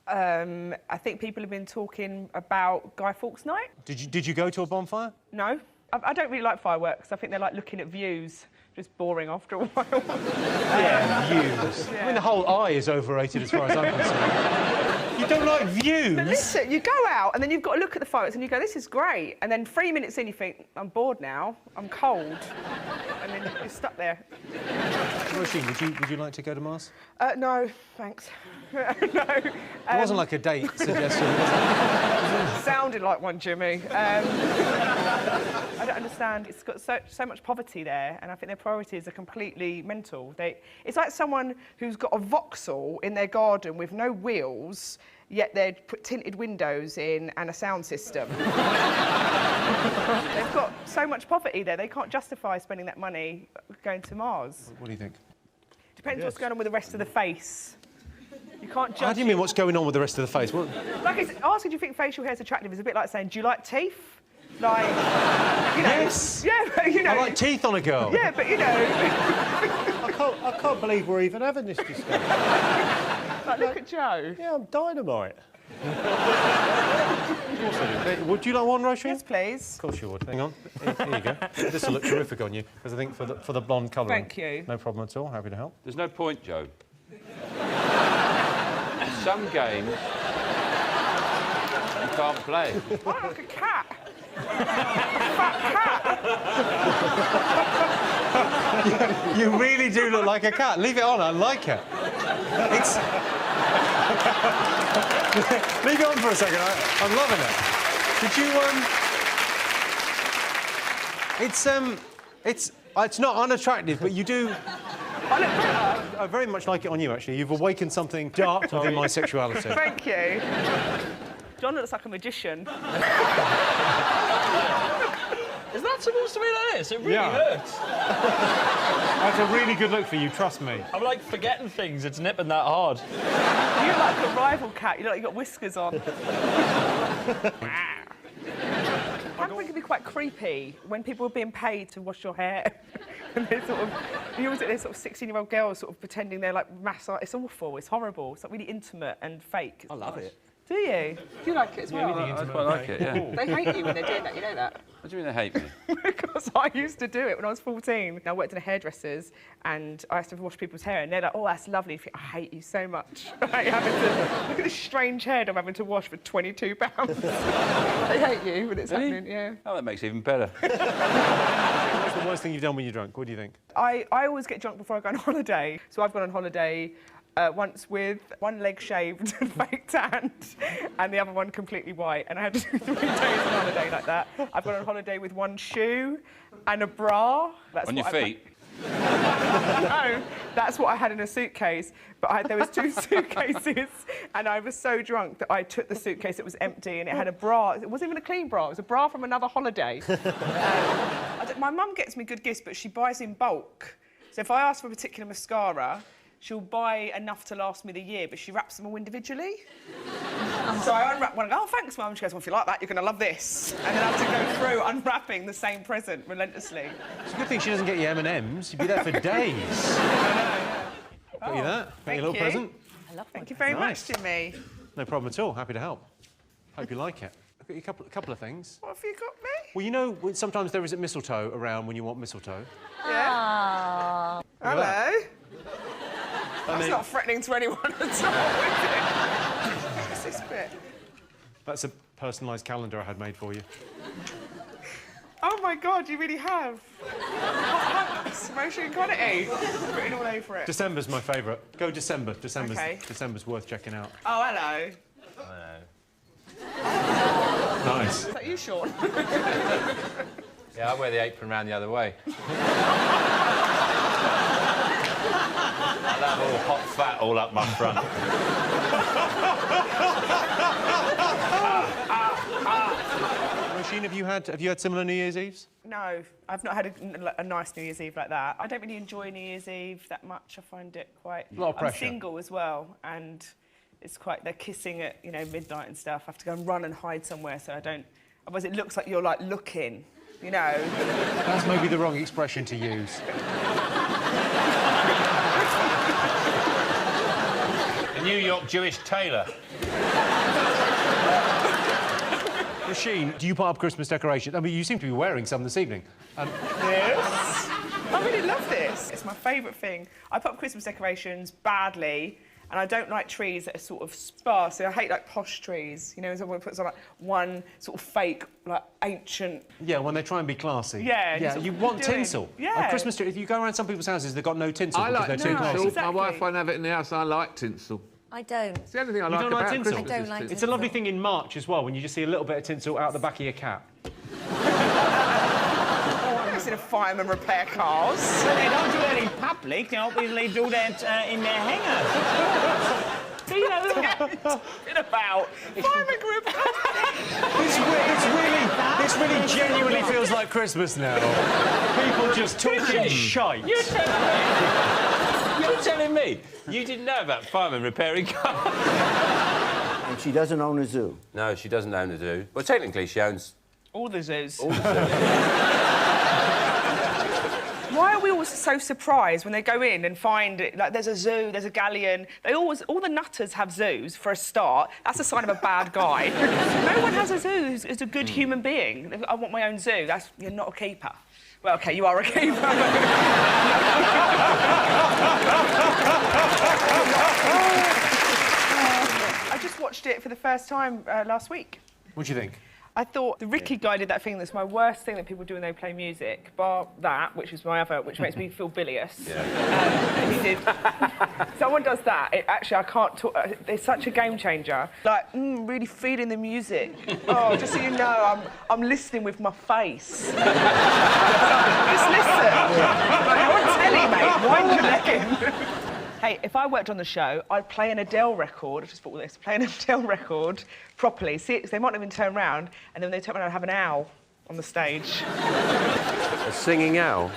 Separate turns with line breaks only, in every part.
I think people have been talking about Guy Fawkes Night.
Did you go to a bonfire?
No. I don't really like fireworks. I think they're like looking at views. Just boring after a while.
Yeah, views. Yeah. I mean, the whole eye is overrated as far as I'm concerned. You don't like views?
But listen, you go out and then you've got to look at the fireworks and you go, this is great. And then 3 minutes in, you think, I'm bored now, I'm cold. And then you're stuck there.
Roisin, would you like to go to Mars?
No, thanks. No.
It wasn't like a date suggestion, was it?
Sounded like one, Jimmy. I don't understand. It's got so much poverty there, and I think their priorities are completely mental. It's like someone who's got a Vauxhall in their garden with no wheels, yet they'd put tinted windows in and a sound system. They've got so much poverty there, they can't justify spending that money going to Mars.
What do you think?
Depends what's going on with the rest of the face. You can't judge.
How do you mean, what's going on with the rest of the face? What?
Like, asking do you think facial hair is attractive is a bit like saying, do you like teeth? Like, you know...
Yes!
Yeah, but, you know...
I like teeth on a girl.
Yeah, but, you know...
I can't believe we're even having this discussion.
Like, look at Joe.
Yeah, I'm dynamite.
Of course I do. Would you like one, Roisin?
Yes, please.
Of course you would. Hang on. Here you go. This will look terrific on you, because I think for the blonde colouring.
Thank you.
No problem at all. Happy to help.
There's no point, Joe. Some games you can't play.
I look like a cat. A fat cat.
You really do look like a cat. Leave it on. I like it. It's... Leave it on for a second. I'm loving it. Did you, It's not unattractive, but you do...
I look better.
I very much like it on you, actually. You've awakened something dark within my sexuality.
Thank you. John looks like a magician.
Is that supposed to be like this? It really hurts.
That's a really good look for you, trust me.
I'm like forgetting things, it's nipping that hard.
You look like a rival cat, you look like you've got whiskers on. I think it can be quite creepy when people are being paid to wash your hair. And they sort of, you always get these sort of 16-year-old girls sort of pretending they're like massage. It's awful, it's horrible. It's like really intimate and fake.
I love it.
Do you? Do you like it as well?
I quite like it, yeah.
They hate you when they're doing that, you know that?
What do you mean they hate me?
Because I used to do it when I was 14. I worked in a hairdresser's and I used to wash people's hair and they're like, oh, that's lovely. I hate you so much. Like, having to, look at this strange head I'm having to wash for £22. They hate you when it's happening, yeah.
Oh, that makes it even better.
What's the worst thing you've done when you're drunk? What do you think?
I always get drunk before I go on holiday. So I've gone on holiday once with one leg shaved and fake tanned and the other one completely white, and I had to do 3 days on holiday like that. I've gone on holiday with one shoe and a bra. That's
on your feet?
No, that's what I had in a suitcase, but there was 2 suitcases and I was so drunk that I took the suitcase that was empty and it had a bra. It wasn't even a clean bra, it was a bra from another holiday. My mum gets me good gifts, but she buys in bulk. So if I ask for a particular mascara, she'll buy enough to last me the year, but she wraps them all individually. So I unwrap one and go, oh, thanks, Mum. She goes, well, if you like that, you're going to love this. And then I have to go through unwrapping the same present relentlessly.
It's a good thing she doesn't get you M&Ms. You'd be there for days.
I know, yeah.
Got you that? Got you a little present?
I love Thank you very much, Jimmy.
No problem at all. Happy to help. Hope you like it. I've got you a couple of things.
What have you got me?
Well, you know, sometimes there isn't mistletoe around when you want mistletoe.
Yeah. Hello. That's not threatening to anyone at all, is it? What's this bit?
That's a personalised calendar I had made for you.
Oh, my God, you really have. Roisin Conaty. Written all over it.
December's my favourite. Go December.
Okay.
December's worth checking out.
Oh, hello.
Hello. Nice.
Is that you, Sean?
Yeah, I wear the apron round the other way. I love all hot fat all up my front.
Roisin, have you had similar New Year's Eves?
No, I've not had a nice New Year's Eve like that. I don't really enjoy New Year's Eve that much. I find it quite...
A lot of pressure.
I'm single as well, and it's quite... They're kissing at, you know, midnight and stuff. I have to go and run and hide somewhere so I don't... Otherwise it looks like you're, like, looking, you know.
That's maybe the wrong expression to use.
New York Jewish tailor.
Roisin, do you put up Christmas decorations? I mean, you seem to be wearing some this evening.
Yes. I really love this. It's my favourite thing. I put up Christmas decorations badly, and I don't like trees that are sort of sparse. So I hate, like, posh trees. You know, someone puts on, like, one sort of fake, like, ancient...
Yeah, when they try and be classy.
Yeah.
Yeah, you want tinsel.
Yeah.
On Christmas tree, if you go around some people's houses, they've got no tinsel
I like
because they're too
tinsel.
classy.
Exactly.
My wife won't have it in the house. I like tinsel.
I don't.
It's the only thing I
You
like
don't like
about
tinsel?
Christmas.
I don't
is
like
tinsel.
It's a lovely thing in March as well, when you just see a little bit of tinsel out the back of your cap.
Instead of fireman repair cars.
They don't do that in public. They obviously do that in their hangars.
Do you know what it's been about? Fireman group.
This really genuinely feels like Christmas now. People just talking shite.
You're telling me you didn't know about firemen repairing cars?
And she doesn't own a zoo.
No, she doesn't own a zoo. Well, technically, she owns...
All the zoos.
all the zoos.
Why are we always so surprised when they go in and find it, like there's a zoo, there's a galleon? They always, all the nutters have zoos for a start. That's a sign of a bad guy. No one has a zoo who's a good human being. I want my own zoo. You're not a keeper. Well, OK, you are a keeper. I just watched it for the first time last week.
What do you think?
I thought the Ricky guy did that thing that's my worst thing that people do when they play music, bar that, which is my other, which makes me feel bilious. Yeah. He did. Someone does that. Actually, I can't talk. It's such a game changer. Like, really feeling the music. Oh, just so you know, I'm listening with my face. Just listen. Like, you're on telly, mate. Wind your neck in. Hey, if I worked on the show, I'd play an Adele record. I just thought, well, this, play an Adele record properly. See, they might not even turn round, and then when they turn around, I'd have an owl on the stage.
A singing owl?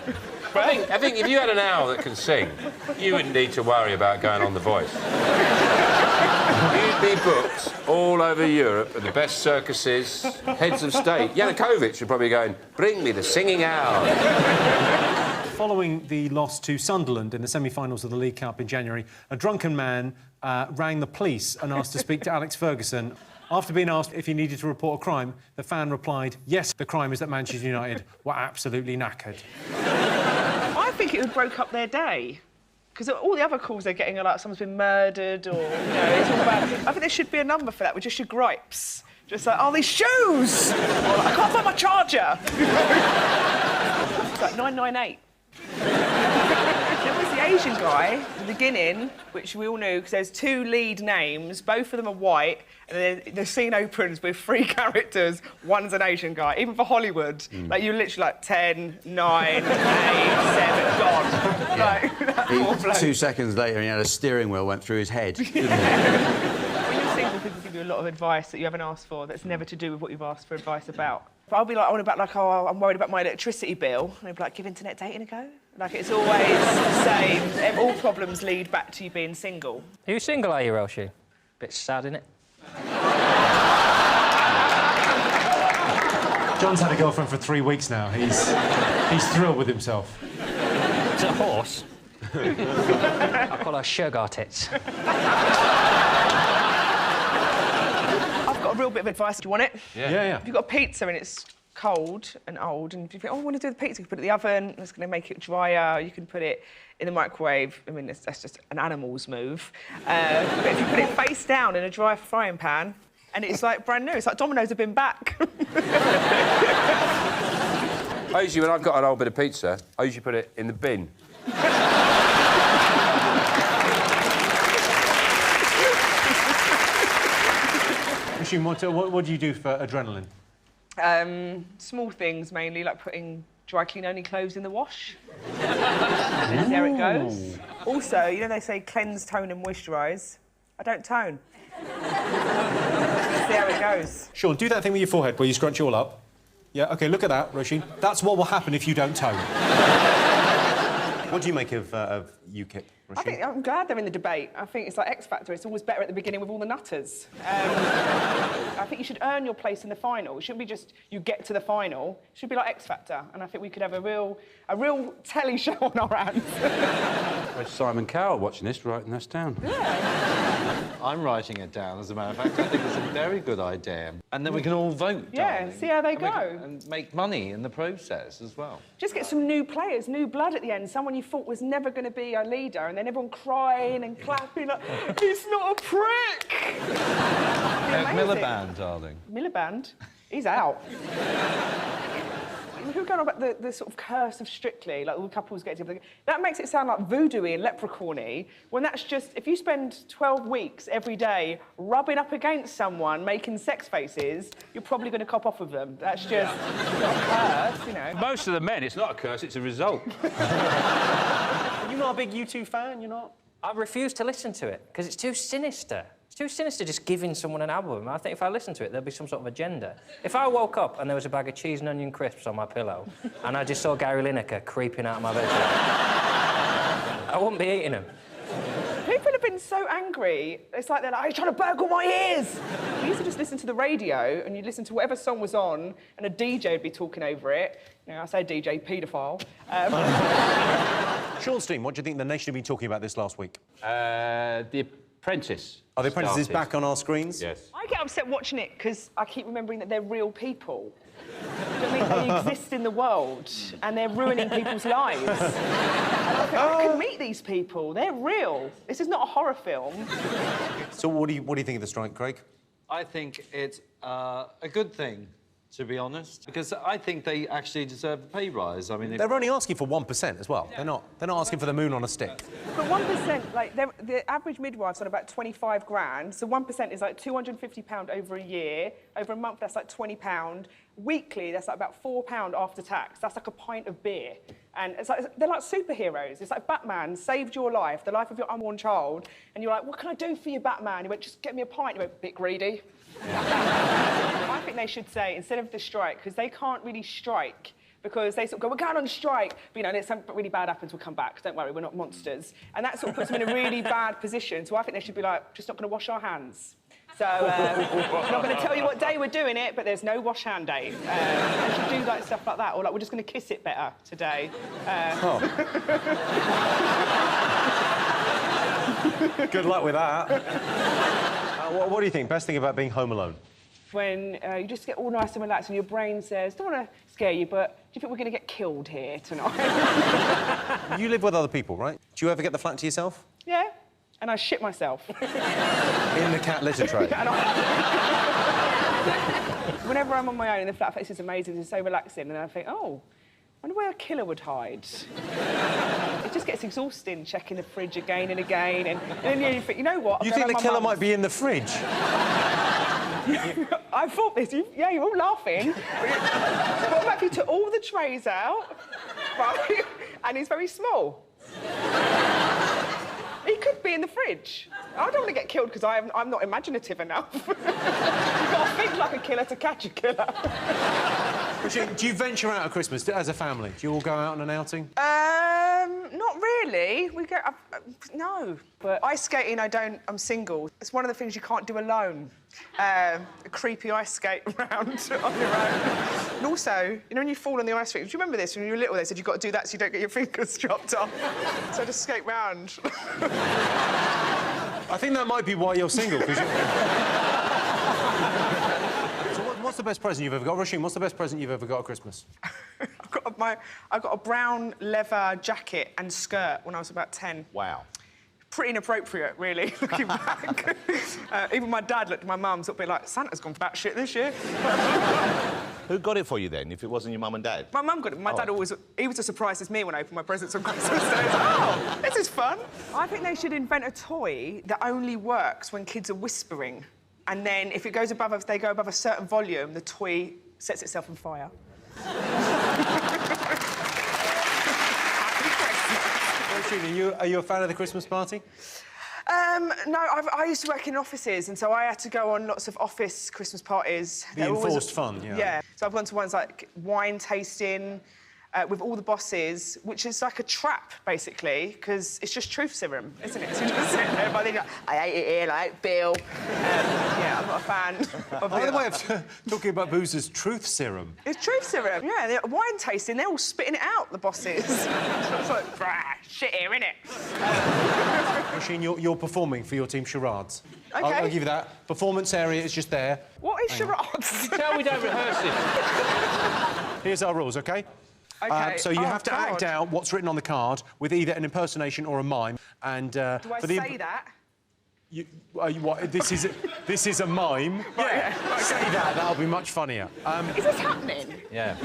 I think if you had an owl that can sing, you wouldn't need to worry about going on The Voice. You'd be booked all over Europe at the best circuses, heads of state. Yanukovych would probably be going, bring me the singing owl.
Following the loss to Sunderland in the semi-finals of the League Cup in January, a drunken man rang the police and asked to speak to Alex Ferguson. After being asked if he needed to report a crime, the fan replied, yes, the crime is that Manchester United were absolutely knackered.
I think it would broke up their day. Because all the other calls they're getting are like someone's been murdered or, you know, it's all about... I think there should be a number for that with just your gripes. Just like, oh, these shoes! Or like, I can't find my charger! It's like 998. There was the Asian guy at the beginning, which we all knew, because there's two lead names, both of them are white, and then the scene opens with 3 characters, one's an Asian guy. Even for Hollywood, like, you're literally like 10, 9, 8, 7, gone.
Yeah.
Like,
2 seconds later, he had a steering wheel went through his head.
When you're single, people give you a lot of advice that you haven't asked for that's never to do with what you've asked for advice about. But I'll be like, on about, like, oh, I'm worried about my electricity bill. And they'll be like, give internet dating a go. Like, it's always the same. All problems lead back to you being single.
Are you single, are you, Roisin? Bit sad, innit?
John's had a girlfriend for 3 weeks now. He's thrilled with himself.
Is it a horse? I call her sugar tits.
I've got a real bit of advice. Do you want it?
Yeah.
If you've got a pizza and it's cold and old, and you think, oh, I want to do the pizza, you can put it in the oven, it's going to make it drier, you can put it in the microwave. I mean, that's just an animal's move. But if you put it face down in a dry frying pan, and it's like brand new, it's like Domino's have been back.
I usually, when I've got an old bit of pizza, I usually put it in the bin.
Roisin, what do you do for adrenaline?
Small things mainly, like putting dry clean only clothes in the wash. And there it goes. Also, you know they say cleanse, tone and moisturise. I don't tone. See how it goes.
Sean, do that thing with your forehead where you scrunch it all up. Yeah, OK, look at that, Roisin. That's what will happen if you don't tone.
What do you make of UKIP?
I think I'm glad they're in the debate. I think it's like X Factor. It's always better at the beginning with all the nutters. I think you should earn your place in the final. It shouldn't be just you get to the final. It should be like X Factor. And I think we could have a real telly show on our hands.
Where's Simon Cowell watching this, writing this down?
I'm writing it down, as a matter of fact. I think it's a very good idea. And then we can all vote,
Yeah,
darling.
see how they go.
And make money in the process as well.
Just get some new players, new blood at the end. Someone you thought was never going to be a leader, and then everyone crying and clapping like, he's not a prick!
Miliband, darling.
Miliband? He's out. Who going on about the sort of curse of Strictly, like all the couples get together? That makes it sound like voodoo-y and leprechaun-y, when that's just, if you spend 12 weeks every day rubbing up against someone, making sex faces, you're probably going to cop off with them. That's just not a curse, you know.
Most of the men, it's not a curse, it's a result.
Are you not a big U2 fan? You're not?
I refuse to listen to it because it's too sinister. It's too sinister just giving someone an album. I think if I listen to it, there'll be some sort of agenda. If I woke up and there was a bag of cheese and onion crisps on my pillow and I just saw Gary Lineker creeping out of my bedroom, I wouldn't be eating them.
People have been so angry. It's like they're like, "You're trying to burgle my ears." We used to just listen to the radio and you'd listen to whatever song was on and a DJ would be talking over it. You know, I say DJ, paedophile.
Sean's team, what do you think the nation have been talking about this last week?
The Apprentice.
Are the Apprentices
started.
back on our screens?
Yes.
I get upset watching it because I keep remembering that they're real people. Do you know what I mean? They exist in the world and they're ruining people's lives. And I think, I can meet these people. They're real. This is not a horror film.
So what do you think of the strike, Craig?
I think it's a good thing, to be honest, because I think they actually deserve a pay rise. I mean,
They're only asking for 1% as well. They're not asking for the moon on a stick.
But 1%, like, the average midwife's on about 25 grand, so 1% is like £250 over a year. Over a month, that's like £20. Weekly, that's like about £4 after tax. That's like a pint of beer. And it's like, they're like superheroes. It's like Batman saved your life, the life of your unborn child, and you're like, what can I do for you, Batman? He went, just get me a pint. He went, bit greedy. I think they should say, instead of the strike, because they can't really strike, because they sort of go, we're going on strike, but, you know, if something really bad happens, we'll come back. Don't worry, we're not monsters. And that sort of puts them in a really bad position. So I think they should be like, just not going to wash our hands. So, I'm not going to tell you what day we're doing it, but there's no wash hand day. They should do like stuff like that, or like, we're just going to kiss it better today.
Good luck with that. What do you think? Best thing about being home alone?
When you just get all nice and relaxed and your brain says, don't want to scare you, but do you think we're going to get killed here tonight?
You live with other people, right? Do you ever get the flat to yourself?
Yeah, and I shit myself.
In the cat litter tray?
Whenever I'm on my own in the flat, this is amazing, it's so relaxing, and then I think, oh, I wonder where a killer would hide. It just gets exhausting, checking the fridge again and again, and then you think, you know what?
You think the killer might be in the fridge?
I thought this, yeah, you're all laughing. What about if you took all the trays out, right, and he's very small? He could be in the fridge. I don't want to get killed because I'm not imaginative enough. You've got to think like a killer to catch a killer.
Do you venture out at Christmas as a family? Do you all go out on an outing?
Not really. We go... no. But ice skating, I'm single. It's one of the things you can't do alone. A creepy ice skate around on your own. And also, you know when you fall on the ice rink, do you remember this? When you were little, they said you've got to do that so you don't get your fingers chopped off. So I just skate round.
I think that might be why you're single, because what's the best present you've ever got? Roisin, what's the best present you've ever got at Christmas?
I got a brown leather jacket and skirt when I was about 10.
Wow.
Pretty inappropriate, really, looking back. Even my dad looked at my mum, sort of be like, Santa's gone for that shit this year.
Who got it for you then, if it wasn't your mum and dad?
My mum got it. My dad he was as surprised as me when I opened my presents on Christmas Day. He was like, oh, this is fun. I think they should invent a toy that only works when kids are whispering. And then if it goes if they go above a certain volume, the toy sets itself on fire.
Are you a fan of the Christmas party?
No, I used to work in offices, and so I had to go on lots of office Christmas parties.
The enforced fun, yeah.
Yeah, so I've gone to ones like wine tasting, with all the bosses, which is like a trap, basically, because it's just truth serum, isn't it? So you just sit there, but then you're like, I hate it here, like, Bill. Yeah, I'm not a fan of
By the
it.
way, of talking about booze as truth serum.
It's truth serum, yeah. They're wine tasting, they're all spitting it out, the bosses. It's like, shit here, innit?
Machine, you're performing for your team charades.
OK.
I'll give you that. Performance area is just there.
What is charades?
Tell we don't rehearse it.
Here's our rules, OK?
OK.
So you have to
God.
act out what's written on the card with either an impersonation or a mime. And
Do I say that?
This is a mime.
Yeah.
Say that. That'll be much funnier.
Is this happening?
Yeah.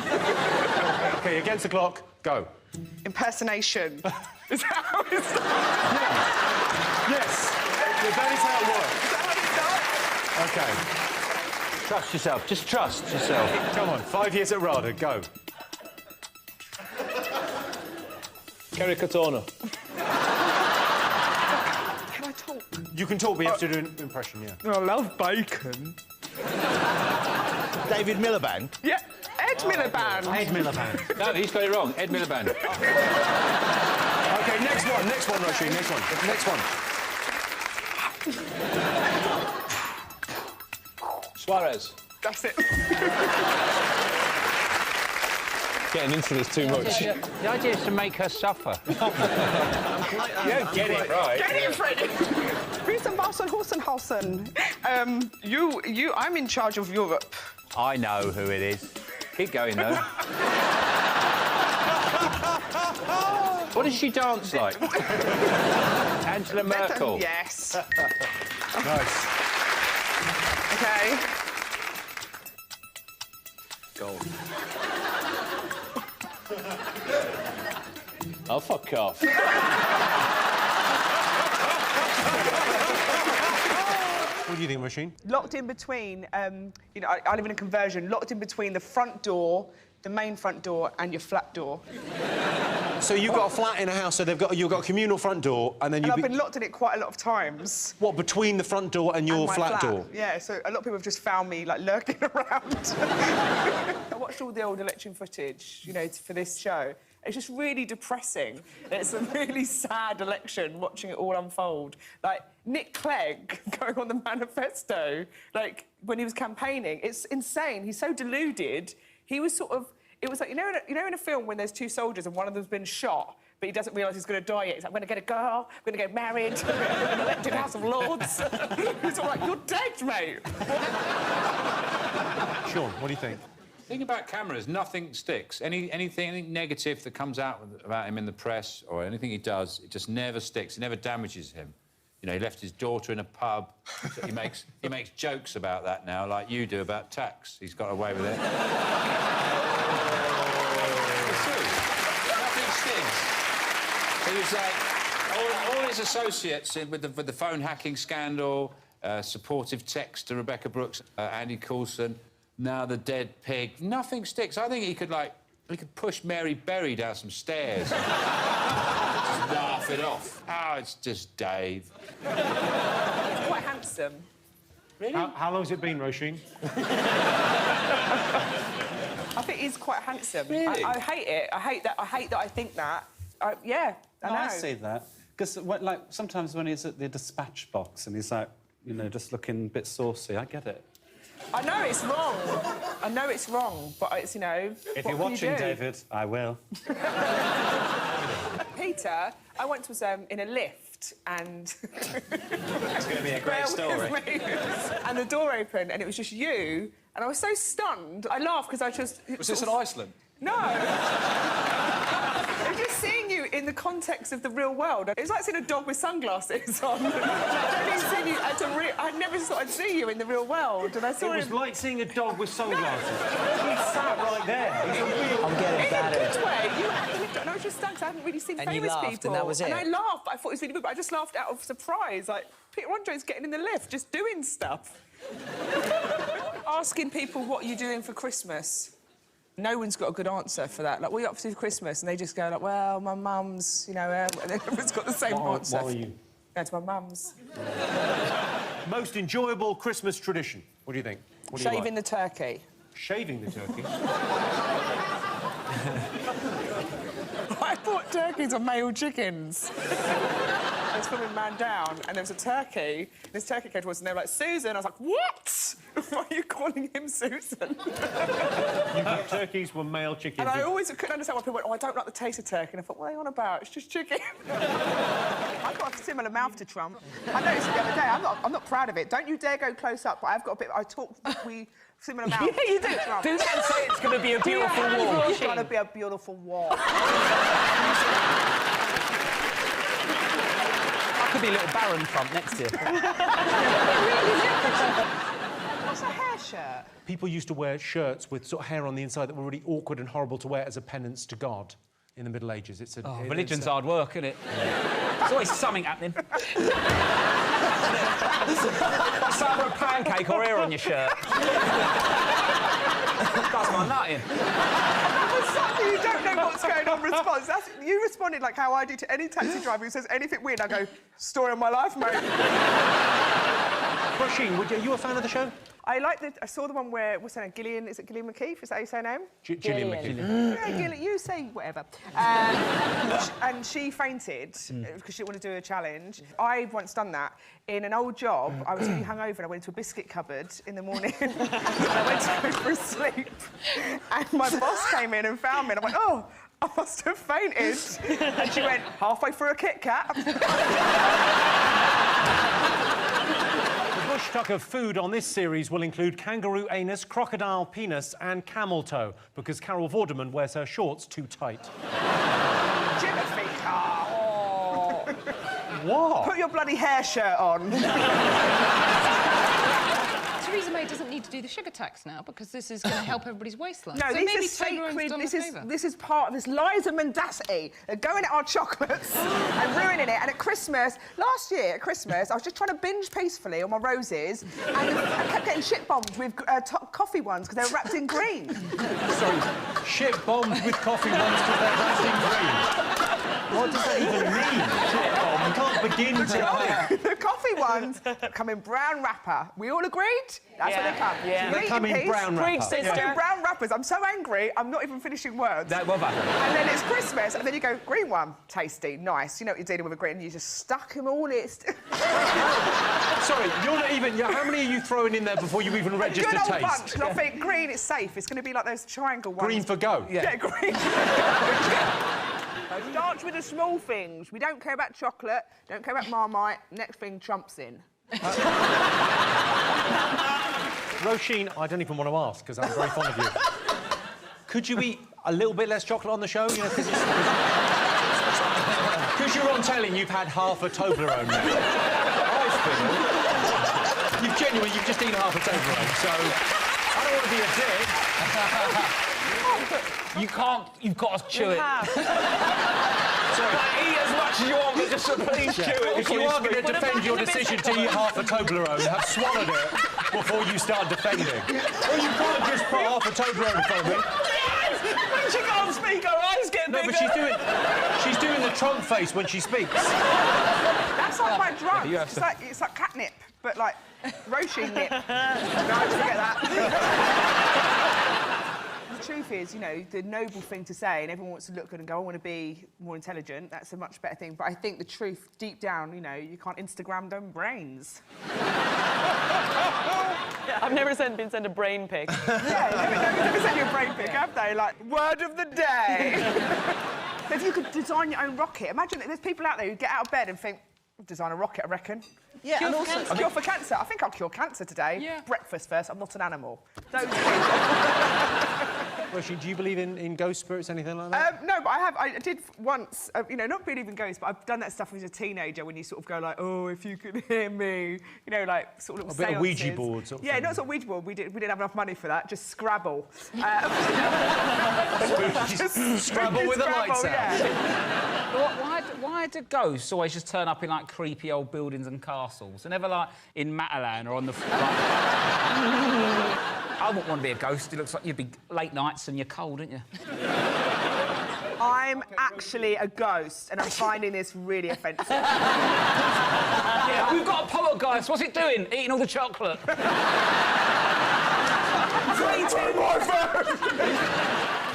OK, against the clock, go.
Impersonation. Is that how it starts?
Yes. That is how it works.
Is that how it starts?
OK.
Trust yourself. Just trust yourself.
Come on, 5 years at RADA, go.
Kerry Katona.
Can I talk?
You can talk, but you have to do an impression, yeah.
I love bacon.
David Miliband.
Yeah, Ed Miliband.
Ed Miliband.
No, he's got it wrong. Ed Miliband.
OK, next one, Roisin, next one.
Suarez.
That's it.
Getting into this too much.
The idea is to make her suffer. You don't get it right.
Get it, Freddie. Hosenhausen. I'm in charge of Europe.
I know who it is. Keep going, though. What does she dance like? Angela Merkel.
Yes.
Nice.
OK.
Goal. Oh, fuck off.
What do you think, Machine?
Locked in between, you know, I live in a conversion, locked in between the front door, the main front door, and your flat door.
So you've got a flat in a house, so you've got a communal front door, and then
And I've been locked in it quite a lot of times.
What, between the front door and your
And my
flat door?
Yeah, so a lot of people have just found me, like, lurking around. I watched all the old election footage, you know, for this show. It's just really depressing. It's a really sad election, watching it all unfold. Like, Nick Clegg going on the manifesto, like, when he was campaigning. It's insane. He's so deluded. He was sort of... It was like, you know in a film when there's two soldiers and one of them's been shot, but he doesn't realise he's going to die yet. He's like, I'm going to get a girl, I'm going to get married, I'm going to get elected House of Lords. He's all like, you're dead, mate.
Sean, what do you think?
Thing about cameras, nothing sticks. Anything negative that comes out about him in the press or anything he does, it just never sticks. It never damages him. You know, he left his daughter in a pub. So he makes jokes about that now, like you do about tax. He's got away with it. It's true. Nothing sticks. He was like all his associates with the phone hacking scandal, supportive text to Rebecca Brooks, Andy Coulson. Now the dead pig. Nothing sticks. I think he could push Mary Berry down some stairs. Just laugh it off. Oh, it's just Dave.
He's quite handsome.
Really?
How long's it been, Roisin?
I think he's quite handsome.
Really?
I hate it. I hate that I think that. Yeah, I know.
I see that. Because, like, sometimes when he's at the dispatch box and he's, like, you know, just looking a bit saucy, I get it.
I know it's wrong. I know it's wrong, but it's, you know...
If you're watching, David, I will.
Peter, I once was in a lift and...
It's going to be a great story.
And the door opened and it was just you, and I was so stunned. I laughed because I just...
Was this in Iceland?
No. I'm just seeing you in the context of the real world. It was like seeing a dog with sunglasses on. I never thought I'd see you in the real world. And I saw
It was like seeing a dog with sunglasses. He sat right there.
I'm getting better.
In a good way. You were at the lift, and I was just stunned 'cause I hadn't really seen
And you
famous
laughed,
people.
and that was it?
And I laughed, but I thought it was really good, but I just laughed out of surprise. Like, Peter Andre's getting in the lift, just doing stuff. Asking people what you're doing for Christmas. No one's got a good answer for that. Like, what are you up to for Christmas? And they just go like, well, my mum's, you know, and then everyone's got the same answer.
What are you?
Go to my mum's.
Most enjoyable Christmas tradition. What do you think? What do you
Shaving
like?
the turkey.
Shaving the turkey?
turkeys are male chickens. I was filming Man Down, and there was a turkey. This turkey came towards us, and they were like, Susan. I was like, what? Why are you calling him Susan?
Turkeys were male chickens.
And I always couldn't understand why people went, oh, I don't like the taste of turkey. And I thought, what are you on about? It's just chicken. I've got a similar mouth to Trump. I noticed it the other day. I'm not proud of it. Don't you dare go close up, but I've got a bit... similar mouth.
Yeah, you do.
to Trump.
Do that and say it's going to be a beautiful wall.
It's going to be a beautiful wall.
Could be a little Baron Trump next to you.
What's a hair shirt?
People used to wear shirts with sort of hair on the inside that were really awkward and horrible to wear as a penance to God in the Middle Ages.
Religion's hard work, isn't it? There's always something happening. It's either a pancake or hair on your shirt. That's my nut in.
Exactly, you don't know what's going on response. You responded like how I do to any taxi driver who says anything weird. I go, story of my life, mate.
Roisin, are you a fan of the show?
I saw the one where, what's her name, Gillian, is it Gillian McKeith? Is that how you say her name?
Gillian McKeith.
Yeah, Gillian, you say whatever. And she fainted because she didn't want to do a challenge. I've once done that. In an old job, I was really hungover and I went into a biscuit cupboard in the morning and I went to go for a sleep. And my boss came in and found me and I went, oh, I must have fainted. And she went, halfway through a Kit Kat.
The bush tuck of food on this series will include kangaroo anus, crocodile penis and camel toe, because Carol Vorderman wears her shorts too tight.
Timothy Carr. Oh.
What?
Put your bloody hair shirt on.
Theresa May doesn't need to do the sugar tax now because this is going to help everybody's waistline.
No,
so
these
maybe
are sacred.
Toblerone's
This is part of this lies and mendacity. They're going at our chocolates and ruining it. And at Christmas, last year at Christmas, I was just trying to binge peacefully on my roses, and I kept getting shit bombed with coffee ones because they were wrapped in green.
Sorry, shit bombed with coffee ones because they're wrapped in green. What does that even mean? You can't begin to...
The coffee ones come in brown wrapper. We all agreed? That's when they come.
Yeah. They come in brown wrapper.
They come in brown wrappers. I'm so angry, I'm not even finishing words.
That will happen.
And then it's Christmas, and then you go, green one, tasty, nice. You know what you're dealing with a green, and you just stuck them all in.
Sorry, you're not even... How many are you throwing in there before you even register
Good old
taste?
bunch, and I think green, it's safe. It's going to be like those triangle ones.
Green for go?
Yeah, green. Starts with the small things. We don't care about chocolate, don't care about Marmite. Next thing, Trump's in.
Roisin, I don't even want to ask, because I'm very fond of you. Could you eat a little bit less chocolate on the show? You know, because you're on telly and you've had half a Toblerone now. You've just eaten half a Toblerone, so I don't want to be a dick.
You can't. You've got to chew it.
Sorry.
Eat as much as you want, but just please chew it.
If you are going to defend your decision to eat half a Toblerone, have swallowed it before you start defending. Well, you can't just put half a Toblerone in front of me.
When she can't speak, her eyes get bigger.
No, but she's doing the Trump face when she speaks.
That's like my drug. It's like catnip, but like Roisin nip. No, I forget that. The truth is, you know, the noble thing to say, and everyone wants to look good and go, I want to be more intelligent, that's a much better thing. But I think the truth, deep down, you know, you can't Instagram them brains.
I've never been sent a brain pic.
Yeah, never sent you a brain pic, have they? Like, word of the day. If you could design your own rocket, imagine that there's people out there who get out of bed and think, I'll design a rocket, I reckon.
Yeah,
cure
and
for
also...
cancer. Cure for cancer. I think I'll cure cancer today.
Yeah.
Breakfast first, I'm not an animal.
Roisin, do you believe in ghost spirits, anything like that?
No, but I did once, you know, not believe in ghosts, but I've done that stuff as a teenager when you sort of go like, oh, if you could hear me, you know, like sort of
a bit of Ouija
seances.
board sort of
Yeah,
thing.
not sort of Ouija board, we didn't have enough money for that, just Scrabble.
Scrabble with the lights out.
Yeah.
Why do ghosts always just turn up in, like, creepy old buildings and castles? They're never, like, in Matalan or on the... I wouldn't want to be a ghost. It looks like you'd be late nights and you're cold, aren't you?
I'm actually a ghost, and I'm finding this really offensive.
Yeah, we've got a poltergeist. What's it doing? Eating all the chocolate.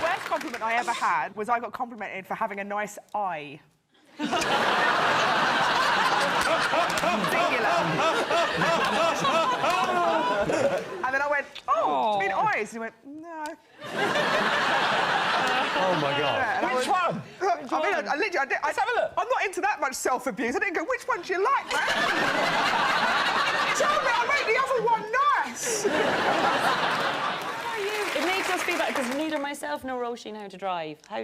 Where's compliment I ever had was I got complimented for having a nice eye. Singular. And then I went, oh, do you mean eyes? And he went, no.
Oh, my God.
Yeah,
Which one?
I mean, I literally... Let's have a look. I'm not into that much self-abuse. I didn't go, which one do you like, man? Tell me, I'll make the other one nice.
It makes us feel better because neither myself nor Roisin know how to drive. How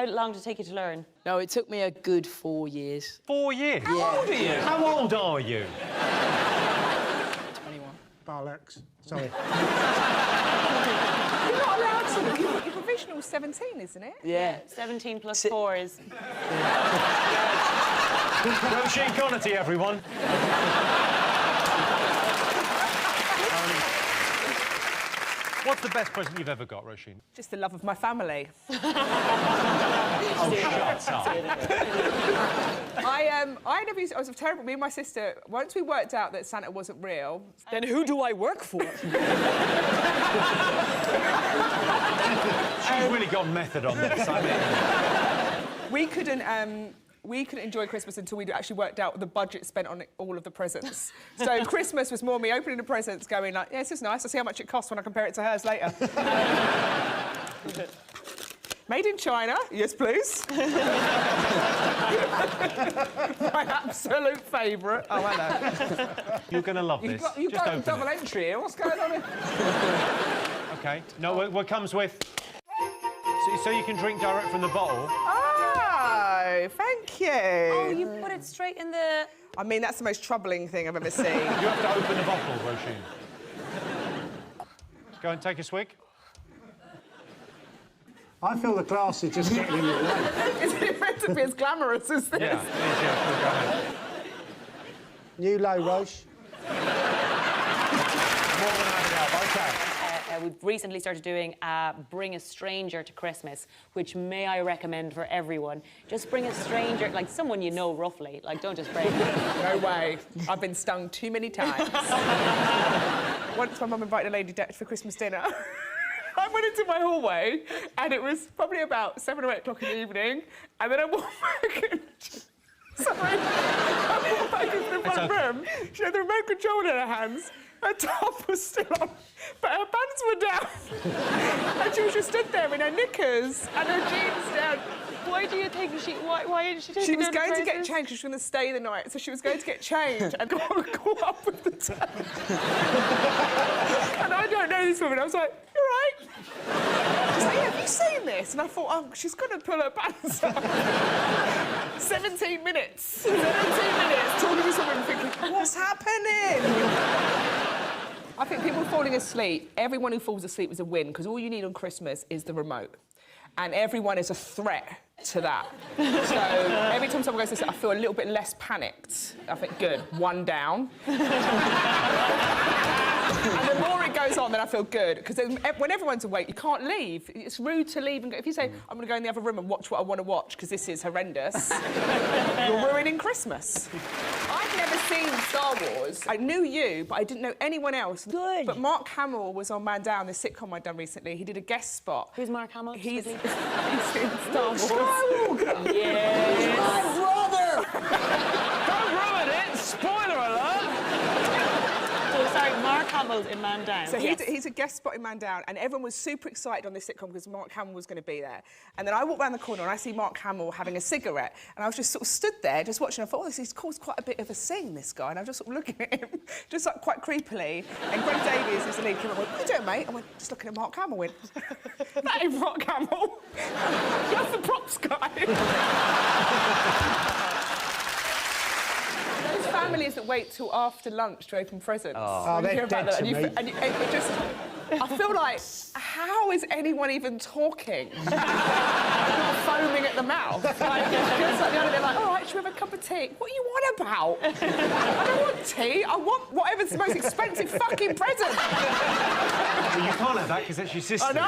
long did it take you to learn?
No, it took me a good 4 years.
4 years?
How
old are you? How old are you?
21.
Bollocks. Sorry.
You're not allowed to. Your provisional's 17, isn't it?
Yeah.
17 plus 4 is...
Roisin Conaty, everyone. What's the best present you've ever got, Roisin?
Just the love of my family.
Oh, shut up.
I never used... I was terrible. Me and my sister, once we worked out that Santa wasn't real...
Then who do I work for?
She's really got method on this, I mean...
We couldn't enjoy Christmas until we'd actually worked out the budget spent on all of the presents. So Christmas was more me opening the presents, going like, yeah, this is nice. I'll see how much it costs when I compare it to hers later. Made in China, yes, please. My absolute favourite. Oh, hello.
You're going to love this.
You've got a double entry here. What's going on here?
OK. No, what comes with... So you can drink direct from the bottle?
Oh, thank you.
Oh, you put it straight in the...
I mean, that's the most troubling thing I've ever seen.
You have to open the bottle, Roisin. Go and take a swig.
I feel the glass is just getting in the way.
Isn't it meant to be as glamorous as this?
Yeah, yeah,
New low, Roche.
We've recently started doing Bring a Stranger to Christmas, which may I recommend for everyone. Just bring a stranger, like someone you know roughly. Like, don't just bring...
No way. I've been stung too many times. Once my mum invited a lady for Christmas dinner. I went into my hallway, and it was probably about 7 or 8 o'clock in the evening, and then I walked back and... Sorry. I walked back into the front room. She had the remote control in her hands. Her top was still on, but her pants were down. And she was just stood there in her knickers and her jeans down.
Why do you think why did she take
She was going to get changed. She was going to stay the night, so she was going to get changed and go up with the towel. And I don't know this woman. I was like, "You all right?" She's like, "Yeah, have you seen this?" And I thought, "Oh, she's going to pull her pants up." 17 minutes. 17 minutes talking to this woman, thinking, "What's happening?" I think people falling asleep, everyone who falls asleep is a win, because all you need on Christmas is the remote. And everyone is a threat to that. So every time someone goes to sleep, I feel a little bit less panicked. I think, good, one down. And the more it goes on, then I feel good. Because when everyone's awake, you can't leave. It's rude to leave and go. If you say, I'm going to go in the other room and watch what I want to watch, because this is horrendous, you're ruining Christmas. I'd never seen Star Wars. I knew you, but I didn't know anyone else.
Good.
But Mark Hamill was on Man Down, the sitcom I'd done recently. He did a guest spot.
Who's Mark Hamill?
He's in Star Wars.
Skywalker! Yes!
My brother!
Don't ruin it! Spoiler alert! So, sorry, Mark Hamill's in Man Down.
So he's a guest spot in Man Down, and everyone was super excited on this sitcom because Mark Hamill was going to be there. And then I walked round the corner and I see Mark Hamill having a cigarette, and I was just sort of stood there, just watching. I thought, oh, he's caused quite a bit of a scene, this guy. And I was just sort of looking at him, just like quite creepily. And Greg Davies, who's the lead, came up and went, what are you doing, mate? I went, just looking at Mark Hamill. I went, that ain't Mark Hamill. That's the props guy. Those families that wait till after lunch to open presents.
Oh, they're dead to me.
And it just... I feel like, how is anyone even talking? Not foaming at the mouth. Like, just like the other day, like, all right, should we have a cup of tea? What are you on about? I don't want tea. I want whatever's the most expensive fucking present.
Well, you can't have that because that's your sister.
I know.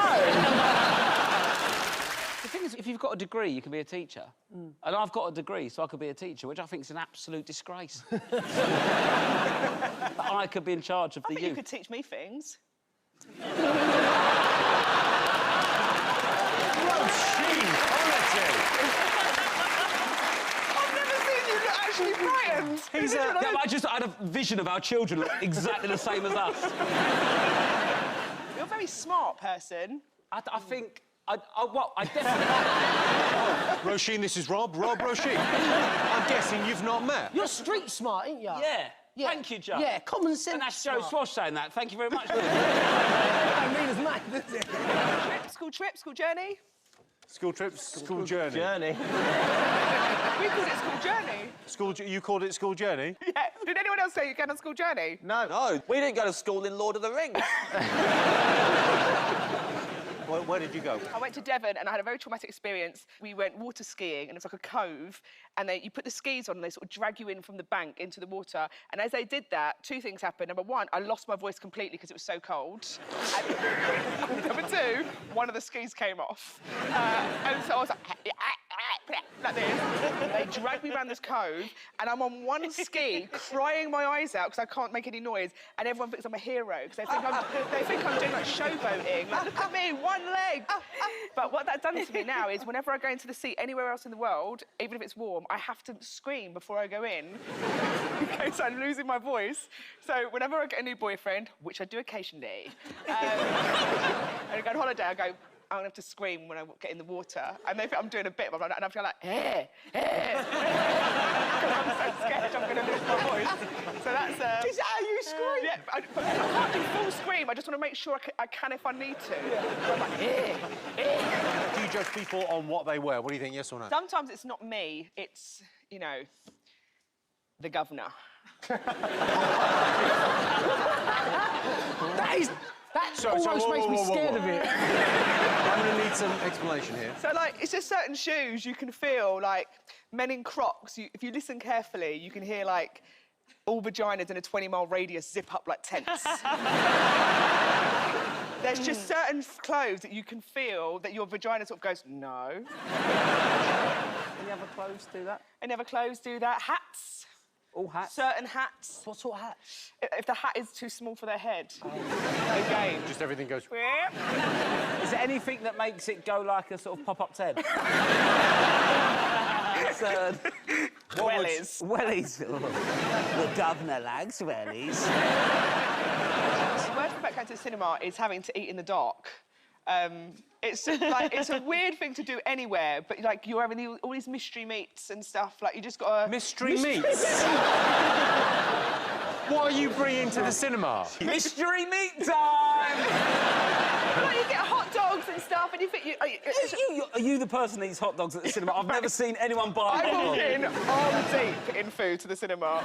The thing is, if you've got a degree, you can be a teacher. And I've got a degree, so I could be a teacher, which I think is an absolute disgrace. I could be in charge of the youth.
You could teach me things.
Roisin Conaty.
I've never seen you look actually frightened.
He's
Yeah, but I just had a vision of our children look exactly the same as us.
You're a very smart person.
I think... I definitely...
Roisin, this is Rob. Rob, Roisin. I'm guessing you've not met.
You're street smart, ain't you?
Yeah. Thank you, Joe.
Yeah, common sense.
And that's Joe Swash saying that. Thank you very much.
I mean, it's mad, isn't it?
School trip, school journey.
School trips, school journey.
Journey.
We called it school journey.
You called it school journey?
Yeah. Did anyone else say you go on school journey?
No. No, we didn't go to school in Lord of the Rings.
Where did you go?
I went to Devon and I had a very traumatic experience. We went water skiing and it was like a cove and you put the skis on and they sort of drag you in from the bank into the water. And as they did that, two things happened. Number one, I lost my voice completely because it was so cold. And number two, one of the skis came off. And so I was like this. They dragged me around this cove and I'm on one ski crying my eyes out because I can't make any noise and everyone thinks I'm a hero because they think I'm doing like showboating. Like, look at me, one leg. But what that's done to me now is whenever I go into the sea anywhere else in the world, even if it's warm, I have to scream before I go in in case I'm losing my voice. So whenever I get a new boyfriend, which I do occasionally, and I go on holiday, I go, I'm gonna have to scream when I get in the water. And they think I'm doing a bit, and I feel like, I'm so scared I'm gonna lose my voice. So that's... Is that how you scream? Yeah, I can't do full scream. I just want to make sure I can if I need to. Yeah. So I'm like,
Do you judge people on what they wear? What do you think, yes or no?
Sometimes it's not me, it's, you know, the governor.
That almost makes me scared of it.
I'm going to need some explanation here.
So, like, it's just certain shoes you can feel, like, men in Crocs, if you listen carefully, you can hear, like, all vaginas in a 20-mile radius zip up like tents. There's just certain clothes that you can feel that your vagina sort of goes, no.
Any other clothes do that?
Any other clothes do that? Hats.
All hats?
Certain hats.
What sort of hats?
If the hat is too small for their head. Again.
Just everything goes...
Is there anything that makes it go like a sort of pop-up tent?
Wellies.
Wellies. The governor likes wellies.
The worst about going to the cinema is having to eat in the dark. It's like it's a weird thing to do anywhere, but like you're having all these mystery meats and stuff. Like you just got to
Mystery meats. What are you bringing to the cinema?
Mystery meat time!
Like you get hot dogs and stuff, and you think
Are you the person that eats hot dogs at the cinema? I've never seen anyone buy
I
hot
walk
dogs.
in arm deep in food to the cinema.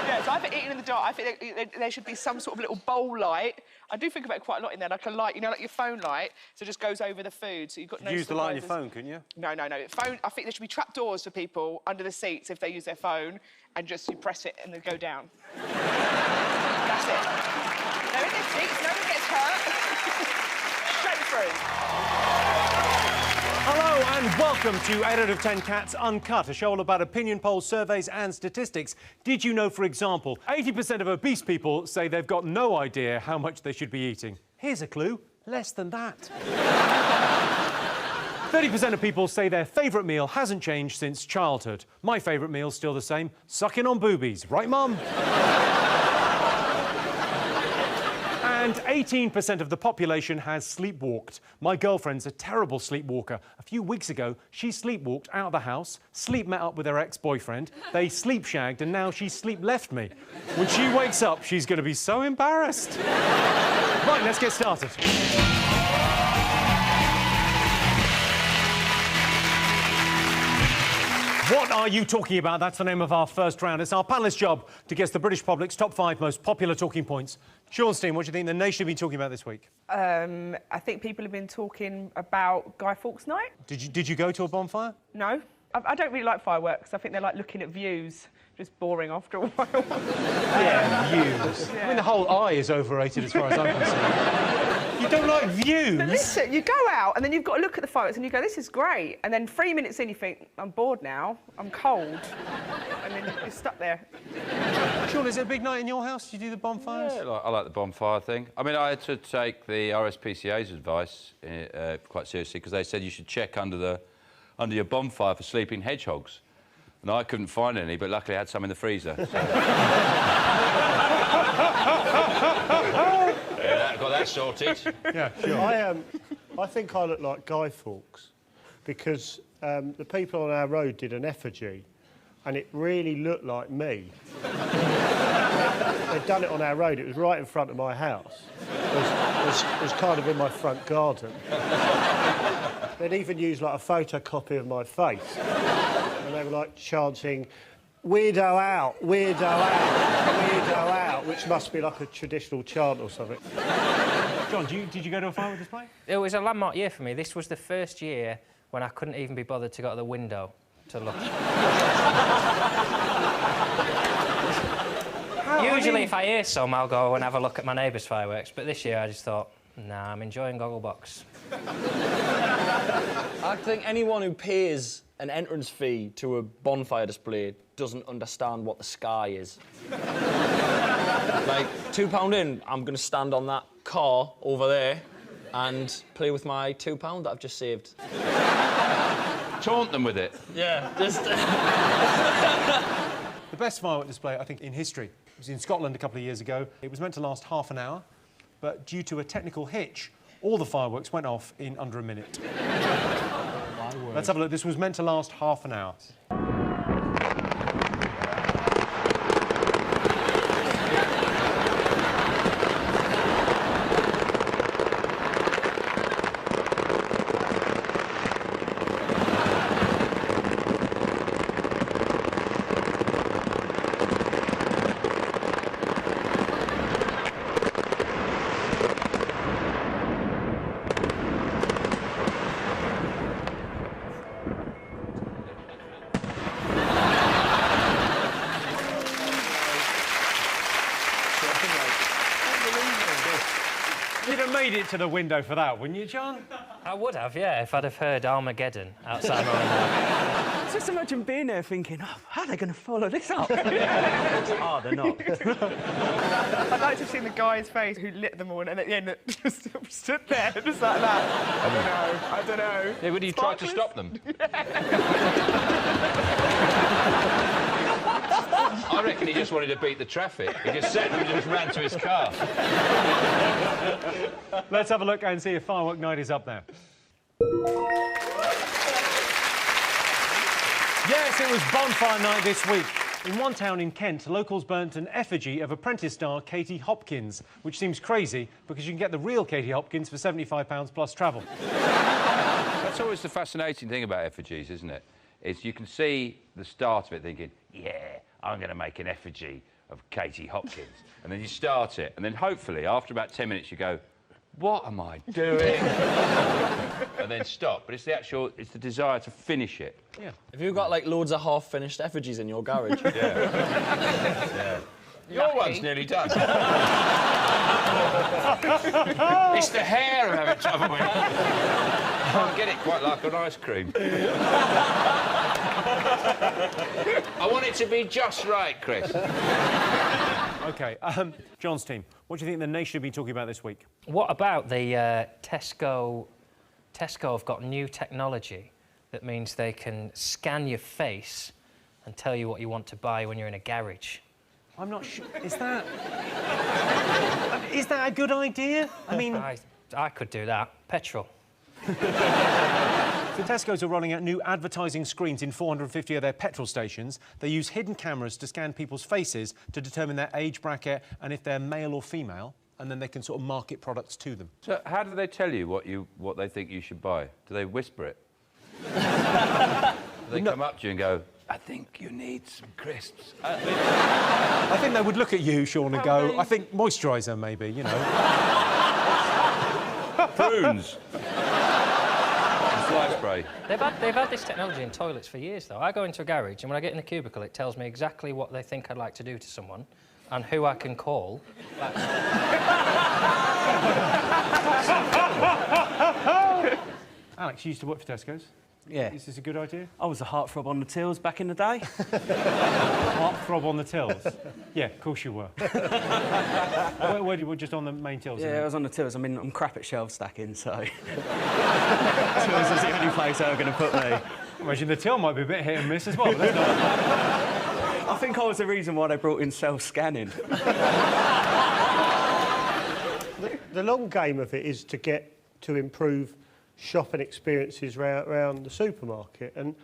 Yeah, so I think eating in the dark, I think there should be some sort of little bowl light. I do think about it quite a lot in there, like a light, you know, like your phone light, so it just goes over the food, so you've got no...
Use the light on your phone, couldn't you?
No. Phone, I think there should be trap doors for people under the seats if they use their phone, and just you press it and they go down. That's it. No one gets seats, no one gets hurt. Straight through.
Hello and welcome to 8 out of 10 Cats Uncut, a show all about opinion polls, surveys and statistics. Did you know, for example, 80% of obese people say they've got no idea how much they should be eating? Here's a clue, less than that. 30% of people say their favourite meal hasn't changed since childhood. My favourite meal's still the same, sucking on boobies. Right, Mum? And 18% of the population has sleepwalked. My girlfriend's a terrible sleepwalker. A few weeks ago, she sleepwalked out of the house, sleep met up with her ex-boyfriend, they sleep shagged, and now she sleep left me. When she wakes up, she's going to be so embarrassed. Right, let's get started. What are you talking about? That's the name of our first round. It's our panellists' job to guess the British public's top 5 most popular talking points. Sean Steen, what do you think the nation have been talking about this week?
I think people have been talking about Guy Fawkes Night.
Did you go to a bonfire?
No. I don't really like fireworks. I think they're like looking at views. Just boring after a while.
Yeah, views.
Yeah.
I mean, the whole eye is overrated as far as I'm concerned. You don't like views?
But listen, you go out and then you've got to look at the fireworks and you go, this is great. And then 3 minutes in, you think, I'm bored now. I'm cold. and then you're stuck there.
Sean, is it a big night in your house? Do you do the bonfires?
Yeah, I like the bonfire thing. I mean, I had to take the RSPCA's advice quite seriously because they said you should check under your bonfire for sleeping hedgehogs. And I couldn't find any, but luckily I had some in the freezer. So. Yeah, got that sorted.
Yeah, sure.
I think I look like Guy Fawkes because the people on our road did an effigy and it really looked like me. They'd done it on our road. It was right in front of my house. It was kind of in my front garden. They'd even used like a photocopy of my face. And they were like chanting, "Weirdo out, weirdo out, weirdo out," which must be like a traditional chant or something.
John, did you go to a firework display?
It was a landmark year for me. This was the first year when I couldn't even be bothered to go to the window to look. Usually, if I hear some, I'll go and have a look at my neighbour's fireworks. But this year, I just thought, nah, I'm enjoying Gogglebox.
I think anyone who pays an entrance fee to a bonfire display doesn't understand what the sky is. Like, £2 in, I'm going to stand on that car over there and play with my £2 that I've just saved.
Taunt them with it.
Yeah, just...
The best firework display, I think, in history was in Scotland a couple of years ago. It was meant to last half an hour, but due to a technical hitch, all the fireworks went off in under a minute. Let's have a look. This was meant to last half an hour. You'd have made it to the window for that, wouldn't you, John?
I would have, yeah, if I'd have heard Armageddon outside my window.
Just imagine being there thinking, oh, how are they going to follow this up? Oh, they're not.
I'd like to have seen the guy's face who lit them all and at the end just stood there just like that. I don't know.
Yeah, when you tried to stop them. I reckon he just wanted to beat the traffic. He just sat there and just ran to his car.
Let's have a look and see if firework night is up there. Yes, it was bonfire night this week. In one town in Kent, locals burnt an effigy of Apprentice star Katie Hopkins, which seems crazy because you can get the real Katie Hopkins for £75 plus travel.
That's always the fascinating thing about effigies, isn't it? Is you can see the start of it thinking, yeah, I'm going to make an effigy of Katie Hopkins. And then you start it, and then hopefully, after about 10 minutes, you go, what am I doing? And then stop. But it's the desire to finish it.
Yeah. Have you got, like, loads of half-finished effigies in your garage?
Yeah. Your one's nearly done. It's the hair I'm having trouble with. I can't get it quite like an ice cream. I want it to be just right, Chris.
OK, John's team, what do you think the nation should be talking about this week?
What about the Tesco? Tesco have got new technology that means they can scan your face and tell you what you want to buy when you're in a garage.
I'm not sure. Is that a good idea? I mean...
I could do that. Petrol.
So Tesco's are rolling out new advertising screens in 450 of their petrol stations. They use hidden cameras to scan people's faces to determine their age bracket and if they're male or female, and then they can sort of market products to them.
So how do they tell you what they think you should buy? Do they whisper it? Do they come up to you and go, I think you need some crisps?
I think they would look at you, Sean, and go, I think moisturiser, maybe, you know.
Prunes. Fly spray.
They've had this technology in toilets for years, though. I go into a garage, and when I get in the cubicle, it tells me exactly what they think I'd like to do to someone and who I can call.
Alex, you used to work for Tesco's.
Yeah.
Is this a good idea?
I was a heartthrob on the tills back in the day.
Heartthrob on the tills? Yeah, of course you were. where you were just on the main tills?
Yeah, I was on the tills. I mean, I'm crap at shelf stacking, so... tills is the only place they were going to put me.
Imagine the till might be a bit hit and miss as well. But
I think I was the reason why they brought in self-scanning.
The long game of it is to improve shopping experiences around the supermarket, and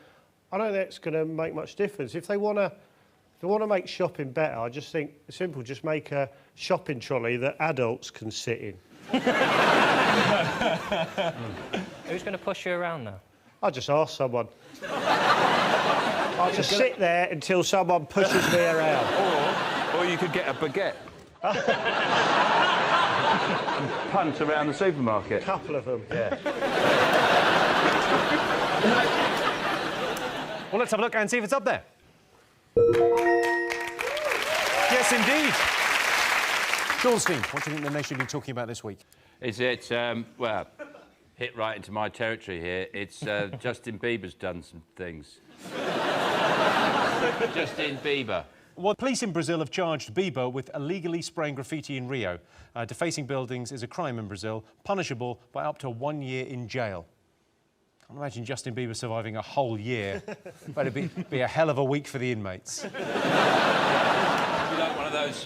I don't think it's going to make much difference. If they want to make shopping better, I just think it's simple. Just make a shopping trolley that adults can sit in.
Who's going to push you around now?
I'll just ask someone. I'll just sit there until someone pushes me around.
Or you could get a baguette. And punt around the supermarket.
A couple of them.
Yeah.
Well, let's have a look and see if it's up there. Yes, indeed. Goldstein, what do you think the nation will be talking about this week?
Is it, well, hit right into my territory here. It's Justin Bieber's done some things. Justin Bieber.
Well, police in Brazil have charged Bieber with illegally spraying graffiti in Rio. Defacing buildings is a crime in Brazil, punishable by up to 1 year in jail. I can't imagine Justin Bieber surviving a whole year. But it'd be a hell of a week for the inmates.
Like one of those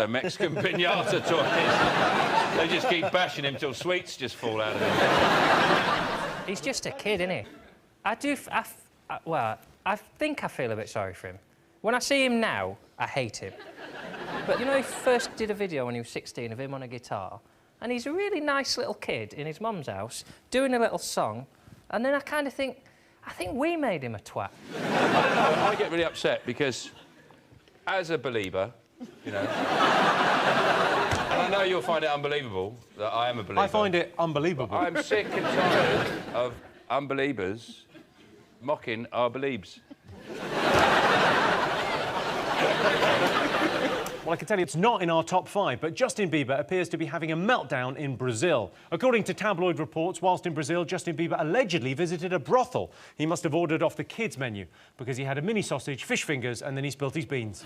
Mexican piñata toys. They just keep bashing him till sweets just fall out of him.
He's just a kid, isn't he? I think I feel a bit sorry for him. When I see him now, I hate him. But, you know, he first did a video when he was 16 of him on a guitar, and he's a really nice little kid in his mum's house, doing a little song, and then I kind of think, I think we made him a twat.
I don't know, I get really upset because, as a believer, you know... and I know you'll find it unbelievable that I am a believer.
I find it unbelievable.
I'm sick and tired of unbelievers mocking our beliebs.
Well, I can tell you it's not in our top 5, but Justin Bieber appears to be having a meltdown in Brazil. According to tabloid reports, whilst in Brazil, Justin Bieber allegedly visited a brothel. He must have ordered off the kids' menu because he had a mini sausage, fish fingers, and then he spilt his beans.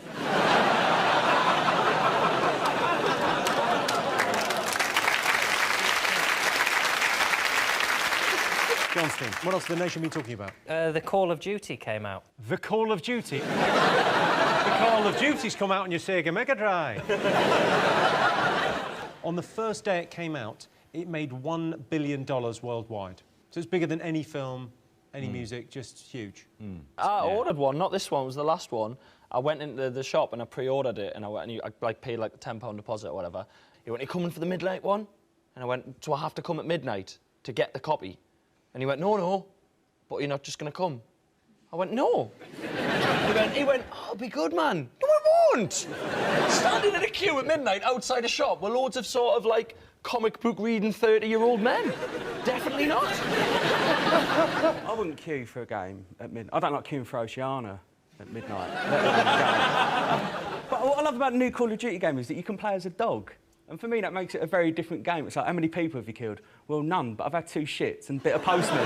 Johnstein, what else has the nation been talking about?
The Call of Duty came out.
The Call of Duty? The Call of Duty's come out on your Sega Mega Drive. On the first day it came out, it made $1 billion worldwide. So it's bigger than any film, any music, just huge.
I ordered one, not this one, it was the last one. I went into the shop and I pre-ordered it, and I paid like a £10 deposit or whatever. He went, "Are you coming for the midnight one?" And I went, "Do I have to come at midnight to get the copy?" And he went, "No, but you're not just going to come." I went, "No." He went, "Oh, it'll be good, man." No, I won't! Standing in a queue at midnight outside a shop with loads of sort of, like, comic book reading 30-year-old men. Definitely not.
I wouldn't queue for a game at midnight. I don't like queuing for Oceania at midnight. But what I love about the new Call of Duty game is that you can play as a dog. And for me, that makes it a very different game. It's like, how many people have you killed? Well, none, but I've had 2 shits and a bit of postman.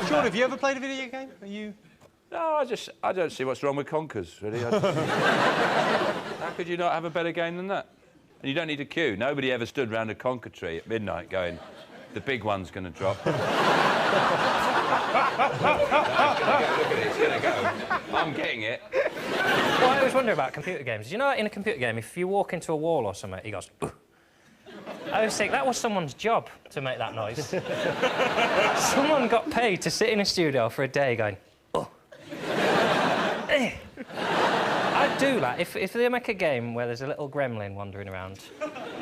Sean, have you ever played a video game? Are you...
No, I don't see what's wrong with Conkers, really. How could you not have a better game than that? And you don't need a queue. Nobody ever stood round a Conker tree at midnight going, "The big one's going to drop." Look at it, it's going to go. I'm getting it.
Well, I always wonder about computer games. You know, in a computer game, if you walk into a wall or something, he goes... Ugh. I always think that was someone's job to make that noise. Someone got paid to sit in a studio for a day going... Oh. I'd do that. If they make a game where there's a little gremlin wandering around,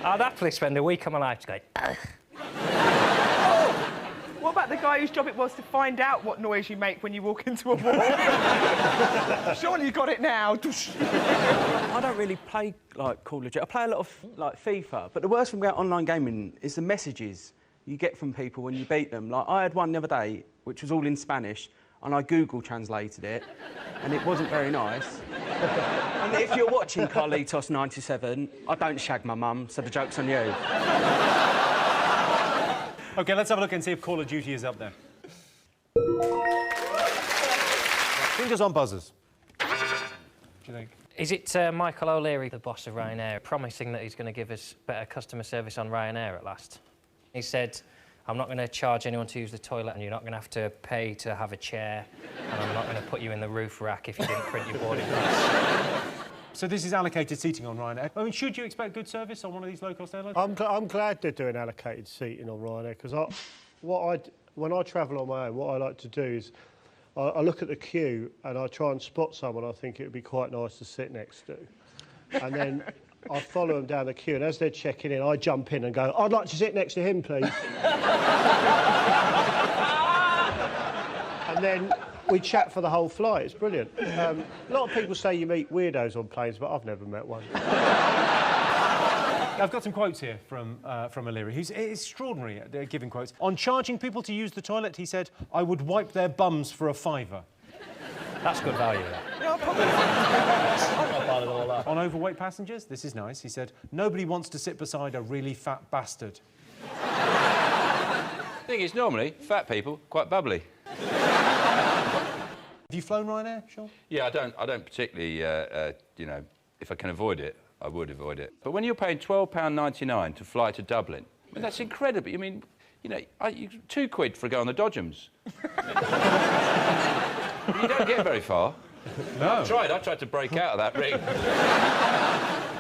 I'd happily spend a week of my life going... Ugh.
What about the guy whose job it was to find out what noise you make when you walk into a wall? Surely you got it now.
I don't really play, like, Call of Duty. I play a lot of, like, FIFA, but the worst thing about online gaming is the messages you get from people when you beat them. Like, I had one the other day, which was all in Spanish, and I Google translated it, and it wasn't very nice. And if you're watching Carlitos 97, I don't shag my mum, so the joke's on you.
OK, let's have a look and see if Call of Duty is up there. Fingers on buzzers. What do you think?
Is it Michael O'Leary, the boss of Ryanair, promising that he's going to give us better customer service on Ryanair at last? He said, I'm not going to charge anyone to use the toilet, and you're not going to have to pay to have a chair, and I'm not going to put you in the roof rack if you didn't print your boarding pass.
So this is allocated seating on Ryanair. I mean, should you expect good service on one of these low-cost airlines?
I'm glad they're doing allocated seating on Ryanair, because when I travel on my own, what I like to do is I look at the queue and I try and spot someone I think it would be quite nice to sit next to. And then I follow them down the queue, and as they're checking in, I jump in and go, I'd like to sit next to him, please. And then we chat for the whole flight. It's brilliant. A lot of people say you meet weirdos on planes, but I've never met one.
I've got some quotes here from O'Leary, who's extraordinary at giving quotes. On charging people to use the toilet, he said, I would wipe their bums for a £5.
That's good value, that.
Yeah, probably. On overweight passengers, this is nice. He said, nobody wants to sit beside a really fat bastard.
The thing is, normally, fat people, quite bubbly.
Have you flown Ryanair, Sean?
Yeah, I don't particularly, you know, if I can avoid it, I would avoid it. But when you're paying £12.99 to fly to Dublin, I mean, that's incredible. I mean, you know, £2 for a go on the Dodgems. You don't get very far.
No.
I tried to break out of that ring.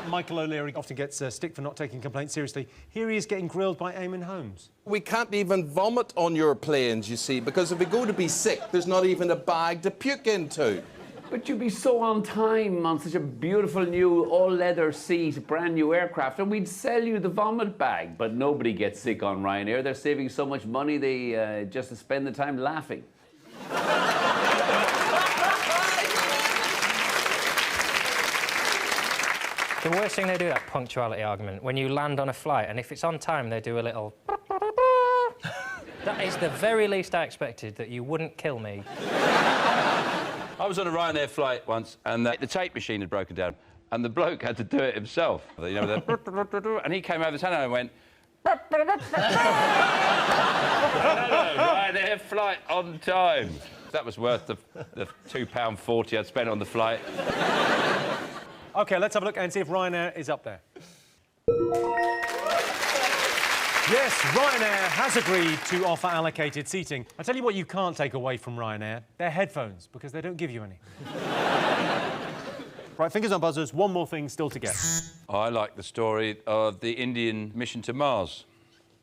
Michael O'Leary often gets stick for not taking complaints seriously. Here he is getting grilled by Eamon Holmes.
We can't even vomit on your planes, you see, because if we go to be sick, there's not even a bag to puke into.
But you'd be so on time on such a beautiful new all-leather seat, brand new aircraft, and we'd sell you the vomit bag. But nobody gets sick on Ryanair. They're saving so much money, they just spend the time laughing.
The worst thing they do, that punctuality argument, when you land on a flight, and if it's on time, they do a little... That is the very least I expected, that you wouldn't kill me.
I was on a Ryanair flight once, and the tape machine had broken down, and the bloke had to do it himself. You know, and he came over the tunnel and went... Ryanair flight on time. That was worth the £2.40 I'd spent on the flight.
OK, let's have a look and see if Ryanair is up there. Yes, Ryanair has agreed to offer allocated seating. I tell you what you can't take away from Ryanair, their headphones, because they don't give you any. Right, fingers on buzzers, one more thing still to get.
I like the story of the Indian mission to Mars.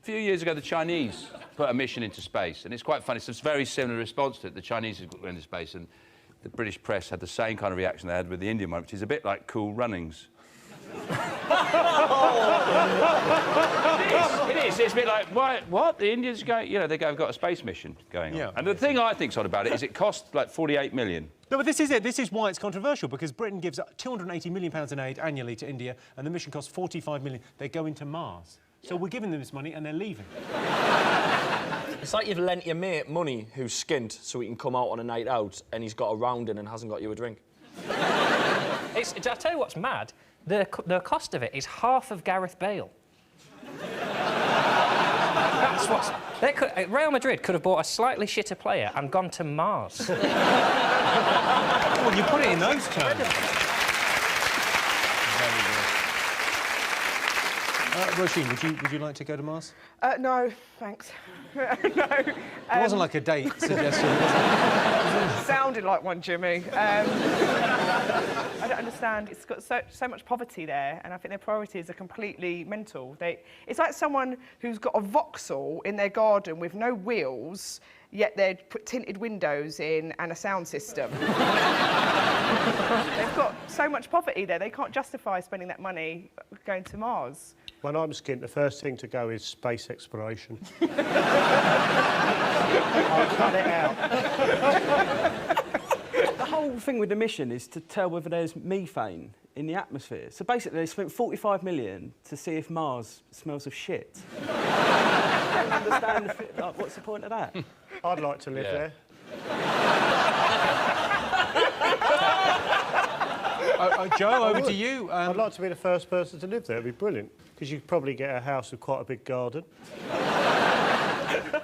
A few years ago, the Chinese put a mission into space, and it's quite funny. It's a very similar response to it. The Chinese went into space, and the British press had the same kind of reaction they had with the Indian one, which is a bit like Cool Runnings. It is. It's a bit like, what? The Indians go, you know, they've got a space mission going on.
Yeah.
And the thing I think's odd about it is it cost like 48 million.
No, but this is it. This is why it's controversial, because Britain gives £280 million in aid annually to India, and the mission costs £45 million. They go into Mars. So we're giving them this money, and they're leaving.
It's like you've lent your mate money who's skint so he can come out on a night out, and he's got a rounding and hasn't got you a drink.
I'll tell you what's mad. The cost of it is half of Gareth Bale. That's what's... Real Madrid could have bought a slightly shitter player and gone to Mars.
Well, you put it in those terms. Roisin, would you like to go to Mars?
No, thanks. No.
It wasn't like a date suggestion, was it?
Sounded like one, Jimmy. I don't understand. It's got so much poverty there, and I think their priorities are completely mental. It's like someone who's got a Vauxhall in their garden with no wheels, yet they'd put tinted windows in and a sound system. They've got so much poverty there, they can't justify spending that money going to Mars.
When I'm skint, the first thing to go is space exploration. I'll cut it out.
The whole thing with the mission is to tell whether there's methane in the atmosphere. So basically, they spent 45 million to see if Mars smells of shit. I don't understand what's the point of that?
I'd like to live there.
Joe, over to you.
I'd like to be the first person to live there. It'd be brilliant, because you'd probably get a house with quite a big garden.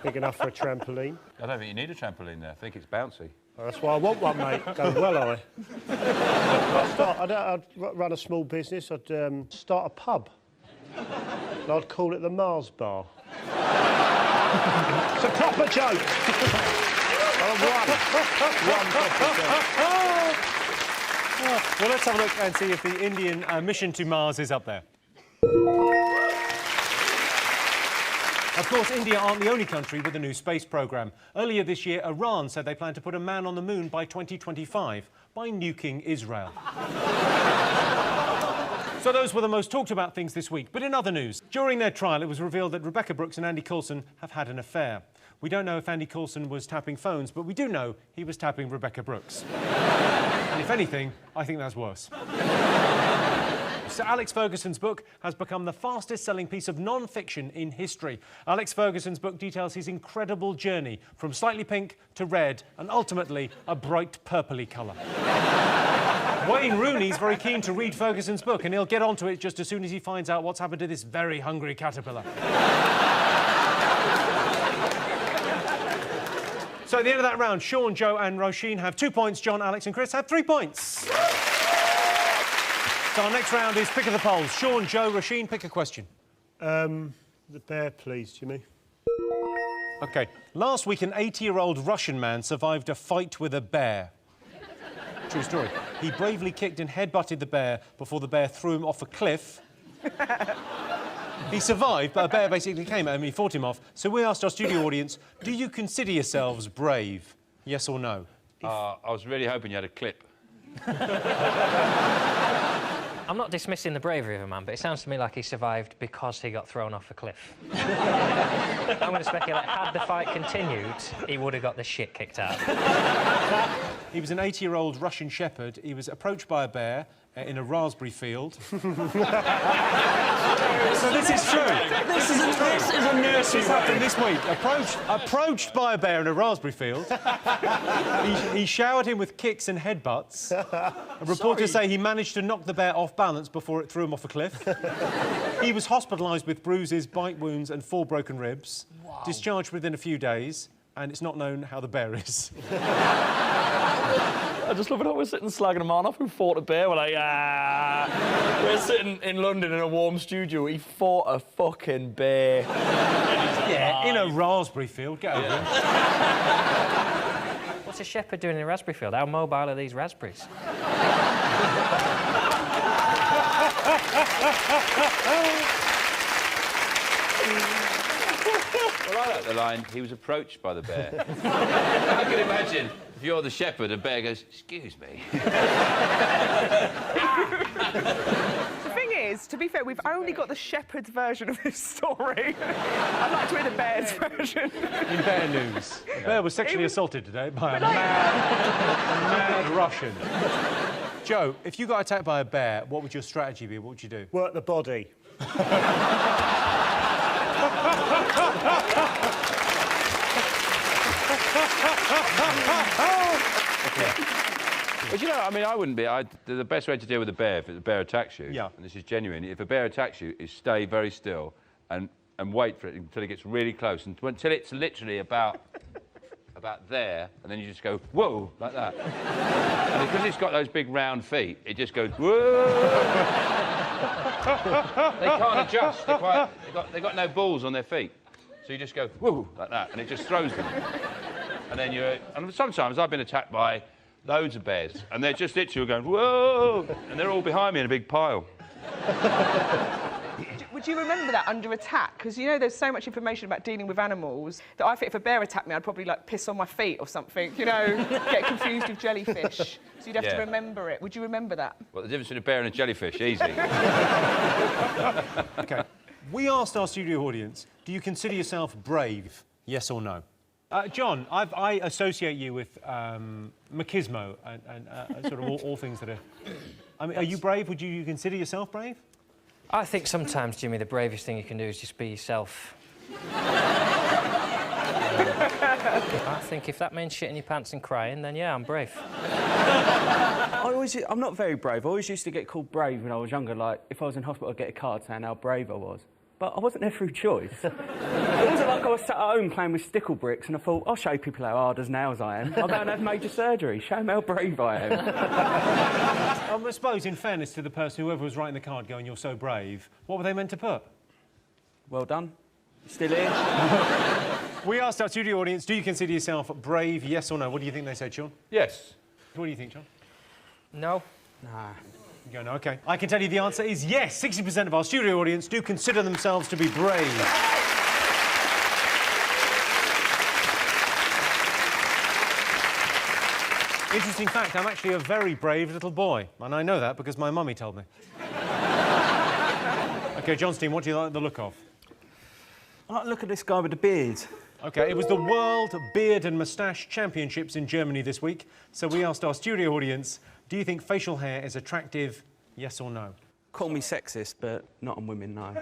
Big enough for a trampoline.
I don't think you need a trampoline there. I think it's bouncy.
Well, that's why I want one, mate. Go well, I'd run a small business. I'd start a pub. And I'd call it the Mars Bar. It's a proper joke. One proper joke.
Well, let's have a look and see if the Indian mission to Mars is up there. Of course, India aren't the only country with a new space programme. Earlier this year, Iran said they plan to put a man on the moon by 2025 by nuking Israel. So those were the most talked about things this week. But in other news, during their trial, it was revealed that Rebecca Brooks and Andy Coulson have had an affair. We don't know if Andy Coulson was tapping phones, but we do know he was tapping Rebecca Brooks. And if anything, I think that's worse. Sir Alex Ferguson's book has become the fastest-selling piece of non-fiction in history. Alex Ferguson's book details his incredible journey from slightly pink to red and ultimately a bright purpley colour. Wayne Rooney's very keen to read Ferguson's book, and he'll get onto it just as soon as he finds out what's happened to this very hungry caterpillar. So at the end of that round, Sean, Joe and Roisin have 2 points. John, Alex and Chris have 3 points. So our next round is Pick of the Polls. Sean, Joe, Roisin, pick a question.
The bear, please, Jimmy.
OK. Last week, an 80-year-old Russian man survived a fight with a bear. True story. He bravely kicked and headbutted the bear before the bear threw him off a cliff. He survived, but a bear basically came at him and he fought him off. So we asked our studio audience, do you consider yourselves brave? Yes or no?
I was really hoping you had a clip.
I'm not dismissing the bravery of a man, but it sounds to me like he survived because he got thrown off a cliff. I'm going to speculate, had the fight continued, he would have got the shit kicked out.
He was an 80-year-old Russian shepherd. He was approached by a bear in a raspberry field. So this is true. This is a nursery. This happened this week. Approached by a bear in a raspberry field. He showered him with kicks and headbutts. Reporters say he managed to knock the bear off balance before it threw him off a cliff. He was hospitalised with bruises, bite wounds and 4 broken ribs. Wow. Discharged within a few days, and it's not known how the bear is.
I just love it how we're sitting slagging a man off who fought a bear. We're like, ah. We're sitting in London in a warm studio. He fought a fucking bear.
Yeah, in a raspberry field. Get over it.
What's a shepherd doing in a raspberry field? How mobile are these raspberries?
Well, I like the line, he was approached by the bear. I can imagine, if you're the shepherd, a bear goes, excuse me.
The thing is, to be fair, we've only got the shepherd's version of this story. I'd like to hear the bear's version.
In bear news, a bear was sexually assaulted today by a mad Russian. Joe, if you got attacked by a bear, what would your strategy be? What would you do?
Work the body.
But you know, I mean, I wouldn't be. The best way to deal with a bear, if the bear attacks you, and this is genuine, if a bear attacks you, is stay very still and wait for it until it gets really close, until it's literally about there, and then you just go, whoa, like that. And because it's got those big round feet, it just goes, whoa. They can't adjust. They've got no balls on their feet. So you just go, whoa, like that, and it just throws them. And then and sometimes I've been attacked by loads of bears, and they're just literally going, whoa, and they're all behind me in a big pile.
Would you remember that under attack? Because, you know, there's so much information about dealing with animals that I think if a bear attacked me, I'd probably, like, piss on my feet or something, you know, get confused with jellyfish. So you'd have to remember it. Would you remember that?
Well, the difference between a bear and a jellyfish, easy.
OK. We asked our studio audience, do you consider yourself brave? Yes or no? John, I associate you with machismo and sort of all things that are... I mean, are you brave? Would you consider yourself brave?
I think sometimes, Jimmy, the bravest thing you can do is just be yourself. I think if that means shitting your pants and crying, then yeah, I'm brave.
I'm not very brave. I always used to get called brave when I was younger. Like, if I was in hospital, I'd get a card saying how brave I was. but I wasn't there through choice. It wasn't like I was sat at home playing with stickle bricks and I thought, I'll show people how hard as nails I am. I'll go and have major surgery, show them how brave I am.
I suppose, in fairness to the person, whoever was writing the card going, you're so brave, what were they meant to put?
Well done. Still here.
We asked our studio audience, do you consider yourself brave, yes or no? What do you think they said, Sean?
Yes.
What do you think, John?
No.
Nah.
You go, no, OK. I can tell you the answer is yes. 60% of our studio audience do consider themselves to be brave. Interesting fact, I'm actually a very brave little boy. And I know that because my mummy told me. OK, John's team, what do you like the look of?
I like the look of this guy with the beard.
OK, it was the World Beard and Moustache Championships in Germany this week. So we asked our studio audience, do you think facial hair is attractive, yes or no?
Call me sexist, but not on women, no.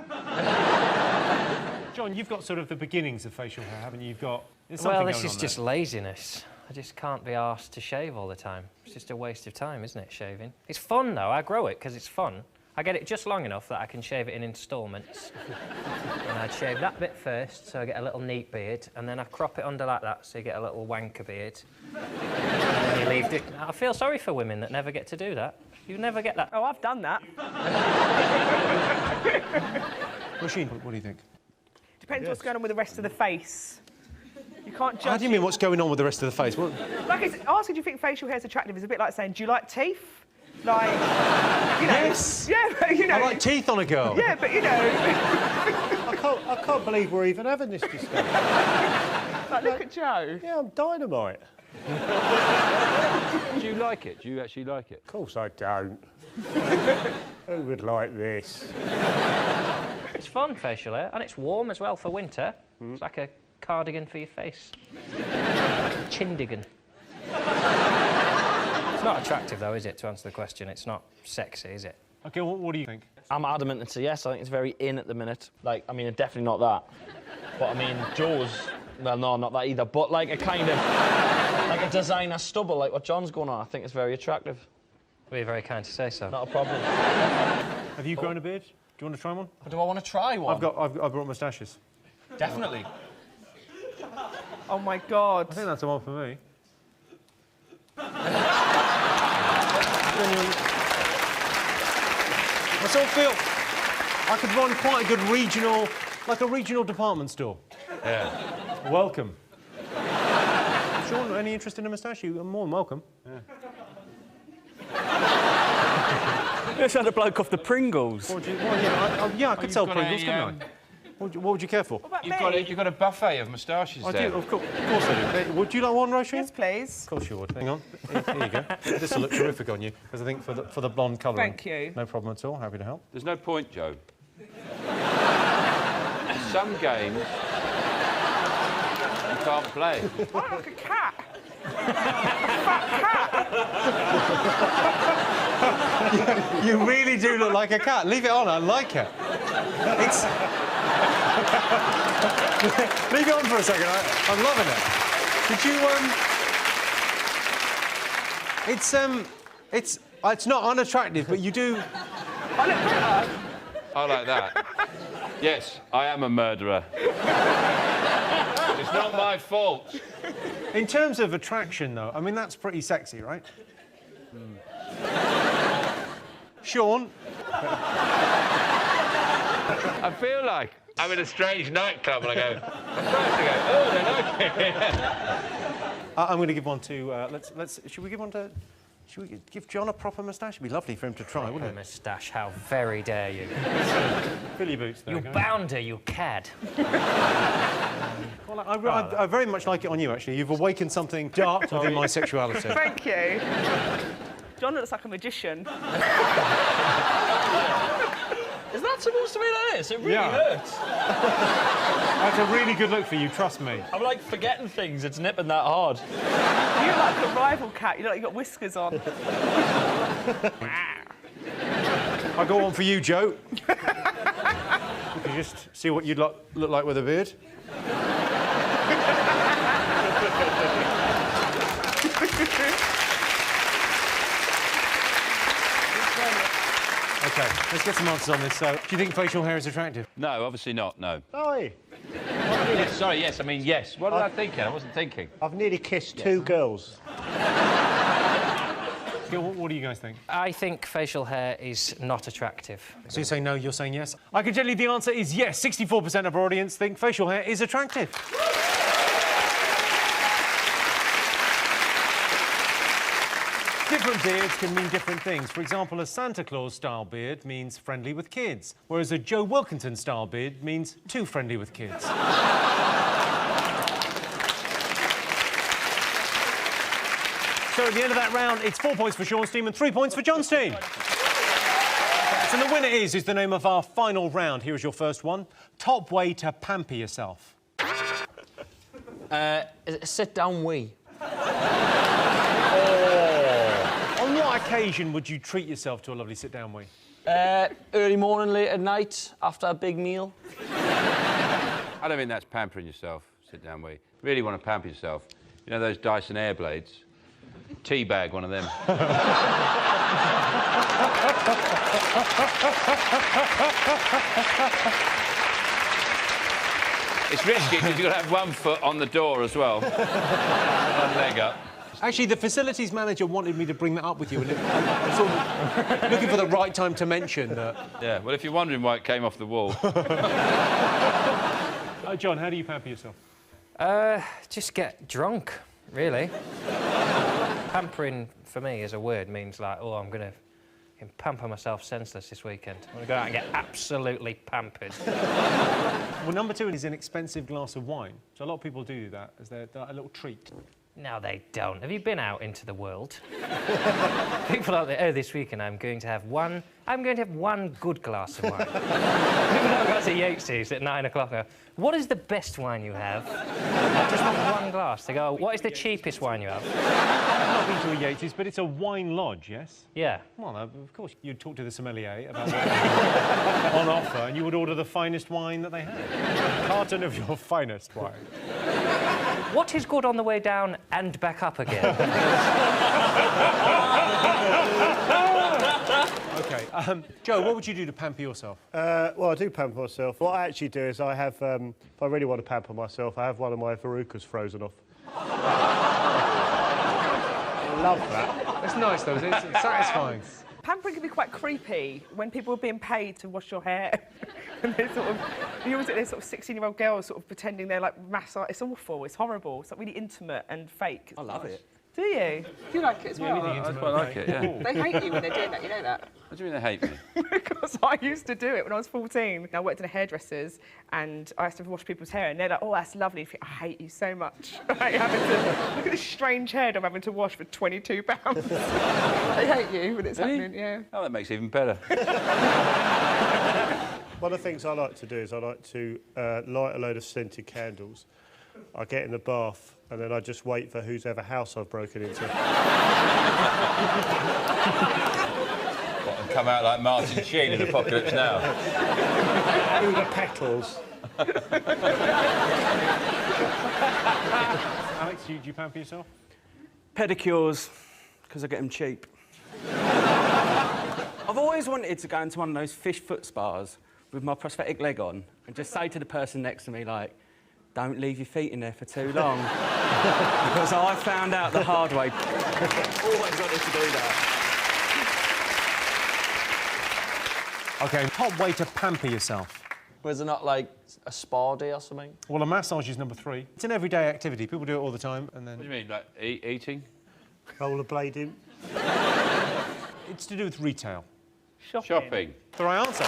John, you've got sort of the beginnings of facial hair, haven't you? You've got...
Well, this is just laziness. I just can't be arsed to shave all the time. It's just a waste of time, isn't it, shaving? It's fun, though. I grow it because it's fun. I get it just long enough that I can shave it in instalments. And I'd shave that bit first, so I get a little neat beard, and then I crop it under like that, so you get a little wanker beard. And then you leave it. I feel sorry for women that never get to do that. You never get that.
Oh, I've done that.
Roisin, what do you think?
Depends what's going on with the rest of the face. You can't judge...
How do you mean, what's going on with the rest of the face? What?
Like, it's, asking do you think facial hair is attractive is a bit like saying, do you like teeth? Like, you know...
Yes!
Yeah, but, you know...
I like teeth on a girl.
Yeah, but, you know...
I can't believe we're even having this discussion.
Like, look at Joe.
Yeah, I'm dynamite.
Do you like it? Do you actually like it?
Of course I don't. Who would like this?
It's fun, facial hair, and it's warm as well for winter. It's like a cardigan for your face. Chindigan. It's not attractive, though, is it, to answer the question? It's not sexy, is it?
OK, what do you think?
I'm adamant it's a yes. I think it's very in at the minute. Like, I mean, definitely not that. But, I mean, Joe's... Well, no, not that either. But, like, a kind of... like a designer stubble, like what John's going on. I think it's very attractive.
Well, you're very kind to say so.
Not a problem.
Have you grown a beard? Do you want to try one?
Do I want to try one?
I've brought moustaches.
Definitely.
Oh, my God.
I think that's the one for me. I sort of feel I could run quite a good regional, like a regional department store.
Yeah.
Welcome. Sean, any interest in a moustache? You're more than welcome. Yeah.
Let's have a bloke off the Pringles.
I could sell Pringles, couldn't I? What would you care for?
You've got a buffet of moustaches there.
Do, of course I do. Would you like one, Roisin?
Yes, please.
Of course you would. Hang on. Here you go. This will look terrific on you, because I think for the blonde colouring.
Thank you.
No problem at all. Happy to help.
There's no point, Joe. Some games you can't play.
I look like a cat.
You really do look like a cat. Leave it on. I like it. It's... Leave it on for a second. I'm loving it. Did you, It's not unattractive, but you do...
I look better.
I like that. Yes, I am a murderer. It's not my fault.
In terms of attraction, though, I mean, that's pretty sexy, right? Sean?
I feel like I'm in a strange nightclub and I go, oh, they like it.
I'm going to give one to... Should we give one to... Should we give John a proper moustache? It'd be lovely for him to try, wouldn't it?
Moustache, how very dare you.
Fill your boots there.
You bounder, you cad.
Well, I very much like it on you, actually. You've awakened something dark within my sexuality.
Thank you. John looks like a magician.
Is that supposed to be like this? It really hurts.
That's a really good look for you, trust me.
I'm like forgetting things. It's nipping that hard.
You look like a rival cat. You look like you've got whiskers on.
I'll go on for you, Joe. You can just see what you'd look like with a beard. OK, OK, let's get some answers on this. So, do you think facial hair is attractive?
No, obviously not, no.
Oi!
Yes, sorry, yes, I mean, yes. What was I thinking? I wasn't thinking.
I've nearly kissed 2 girls.
What do you guys think?
I think facial hair is not attractive.
So you say no, you're saying yes? I can tell you the answer is yes. 64% of our audience think facial hair is attractive. Different beards can mean different things. For example, a Santa Claus-style beard means friendly with kids, whereas a Joe Wilkinson-style beard means too friendly with kids. So at the end of that round, it's 4 points for Sean's team and 3 points for John's team. And the winner is the name of our final round. Here is your first one. Top way to pamper yourself.
Sit-down wee.
On what occasion would you treat yourself to a lovely sit-down wee?
Early morning, late at night, after a big meal.
I don't think that's pampering yourself, sit down wee. Really want to pamper yourself. You know those Dyson air blades? Teabag one of them. It's risky because you've got to have 1 foot on the door as well. 1 leg up.
Actually, the facilities manager wanted me to bring that up with you. And I was sort of looking for the right time to mention that.
Yeah, well, if you're wondering why it came off the wall.
John, how do you pamper yourself?
Just get drunk, really. Pampering, for me, as a word, means like, oh, I'm going to pamper myself senseless this weekend. I'm going to go out and get absolutely pampered.
Well, number 2 is an expensive glass of wine. So a lot of people do that as a little treat.
No, they don't. Have you been out into the world? People are like, oh, this weekend I'm going to have one good glass of wine. People don't go to Yates's at 9 o'clock and go, what is the best wine you have? I just want 1 glass. They go, what is the cheapest wine you have?
I've not been to a Yates's, but it's a wine lodge, yes?
Yeah.
Well, of course, you'd talk to the sommelier about what on offer, and you would order the finest wine that they had. A carton of your finest wine.
What is good on the way down and back up again?
OK. Joe, what would you do to pamper yourself?
Well, I do pamper myself. What I actually do is I have, if I really want to pamper myself, I have one of my verrucas frozen off. I love that.
It's nice, though, isn't it? It's satisfying.
Pampering can be quite creepy when people are being paid to wash your hair. And they're sort of, you always get these sort of 16-year-old girls sort of pretending they're like massage. It's awful. It's horrible. It's like really intimate and fake.
I love it.
Do you? Do you like it as well?
Really
I quite like it, yeah.
They hate you when they're doing that. You know that.
What do you mean they hate me?
Because I used to do it when I was 14. I worked in a hairdresser's and I used to wash people's hair and they're like, oh, that's lovely. I hate you so much. Like, look at this strange head I'm having to wash for £22. They hate you when it's happening, yeah.
Oh, that makes it even better.
One of the things I like to do is I like to light a load of scented candles. I get in the bath and then I just wait for whose ever house I've broken into.
What, and come out like Martin Sheen in Apocalypse Now?
Through the petals.
Alex, do you pamper yourself?
Pedicures, because I get them cheap. I've always wanted to go into one of those fish foot spas with my prosthetic leg on and just say to the person next to me, like, don't leave your feet in there for too long. Because I found out the hard way. Always wanted to do that.
OK, top way to pamper yourself.
Was there not, like, a spa day or something?
Well, a massage is number 3. It's an everyday activity. People do it all the time, and then...
What do you mean, like eating?
Rollerblading.
It's to do with retail.
Shopping.
The right answer.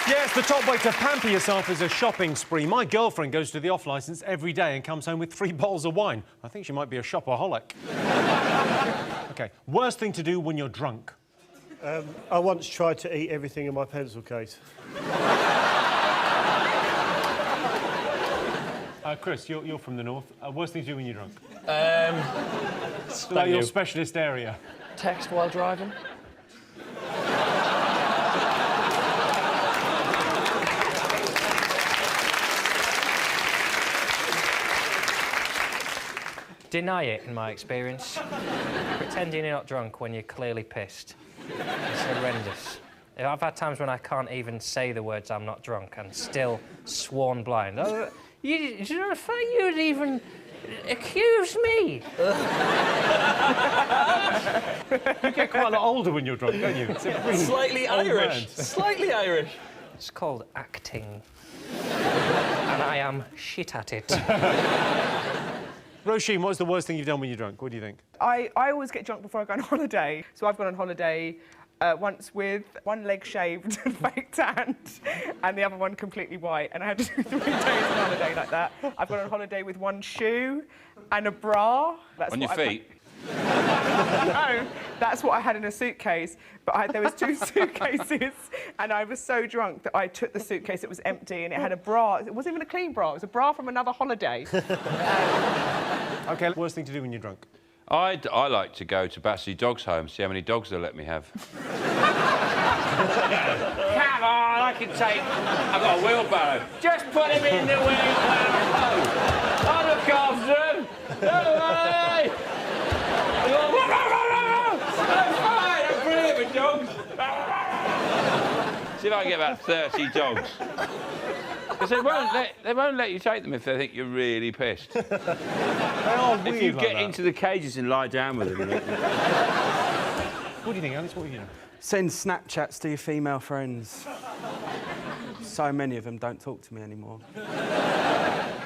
Yes, the top way to pamper yourself is a shopping spree. My girlfriend goes to the off-licence every day and comes home with 3 bottles of wine. I think she might be a shopaholic. OK, worst thing to do when you're drunk?
I once tried to eat everything in my pencil case.
Chris, you're from the north. Worst thing to do when you're drunk?
Like
your specialist area.
Text while driving.
Deny it, in my experience. Pretending you're not drunk when you're clearly pissed. It's horrendous. I've had times when I can't even say the words "I'm not drunk" and still sworn blind. Oh, you know, the fact you would even accuse me.
You get quite a lot older when you're drunk, don't you? It's a really
Slightly
old
Irish.
man.
Slightly Irish.
It's called acting. And I am shit at it.
Roisin, what's the worst thing you've done when you're drunk? What do you think?
I always get drunk before I go on holiday. So I've gone on holiday once with one leg shaved and fake tanned and the other one completely white, and I had to do 3 days on holiday like that. I've gone on holiday with one shoe and a bra. That's
on your
what
feet?
No, that's what I had in a suitcase, but there was 2 suitcases and I was so drunk that I took the suitcase, it was empty, and it had a bra. It wasn't even a clean bra, it was a bra from another holiday.
OK, worst thing to do when you're drunk?
I like to go to Battersea Dogs Home, see how many dogs they'll let me have. Come on, I can take... I've got a wheelbarrow. Just put him in the wheelbarrow. I'll look after him. Don't worry. I'm fine, I'm brilliant with dogs. See if I can get about 30 dogs. Because they won't let you take them if they think you're really pissed.
They are weird.
If you
like
get
that.
into the cages and lie down with them.
What do you think, Alex? What do you know?
Send Snapchats to your female friends. So many of them don't talk to me anymore.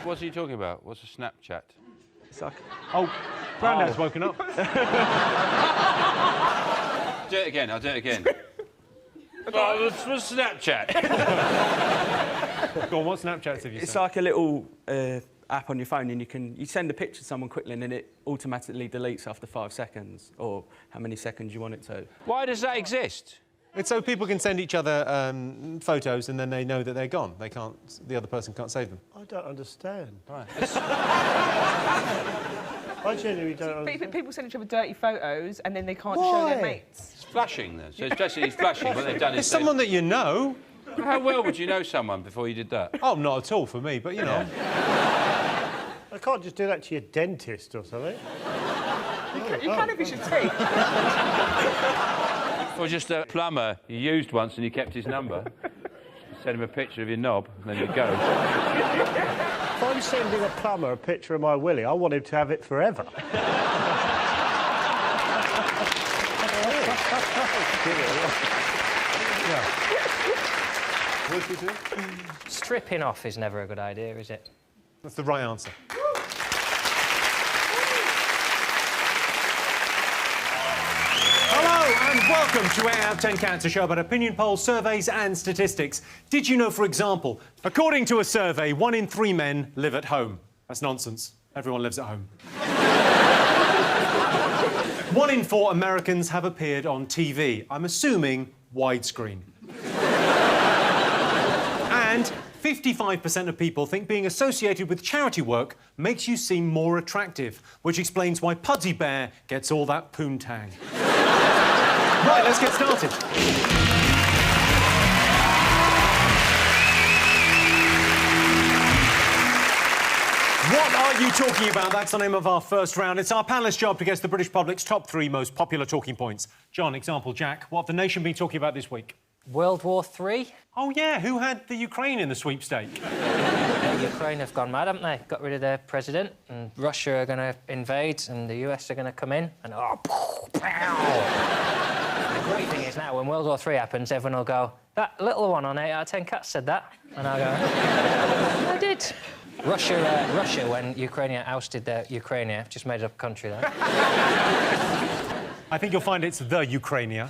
What's he talking about? What's a Snapchat?
It's like...
Oh, Grandad's woken up.
Do it again, I'll do it again. Oh, what's Snapchat?
Go on, what Snapchats have you
It's
sent?
like a little app on your phone, and you send a picture to someone quickly, and then it automatically deletes after 5 seconds, or how many seconds you want it to.
Why does that exist?
It's so people can send each other photos, and then they know that they're gone. They can't. The other person can't save them.
I don't understand.
Right.
I genuinely don't understand.
People send each other dirty photos and then they can't show their mates.
It's flashing, then. So it's basically flashing. What they've done is...
It's someone that you know.
How well would you know someone before you did that?
Oh, not at all for me, but, you know.
I can't just do that to your dentist or something.
You can if you should take.
Or just a plumber you used once and you kept his number. Send him a picture of your knob, and then you go.
If I'm sending a plumber a picture of my willy, I want him to have it forever.
Stripping off is never a good idea, is it?
That's the right answer. Hello and welcome to 8 out of 10 Cancer Show about opinion polls, surveys and statistics. Did you know, for example, according to a survey, 1 in 3 men live at home? That's nonsense. Everyone lives at home. 1 in 4 Americans have appeared on TV. I'm assuming widescreen. And 55% of people think being associated with charity work makes you seem more attractive, which explains why Pudsey Bear gets all that poontang. Right, let's get started. What are you talking about? That's the name of our first round. It's our panelist's job to guess the British public's top 3 most popular talking points. John, example, Jack, what have the nation been talking about this week?
World War III?
Oh, yeah, who had the Ukraine in the sweepstake?
Ukraine have gone mad, haven't they? Got rid of their president, and Russia are going to invade, and the US are going to come in, and oh, pow! The great thing is now, when World War III happens, everyone will go, that little one on 8 out of 10 Cats said that. And I'll go, I did. Russia, when Ukraine ousted their Ukraine, just made up a country there.
I think you'll find it's the Ukraine.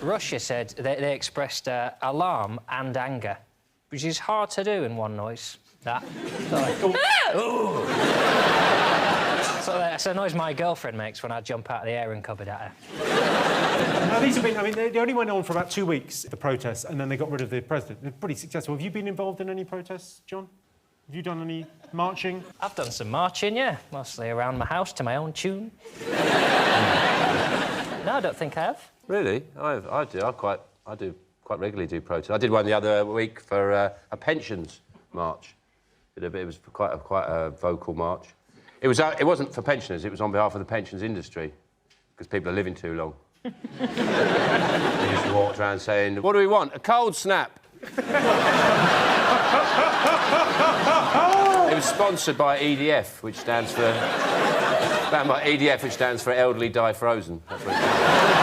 Russia said they expressed alarm and anger, which is hard to do in one noise. That. So that's a noise my girlfriend makes when I jump out of the air and covered at her.
Now, these have been, I mean, they only went on for about 2 weeks, the protests, and then they got rid of the president. They're pretty successful. Have you been involved in any protests, John? Have you done any marching?
I've done some marching, yeah. Mostly around my house to my own tune. No, I don't think I have.
Really? I do quite regularly do protests. I did one the other week for a pensions march. It was quite a vocal march. It wasn't for pensioners, it was on behalf of the pensions industry, because people are living too long. They just walked around saying, what do we want? A cold snap. It was sponsored by EDF, which stands for... EDF, which stands for Elderly Die Frozen. That's what it stands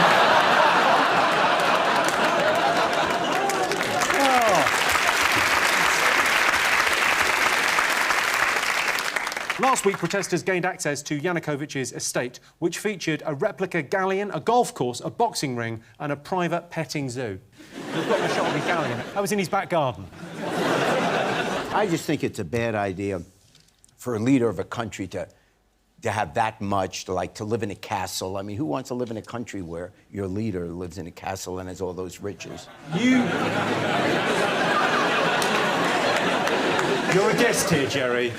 Last week, protesters gained access to Yanukovych's estate, which featured a replica galleon, a golf course, a boxing ring and a private petting zoo. We've got a shot of the galleon. That was in his back garden.
I just think it's a bad idea for a leader of a country to have that much, to live in a castle. I mean, who wants to live in a country where your leader lives in a castle and has all those riches?
You're a guest here, Jerry.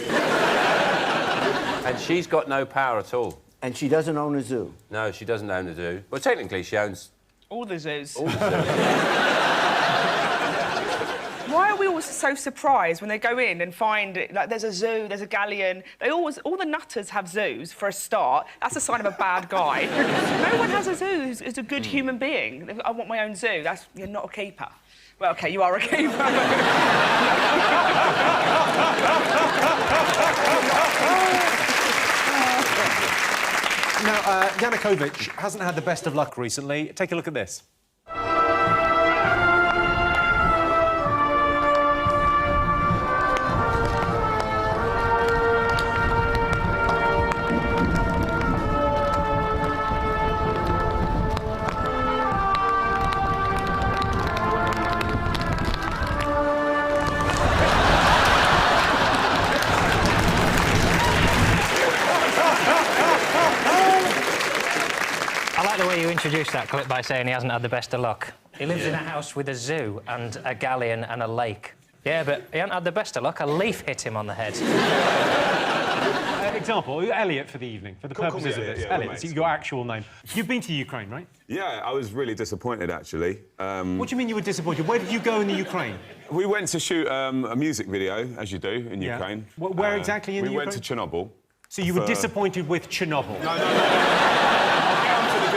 And she's got no power at all.
And she doesn't own a zoo?
No, she doesn't own a zoo. Well, technically, she owns...
All the zoos.
All the zoos.
Why are we always so surprised when they go in and find, like, there's a zoo, there's a galleon? All the nutters have zoos, for a start. That's a sign of a bad guy. No one has a zoo who's a good human being. I want my own zoo. You're not a keeper. Well, OK, you are a keeper.
Now, Yanukovych hasn't had the best of luck recently. Take a look at this.
I like the way you introduced that clip by saying he hasn't had the best of luck. He lives in a house with a zoo and a galleon and a lake. Yeah, but he hasn't had the best of luck. A leaf hit him on the head.
Example, Elliot for the evening, for the purposes of this.
Yeah,
Elliot, it's your actual name. You've been to Ukraine, right?
Yeah, I was really disappointed, actually.
What do you mean you were disappointed? Where did you go in the Ukraine?
We went to shoot a music video, as you do, in Ukraine.
Where exactly in the Ukraine?
We went to Chernobyl.
So you were disappointed with Chernobyl?
No.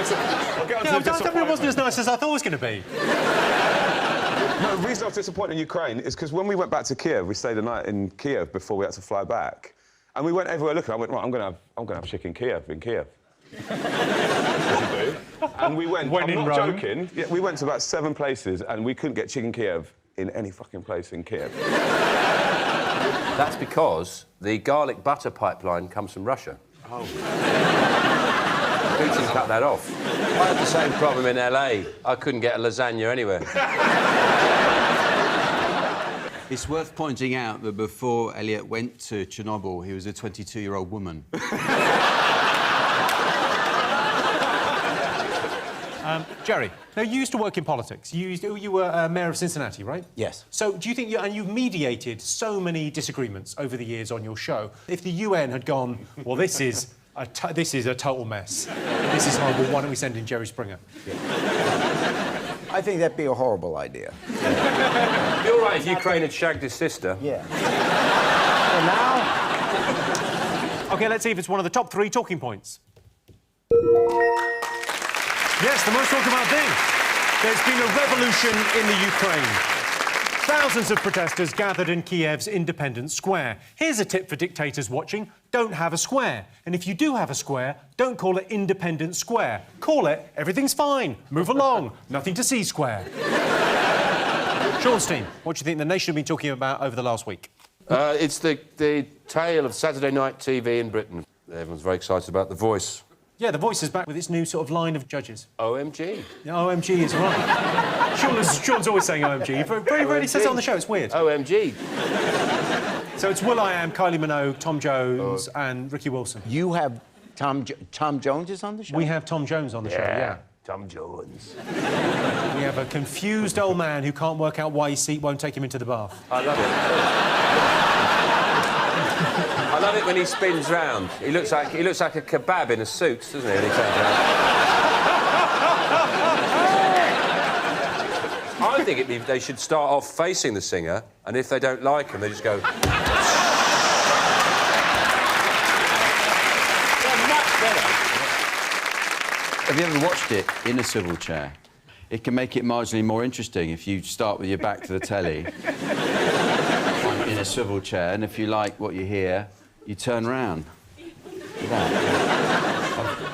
I'll get on to the disappointment.
It wasn't as nice as I thought it was going to be.
No, the reason I was disappointed in Ukraine is because when we went back to Kiev, we stayed the night in Kiev before we had to fly back. And we went everywhere looking. I went, right, I'm going to have chicken in Kiev. As you do. And we went, I'm not joking, we went to about 7 places and we couldn't get chicken Kiev in any fucking place in Kiev.
That's because the garlic butter pipeline comes from Russia.
Oh.
Putin cut that off. I had the same problem in LA. I couldn't get a lasagna anywhere.
It's worth pointing out that before Elliot went to Chernobyl, he was a 22-year-old woman.
Jerry, now you used to work in politics. You were mayor of Cincinnati, right?
Yes.
So do you think and you've mediated so many disagreements over the years on your show. If the UN had gone, well, this is a total mess. This is horrible. Why don't we send in Jerry Springer?
I think that'd be a horrible idea.
You're right if Ukraine had shagged his sister.
Yeah.
And now... OK, let's see if it's one of the top 3 talking points. Yes, the most talked about thing. There's been a revolution in the Ukraine. Thousands of protesters gathered in Kiev's Independence Square. Here's a tip for dictators watching. Don't have a square. And if you do have a square, don't call it Independence Square. Call it Everything's Fine. Move along. Nothing to see square. Sean Steen, what do you think the nation have been talking about over the last week?
It's the tale of Saturday night TV in Britain. Everyone's very excited about The Voice.
Yeah, The Voice is back with its new sort of line of judges.
OMG.
Yeah, OMG is right. Sean's always saying OMG. Very rarely says it on the show. It's weird.
OMG.
So it's Will.i.am, Kylie Minogue, Tom Jones and Ricky Wilson.
You have Tom Jones is on the show?
We have Tom Jones on the show, yeah.
Tom Jones.
We have a confused old man who can't work out why his seat won't take him into the bath.
I love it. I love it when he spins round. He looks like a kebab in a suit, doesn't he? When he turns round. I think they should start off facing the singer, and if they don't like him, they just go.
Have you ever watched it in a swivel chair? It can make it marginally more interesting if you start with your back to the telly in a swivel chair, and if you like what you hear, you turn round.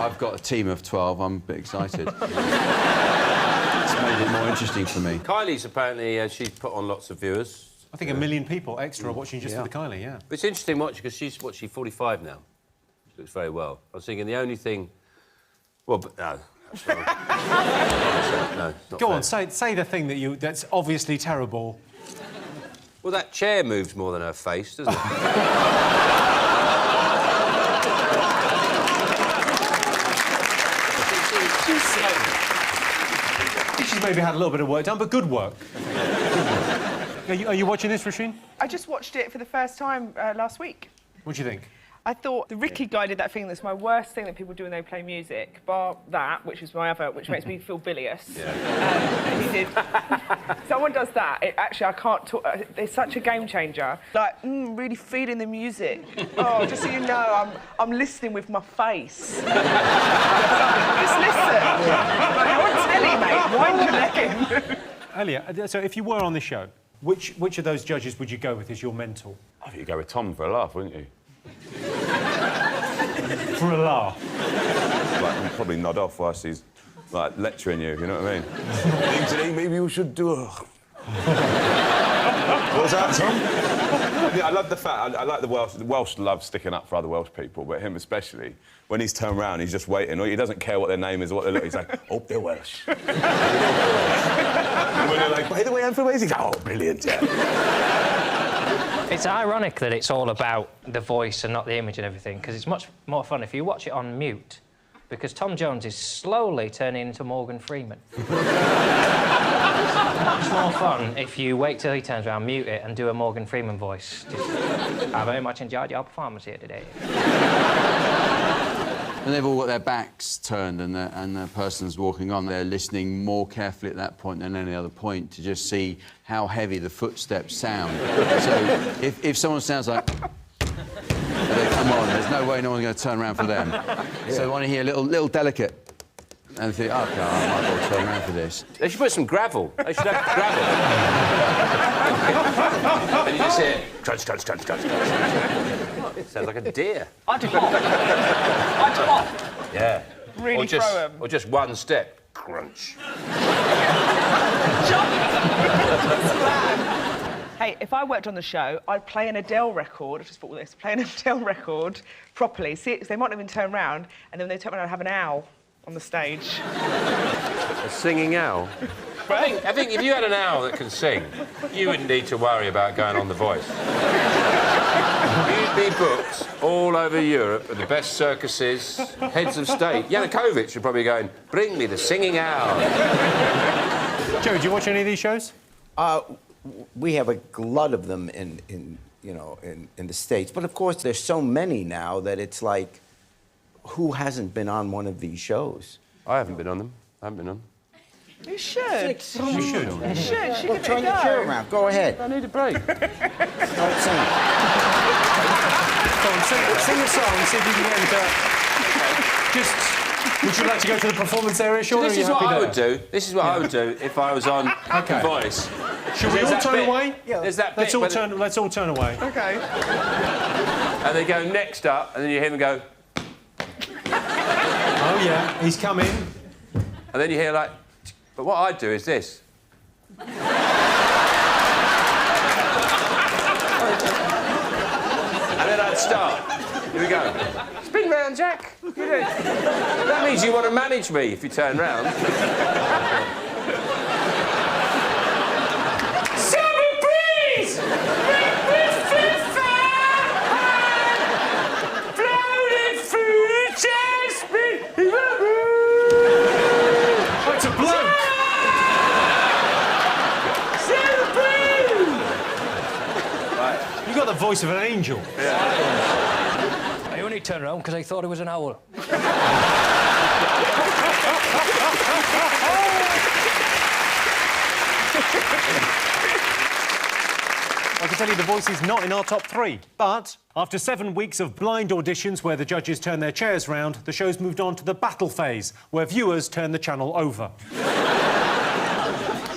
I've got a team of 12. I'm a bit excited. It's made it more interesting for me.
Kylie's apparently, she's put on lots of viewers.
I think 1 million people extra are watching just for the Kylie, yeah.
But it's interesting watching because she's 45 now. She looks very well. I was thinking the only thing... Well, but no. That's wrong. No, it's not
Go
fair.
on, say the thing that's obviously terrible.
Well, that chair moves more than her face, doesn't it?
She's maybe had a little bit of work done, but good work. Are you watching this, Roisin?
I just watched it for the first time last week.
What do you think?
I thought the Ricky guy did that thing that's my worst thing that people do when they play music, bar that, which is my other, which makes me feel bilious. Yeah. He did. Someone does that. Actually, I can't talk. It's such a game changer. Like, really feeling the music. Oh, just so you know, I'm listening with my face. Just listen. You're on telly, mate. Wind your neck in.
Elliot, so if you were on the show, which of those judges would you go with as your mentor?
I think you'd go with Tom for a laugh, wouldn't you?
For a laugh?
Like, he'd probably nod off whilst he's, like, lecturing you, you know what I mean? I think today maybe we should do a... What was that, Tom? I love the fact... I like the Welsh... The Welsh love sticking up for other Welsh people, but him especially, when he's turned round, he's just waiting. He doesn't care what their name is or what they look. He's like, oh, they're Welsh. And when they're like, by the way, I'm from Wales, he's like, oh, brilliant, yeah.
It's ironic that it's all about the voice and not the image and everything, because it's much more fun if you watch it on mute, because Tom Jones is slowly turning into Morgan Freeman. It's much more fun if you wait till he turns around, mute it, and do a Morgan Freeman voice. I very much enjoyed your performance here today.
And they've all got their backs turned and the person's walking on. They're listening more carefully at that point than any other point to just see how heavy the footsteps sound. So if someone sounds like... they come on, there's no way no one's going to turn around for them. Yeah. So they want to hear a little delicate. And they think, OK, I might well turn around for this.
They should put some gravel. They should have gravel. And you just hear crunch, crunch, crunch, crunch, crunch. It sounds like a deer.
I'd hop. I'd hop.
Yeah.
Really throw 'em.
Or just one step. Crunch.
Hey, if I worked on the show, I'd play an Adele record. I just thought, well, this, play an Adele record properly. See, they might not even turn round, and then when they turn around, I'd have an owl on the stage.
A singing owl? I think if you had an owl that can sing, you wouldn't need to worry about going on The Voice. You'd be booked all over Europe at the best circuses, heads of state. Yanukovych would probably be going, bring me the singing owl.
Joe, do you watch any of these shows?
We have a glut of them in the States. But, of course, there's so many now that it's like, who hasn't been on one of these shows?
I haven't been on them. I haven't been on them.
You should.
You should.
You should. She could
turn your chair around. Go ahead.
I need a break.
Start singing.
Go on, sing a song and see if you can get would you like to go to the performance area, Sean?
So this is what I would do. This is what I would do if I was on The Voice.
Should we all turn away?
Yeah. There's that
let's
bit
all turn away.
OK.
And they go next up, and then you hear them go...
Oh, yeah, he's coming.
And then you hear, like... But what I'd do is this. And then I'd start. Here we go. Spin round, Jack. You do. That means you want to manage me if you turn round. Summer breeze! Floating through the jasmine.
It's a bloke. You got the voice of an angel.
Yeah.
I only turned around because I thought it was an owl.
I can tell you The Voice is not in our top 3. But after 7 weeks of blind auditions where the judges turn their chairs round, the show's moved on to the battle phase, where viewers turn the channel over.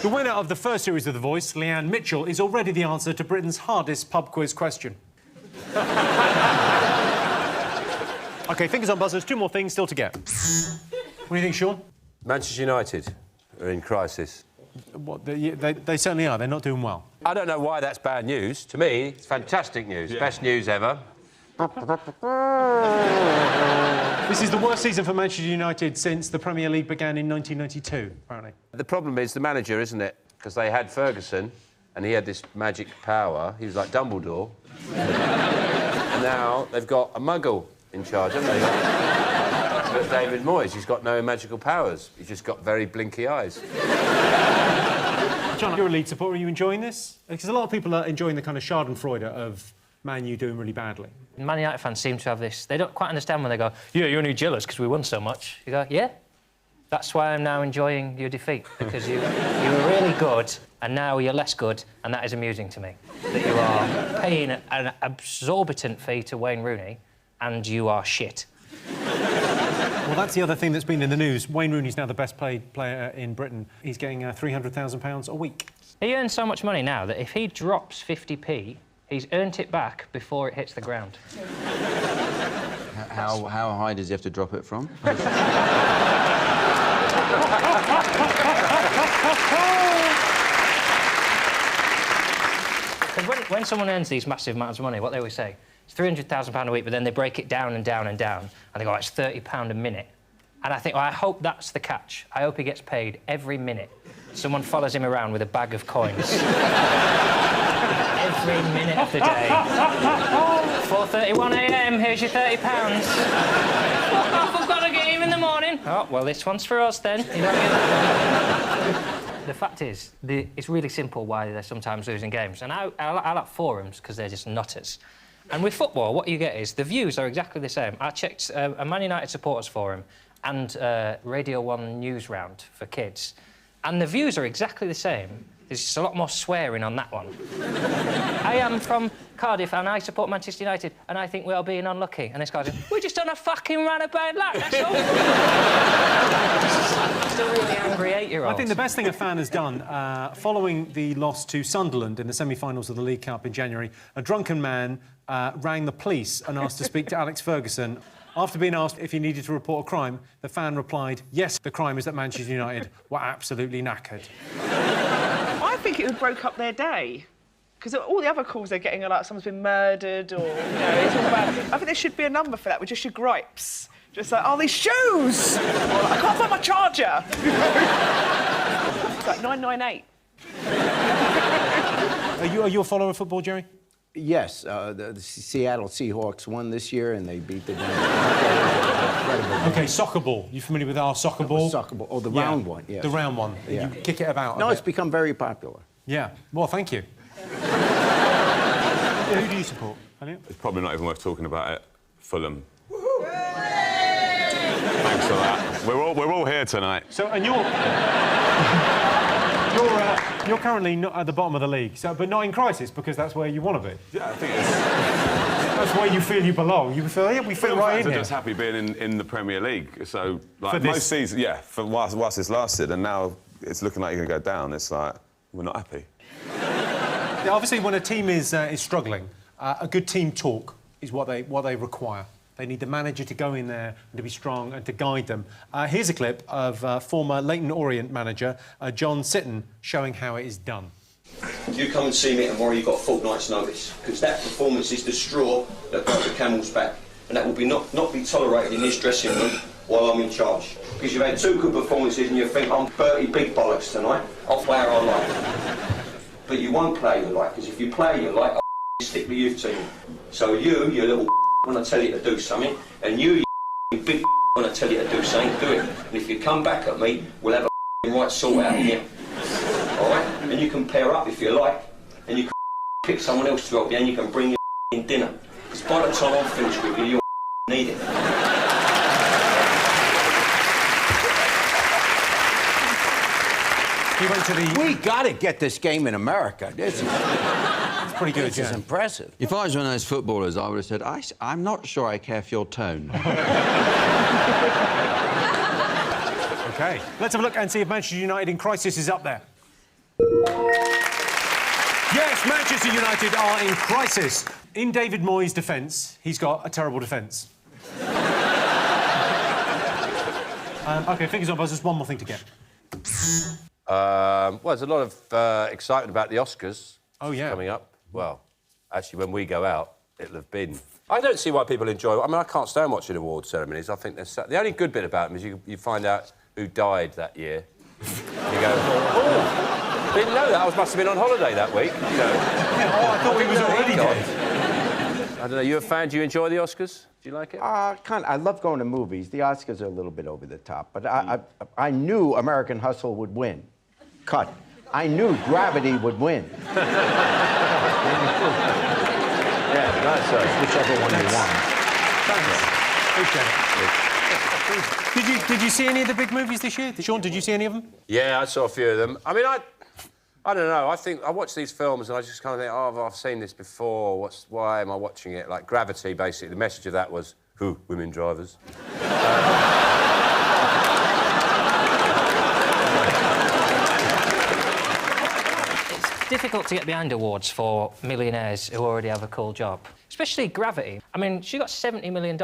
The winner of the first series of The Voice, Leanne Mitchell, is already the answer to Britain's hardest pub quiz question. OK, fingers on buzzers, 2 more things still to get. What do you think, Sean?
Manchester United are in crisis.
What, they certainly are. They're not doing well.
I don't know why that's bad news. To me, it's fantastic news. Yeah. Best news ever.
This is the worst season for Manchester United since the Premier League began in 1992, apparently.
The problem is the manager, isn't it? Because they had Ferguson, and he had this magic power. He was like Dumbledore. And now they've got a muggle in charge, haven't they? But David Moyes, he's got no magical powers. He's just got very blinky eyes.
John, you're a Leeds supporter. Are you enjoying this? Because a lot of people are enjoying the kind of schadenfreude of Man U doing really badly.
Man United fans seem to have this. They don't quite understand when they go, yeah, you're only jealous because we won so much. You go, yeah? That's why I'm now enjoying your defeat, because you were really good and now you're less good, and that is amusing to me. That you are paying an exorbitant fee to Wayne Rooney and you are shit.
Well, that's the other thing that's been in the news. Wayne Rooney's now the best paid player in Britain. He's getting £300,000 a week.
He earns so much money now that if he drops 50p, he's earned it back before it hits the ground.
How high does he have to drop it from?
When someone earns these massive amounts of money, what they always say, it's £300,000 a week, but then they break it down and down and down, and they go, it's £30 a minute. And I think, well, I hope that's the catch. I hope he gets paid every minute. Someone follows him around with a bag of coins. Every minute of the day. 4:31 a.m, here's your £30. I've got to get him in the morning. Oh, well, this one's for us, then. You don't get that. The fact is, it's really simple why they're sometimes losing games. And I like forums, because they're just nutters. And with football, what you get is the views are exactly the same. I checked a Man United supporters forum and Radio 1 news round for kids, and the views are exactly the same. There's just a lot more swearing on that one. I am from Cardiff and I support Manchester United and I think we are being unlucky. And this guy's like, we're just on a fucking roundabout luck, that's all. Just a really angry 8-year-old.
I think the best thing a fan has done, following the loss to Sunderland in the semi-finals of the League Cup in January, a drunken man rang the police and asked to speak to Alex Ferguson. After being asked if he needed to report a crime, the fan replied, yes, the crime is that Manchester United were absolutely knackered.
I think it would broke up their day. Because all the other calls they're getting are like someone's been murdered or, it's all about... I think there should be a number for that with just your gripes. Just like, oh, these shoes! Or, I can't find my charger! It's like 998.
Are you a follower of football, Jerry?
Yes, the Seattle Seahawks won this year and they beat the...
OK, soccer ball. You familiar with our soccer ball?
Soccer ball. Oh, the round one, yes.
The round one.
Yeah.
You kick it about.
No, it's become very popular.
Yeah. Well, thank you. Yeah, who do you support, Elliot?
It's probably not even worth talking about it. Fulham. Thanks for that. We're all here tonight.
So, and you're currently not at the bottom of the league, so, but not in crisis, because that's where you want to be.
Yeah, I think it's...
That's where you feel you belong. You feel, yeah, we fit right in
I'm
here.
just happy being in the Premier League. So, like,
For this...
most seasons, yeah, for whilst it's lasted, and now it's looking like you're going to go down, it's like, we're not happy.
Yeah, obviously, when a team is struggling, a good team talk is what they require. They need the manager to go in there and to be strong and to guide them. Here's a clip of former Leyton Orient manager John Sitton showing how it is done.
You come and see me tomorrow, you've got a fortnight's notice, because that performance is the straw that broke the camel's back, and that will be not be tolerated in this dressing room while I'm in charge. Because you've had 2 good performances and you think I'm 30 big bollocks tonight, I'll play how I like. But you won't play how you like, because if you play how you like, I'll stick with you team. So you little when I tell you to do something, and you big when I tell you to do something, do it. And if you come back at me, we'll have a right sort out here. All right? And you can pair up if you like, and you can pick someone else to help you, and you can bring your dinner. Because by the time I'm finished with you, you'll need it.
We got to get this game in America. This is...
pretty good,
This is impressive.
If I was one of those footballers, I would have said, I'm not sure I care for your tone.
OK, let's have a look and see if Manchester United in crisis is up there. Yes, Manchester United are in crisis. In David Moyes' defence, he's got a terrible defence. OK, fingers on buzzers, one more thing to get.
Well, there's a lot of excitement about the Oscars coming up. Well, actually, when we go out, it'll have been. I don't see why people enjoy... I mean, I can't stand watching award ceremonies. I think the only good bit about them is you find out who died that year. You go, oh, didn't know that. I must have been on holiday that week. You know.
I thought he was already dead.
I don't know, you a fan? Do you enjoy the Oscars? Do you like it?
I love going to movies. The Oscars are a little bit over the top, but I knew American Hustle would win. Cut. I knew Gravity would win.
Yeah, nice.
Whichever one you want.
Thanks. Appreciate it. Did you see any of the big movies this year? Sean, did you see any of them?
Yeah, I saw a few of them. I mean, I don't know. I think I watch these films and I just kind of think, oh, I've seen this before. Why am I watching it? Like Gravity, basically, the message of that was, who, women drivers?
It's difficult to get behind awards for millionaires who already have a cool job. Especially Gravity. I mean, she got $70 million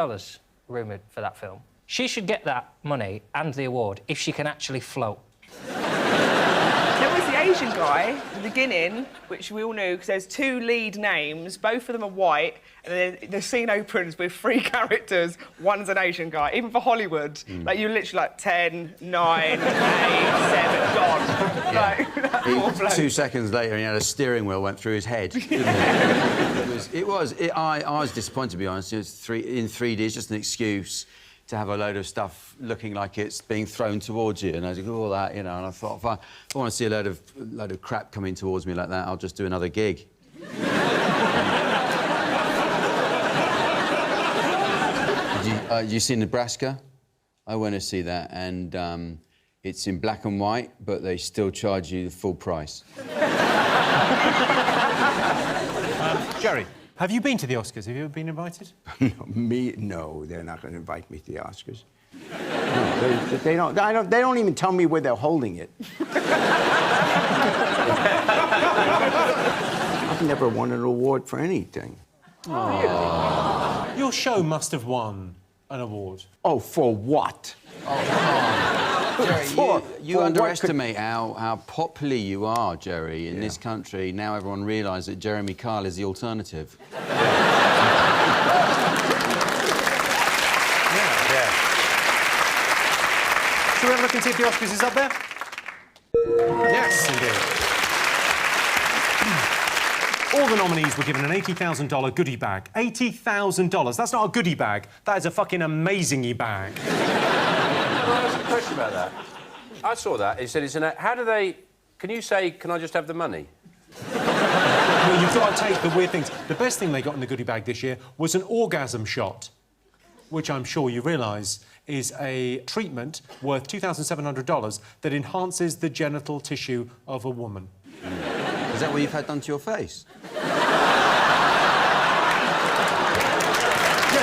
rumoured for that film. She should get that money and the award if she can actually float.
There was the Asian guy at the beginning, which we all knew, because there's two lead names, both of them are white, and then the scene opens with 3 characters, one's an Asian guy. Even for Hollywood, like, you're literally like 10, 9, 8, 7, gone. Like, that poor bloke.
2 seconds later, he had a steering wheel went through his head. I was disappointed, to be honest. It was in 3D, it's just an excuse to have a load of stuff looking like it's being thrown towards you, and I was like, all that, you know. And I thought, if I want to see a load of crap coming towards me like that, I'll just do another gig. Did you see Nebraska? I went to see that, and it's in black and white, but they still charge you the full price.
Jerry, have you been to the Oscars? Have you ever been invited?
Me? No, they're not going to invite me to the Oscars. No, they don't. They don't even tell me where they're holding it. I've never won an award for anything.
Oh. Your show must have won an award.
Oh, for what?
Jerry, you underestimate how popular you are, Jerry, in this country. Now everyone realises that Jeremy Kyle is the alternative.
Shall we have a look and see if the Oscars is up there? Yes, indeed. All the nominees were given an $80,000 goodie bag. $80,000. That's not a goodie bag. That is a fucking amazing-y bag.
Can I ask a question about that? I saw that. He said, how do they... Can you say, can I just have the money?
Well, you've got to take the weird things. The best thing they got in the goodie bag this year was an orgasm shot, which I'm sure you realise is a treatment worth $2,700 that enhances the genital tissue of a woman.
Is that what you've had done to your face?
Yeah,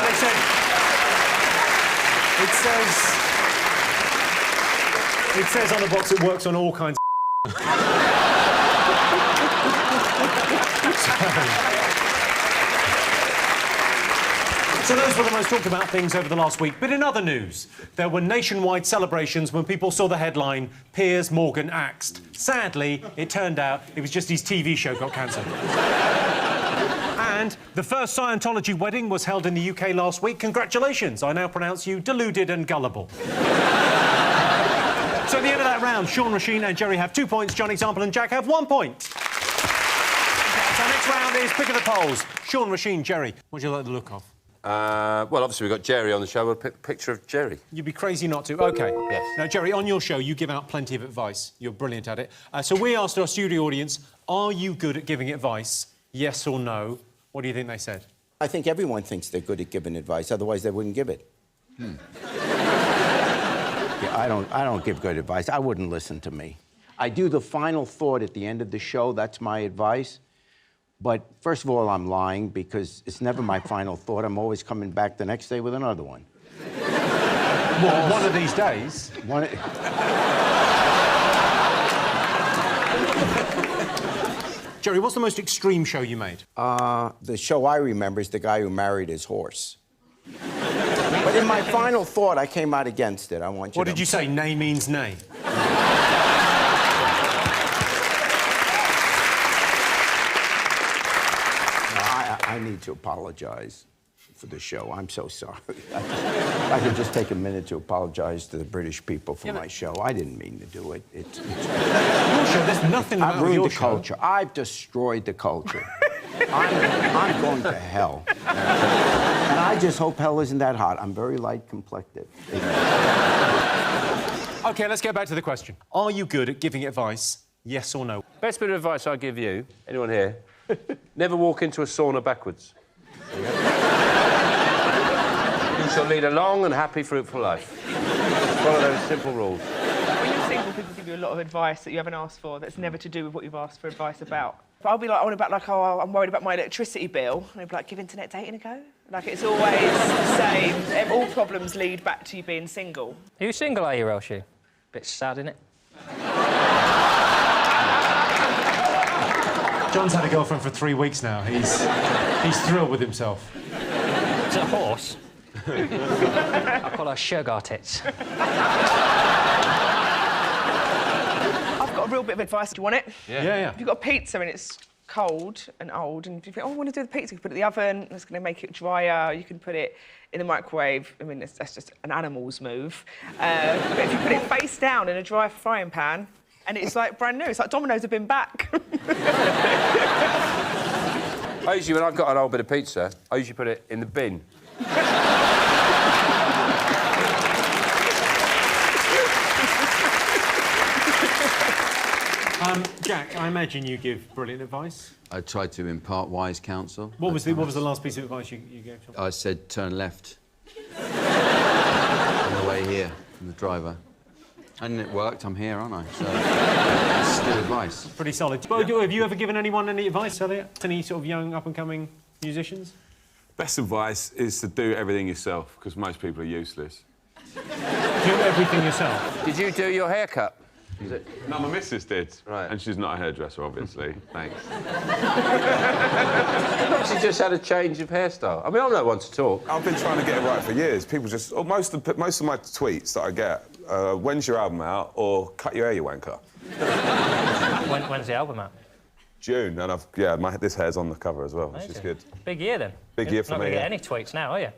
they said... It says on the box it works on all kinds of... So those were the most talked about things over the last week. But in other news, there were nationwide celebrations when people saw the headline, Piers Morgan axed. Sadly, it turned out it was just his TV show got cancelled. And the first Scientology wedding was held in the UK last week. Congratulations, I now pronounce you deluded and gullible. So at the end of that round, Sean, Roisin and Jerry have 2 points, John, Example and Jack have 1 point. So our next round is pick of the polls. Sean, Roisin, Jerry, what do you like the look of?
Well, obviously, we've got Jerry on the show. We'll pick a picture of Jerry.
You'd be crazy not to. OK.
Yes.
Now, Jerry, on your show, you give out plenty of advice. You're brilliant at it. So we asked our studio audience, are you good at giving advice? Yes or no? What do you think they said?
I think everyone thinks they're good at giving advice, otherwise they wouldn't give it. Yeah, I don't give good advice. I wouldn't listen to me. I do the final thought at the end of the show. That's my advice. But first of all, I'm lying because it's never my final thought. I'm always coming back the next day with another one.
Well, one of these days. Jerry, what's the most extreme show you made?
The show I remember is the guy who married his horse. But in my final thought, I came out against it. I want you
What
to...
did you say? Nay means nay.
I need to apologize for the show. I'm so sorry. I could just take a minute to apologize to the British people for my show. I didn't mean to do it. Your
show, there's nothing
I've
about
ruined
your
the
show.
culture. I've destroyed the culture. I'm going to hell. And I just hope hell isn't that hot. I'm very light-complected.
OK, let's get back to the question. Are you good at giving advice, yes or no?
Best bit of advice I'll give you, anyone here, never walk into a sauna backwards. You shall lead a long and happy, fruitful life. Just follow those simple rules.
When you're single, people give you a lot of advice that you haven't asked for that's never to do with what you've asked for advice about. But I'll be like, oh, I'm worried about my electricity bill. And they'll be like, give internet dating a go. Like, it's always the same. All problems lead back to you being single.
Are you single, are you, Roisin? Bit sad, innit?
John's had a girlfriend for 3 weeks now. He's thrilled with himself.
Is it a horse? I call her sugar tits.
I've got a real bit of advice. Do you want it?
Yeah.
If you've got a pizza and it's cold and old, and you think, oh, I want to do the pizza, you can put it in the oven, it's going to make it drier, you can put it in the microwave. I mean, that's just an animal's move. But if you put it face down in a dry frying pan, and it's like brand new, it's like Domino's have been back.
I usually, when I've got an old bit of pizza, I usually put it in the bin.
Jack, I imagine you give brilliant advice.
I tried to impart wise counsel.
What was the last piece of advice you gave?
I said turn left. On the way here, from the driver. And it worked, I'm here, aren't I? So, it's good advice.
Pretty solid. Well, have you ever given anyone any advice, Elliot? Any sort of young, up-and-coming musicians?
Best advice is to do everything yourself, because most people are useless.
Do everything yourself?
Did you do your haircut?
No, my missus did.
Right.
And she's not a hairdresser, obviously. Thanks.
She just had a change of hairstyle. I mean, I'm not one to talk.
I've been trying to get it right for years. People just... most of my tweets that I get, when's your album out, or cut your hair, you wanker.
When's the album out?
June, and this hair's on the cover as well, which is good.
Big year, then.
Big year for
Not
me,
going to
yeah.
get any tweets now, are you?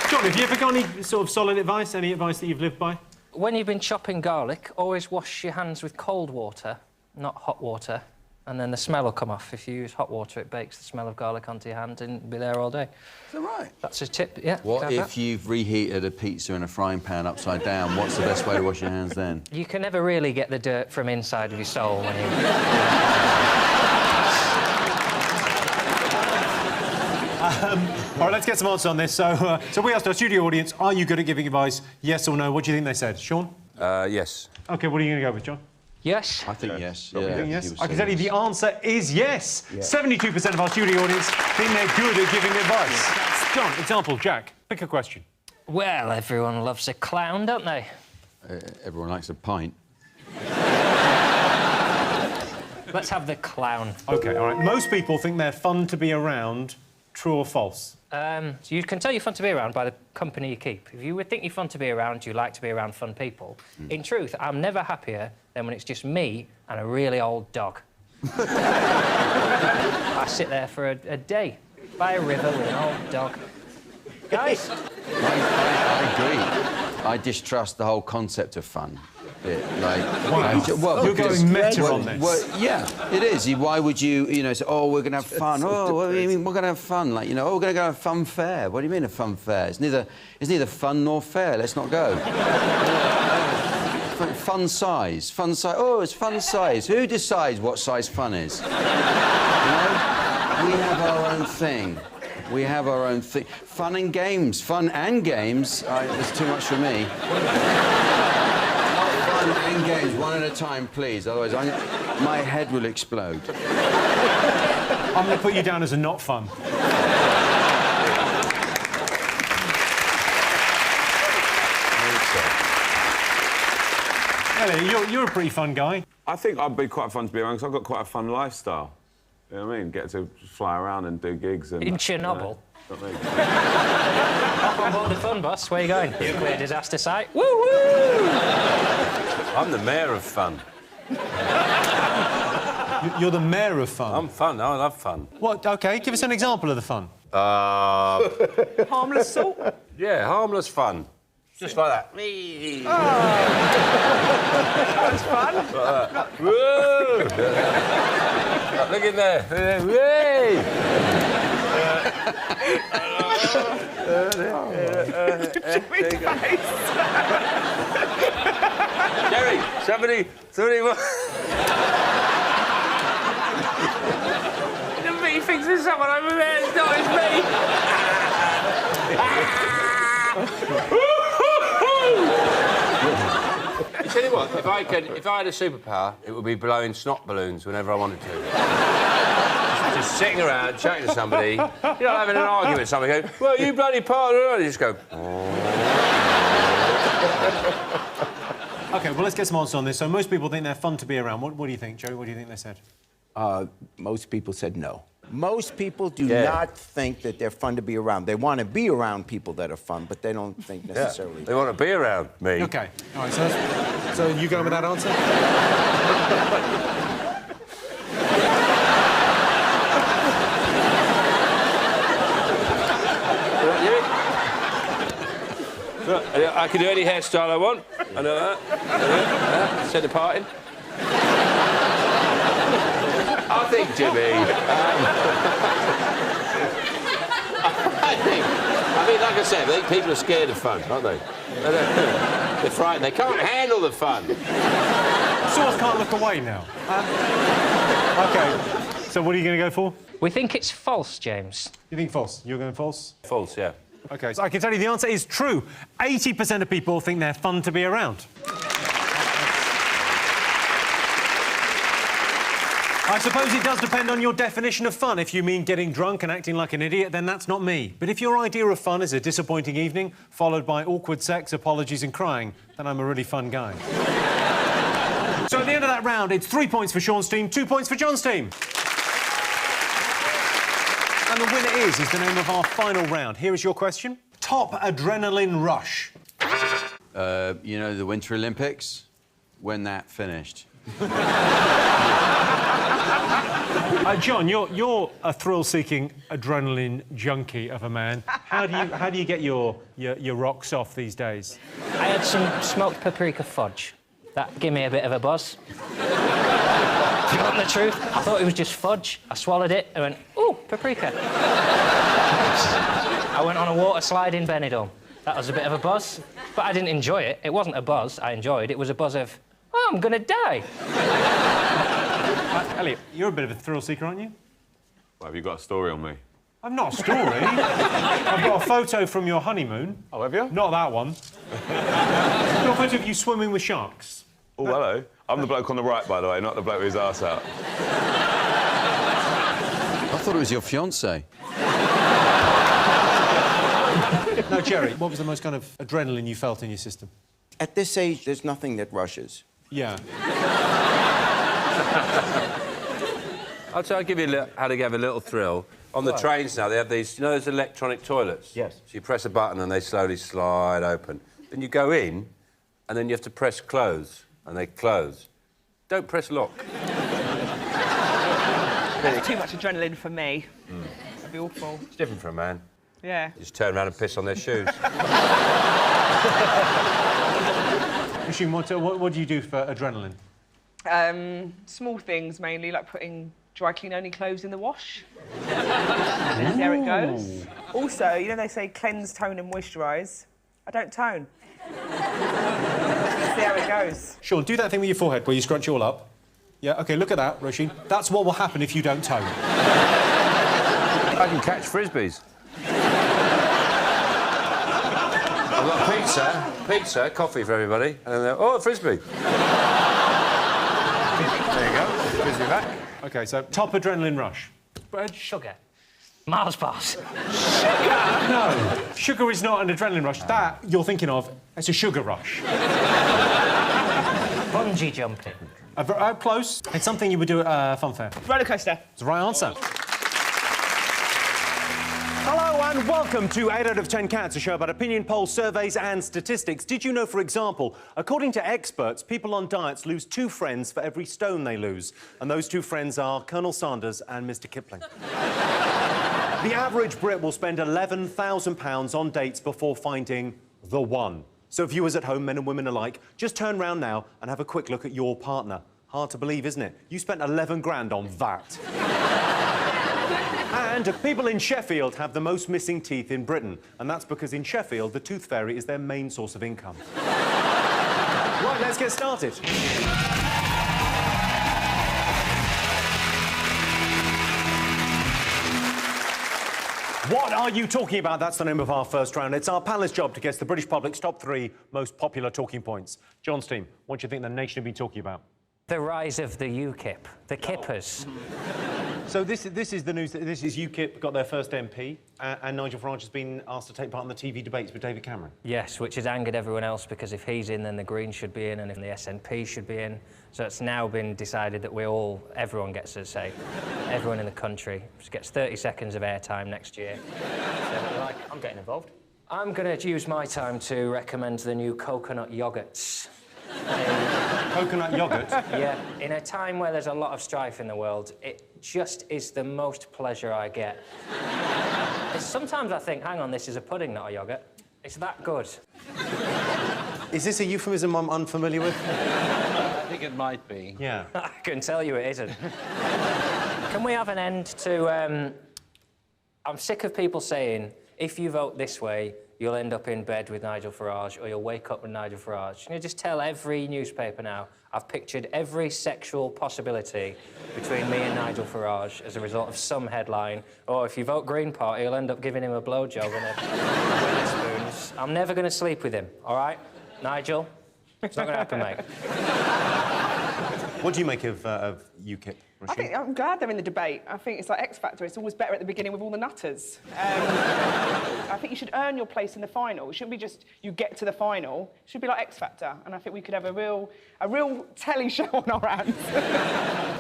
John, have you ever got any sort of solid advice, any advice that you've lived by?
When you've been chopping garlic, always wash your hands with cold water, not hot water, and then the smell will come off. If you use hot water, it bakes the smell of garlic onto your hand and it'll be there all day.
Is that right?
That's a tip, yeah.
What if you've reheated a pizza in a frying pan upside down? What's the best way to wash your hands then?
You can never really get the dirt from inside of your soul when you...
All right, let's get some answers on this. So we asked our studio audience, are you good at giving advice, yes or no? What do you think they said? Sean?
Yes.
OK, what are you going to go with, John?
Yes.
I think yes.
You think yes?
He was
I can
saying
tell you
yes.
the answer is yes. 72% of our studio audience think they're good at giving advice. John, example, Jack, pick a question.
Well, everyone loves a clown, don't they?
Everyone likes a pint.
Let's have the clown.
OK, all right. Most people think they're fun to be around. True or false?
So you can tell you're fun to be around by the company you keep. If you would think you're fun to be around, you like to be around fun people. In truth, I'm never happier than when it's just me and a really old dog. I sit there for a day by a river with an old dog. Guys?
I agree. I distrust the whole concept of fun.
Wow. You're going meta on this.
Well, yeah, it is. Why would you, say, oh, we're going to have fun. Oh, what do you mean we're going to have fun? Like, oh, we're going to go to a fun fair. What do you mean a fun fair? It's neither fun nor fair. Let's not go. Fun size. Fun size. Oh, it's fun size. Who decides what size fun is? We have our own thing. We have our own thing. Fun and games. Fun and games. It's too much for me. Fun and games, one at a time, please. Otherwise, my head will explode.
I'm going to put you down as a not fun. Ellie, you're a pretty fun guy.
I think I'd be quite fun to be around because I've got quite a fun lifestyle. You know what I mean? Get to fly around and do gigs and...
In Chernobyl.
You know,
Hop on board the fun bus. Where are you going? Nuclear disaster site. Woo woo!
I'm the mayor of fun.
You're the mayor of fun?
I'm fun. I love fun.
What? OK, give us an example of the fun.
Harmless salt?
Yeah, harmless fun. Just like that.
Oh. That's fun.
Woo! Look in there. Whee! Jerry, somebody...
He thinks there's someone over there. It's not, it's me.
I tell you what, if I had a superpower, it would be blowing snot balloons whenever I wanted to. Just sitting around, chatting to somebody, you know, having an argument with somebody, going, well, you bloody partner, and you just go...
OK, well, let's get some answers on this. So most people think they're fun to be around. What do you think, Joe? What do you think they said?
Most people said no. Most people do not think that they're fun to be around. They want to be around people that are fun, but they don't think necessarily.
They want to be around me.
OK. All right, so you going with that answer?
I can do any hairstyle I want. I know that. Set the parting. I think, Jimmy... I mean, like I said, I think people are scared of fun, aren't they? They're frightened. They can't handle the fun.
Sort of can't look away now. OK. So what are you going to go for?
We think it's false, James.
You think false? You're going false?
False, yeah.
OK, so I can tell you the answer is true. 80% of people think they're fun to be around. I suppose it does depend on your definition of fun. If you mean getting drunk and acting like an idiot, then that's not me. But if your idea of fun is a disappointing evening, followed by awkward sex, apologies and crying, then I'm a really fun guy. So at the end of that round, it's 3 points for Sean's team, 2 points for John's team. And the winner is the name of our final round. Here is your question. Top adrenaline rush.
You know, the Winter Olympics? When that finished.
John, you're a thrill-seeking adrenaline junkie of a man. How do you get your rocks off these days?
I had some smoked paprika fudge. That gave me a bit of a buzz. Do you want the truth? I thought it was just fudge. I swallowed it and went, ooh, paprika. I went on a water slide in Benidorm. That was a bit of a buzz, but I didn't enjoy it. It wasn't a buzz I enjoyed. It was a buzz of, oh, I'm gonna die.
Elliot, you're a bit of a thrill-seeker, aren't you?
Well, have you got a story on me?
I've not a story. I've got a photo from your honeymoon.
Oh, have you?
Not that one. I've got a photo of you swimming with sharks.
Oh, hello. I'm the bloke on the right, by the way, not the bloke with his arse out.
I thought it was your fiancée.
No, Jerry, what was the most kind of adrenaline you felt in your system?
At this age, there's nothing that rushes.
Yeah.
I'll give you how to give a little thrill. On the trains now, they have these, you know, those electronic toilets?
Yes.
So you press a button and they slowly slide open. Then you go in, and then you have to press close, and they close. Don't press lock.
That's too much adrenaline for me. That'd be awful.
It's different for a man.
Yeah.
You just turn around and piss on their shoes.
Machine, what do you do for adrenaline?
Small things mainly, like putting dry clean only clothes in the wash. And there it goes. Also, you know they say cleanse, tone and moisturise. I don't tone. See how it goes.
Sean, do that thing with your forehead where you scrunch it all up. Yeah, OK, look at that, Roisin. That's what will happen if you don't tone.
I can catch frisbees. Pizza, coffee for everybody, and then oh, a frisbee.
There you go. Frisbee back. OK, so top adrenaline rush.
Bread. Sugar. Mars bars.
Sugar? No. Sugar is not an adrenaline rush. That you're thinking of, it's a sugar rush.
Bungee jumping.
Close. It's something you would do at Fun Fair.
Roller coaster.
It's the right answer. Hello and welcome to 8 out of 10 Cats, a show about opinion polls, surveys and statistics. Did you know, for example, according to experts, people on diets lose 2 friends for every stone they lose? And those 2 friends are Colonel Sanders and Mr. Kipling. The average Brit will spend £11,000 on dates before finding the one. So viewers at home, men and women alike, just turn round now and have a quick look at your partner. Hard to believe, isn't it? You spent 11 grand on that. And people in Sheffield have the most missing teeth in Britain, and that's because in Sheffield, the tooth fairy is their main source of income. Right, let's get started. What are you talking about? That's the name of our first round. It's our panelist's job to guess the British public's top 3 most popular talking points. John's team, what do you think the nation will be talking about?
The rise of the UKIP, the Kippers.
So this is the news. This is UKIP got their first MP, and Nigel Farage has been asked to take part in the TV debates with David Cameron.
Yes, which has angered everyone else, because if he's in, then the Greens should be in, and if the SNP should be in. So it's now been decided that everyone gets a say. Everyone in the country just gets 30 seconds of airtime next year. So like, I'm getting involved. I'm going to use my time to recommend the new coconut yoghurts.
Coconut yoghurt?
Yeah, in a time where there's a lot of strife in the world, it just is the most pleasure I get. Sometimes I think, hang on, this is a pudding, not a yoghurt. It's that good.
Is this a euphemism I'm unfamiliar with?
I think it might be.
Yeah.
I can tell you it isn't. Can we have an end to... I'm sick of people saying, if you vote this way, you'll end up in bed with Nigel Farage, or you'll wake up with Nigel Farage. Can you just tell every newspaper now, I've pictured every sexual possibility between me and Nigel Farage as a result of some headline, or if you vote Green Party, you'll end up giving him a blowjob and a spoons. I'm never going to sleep with him, all right? Nigel, it's not going to happen, mate.
What do you make of UKIP?
I'm glad they're in the debate. I think it's like X Factor. It's always better at the beginning with all the nutters. I think you should earn your place in the final. It shouldn't be just you get to the final. It should be like X Factor. And I think we could have a real telly show on our hands.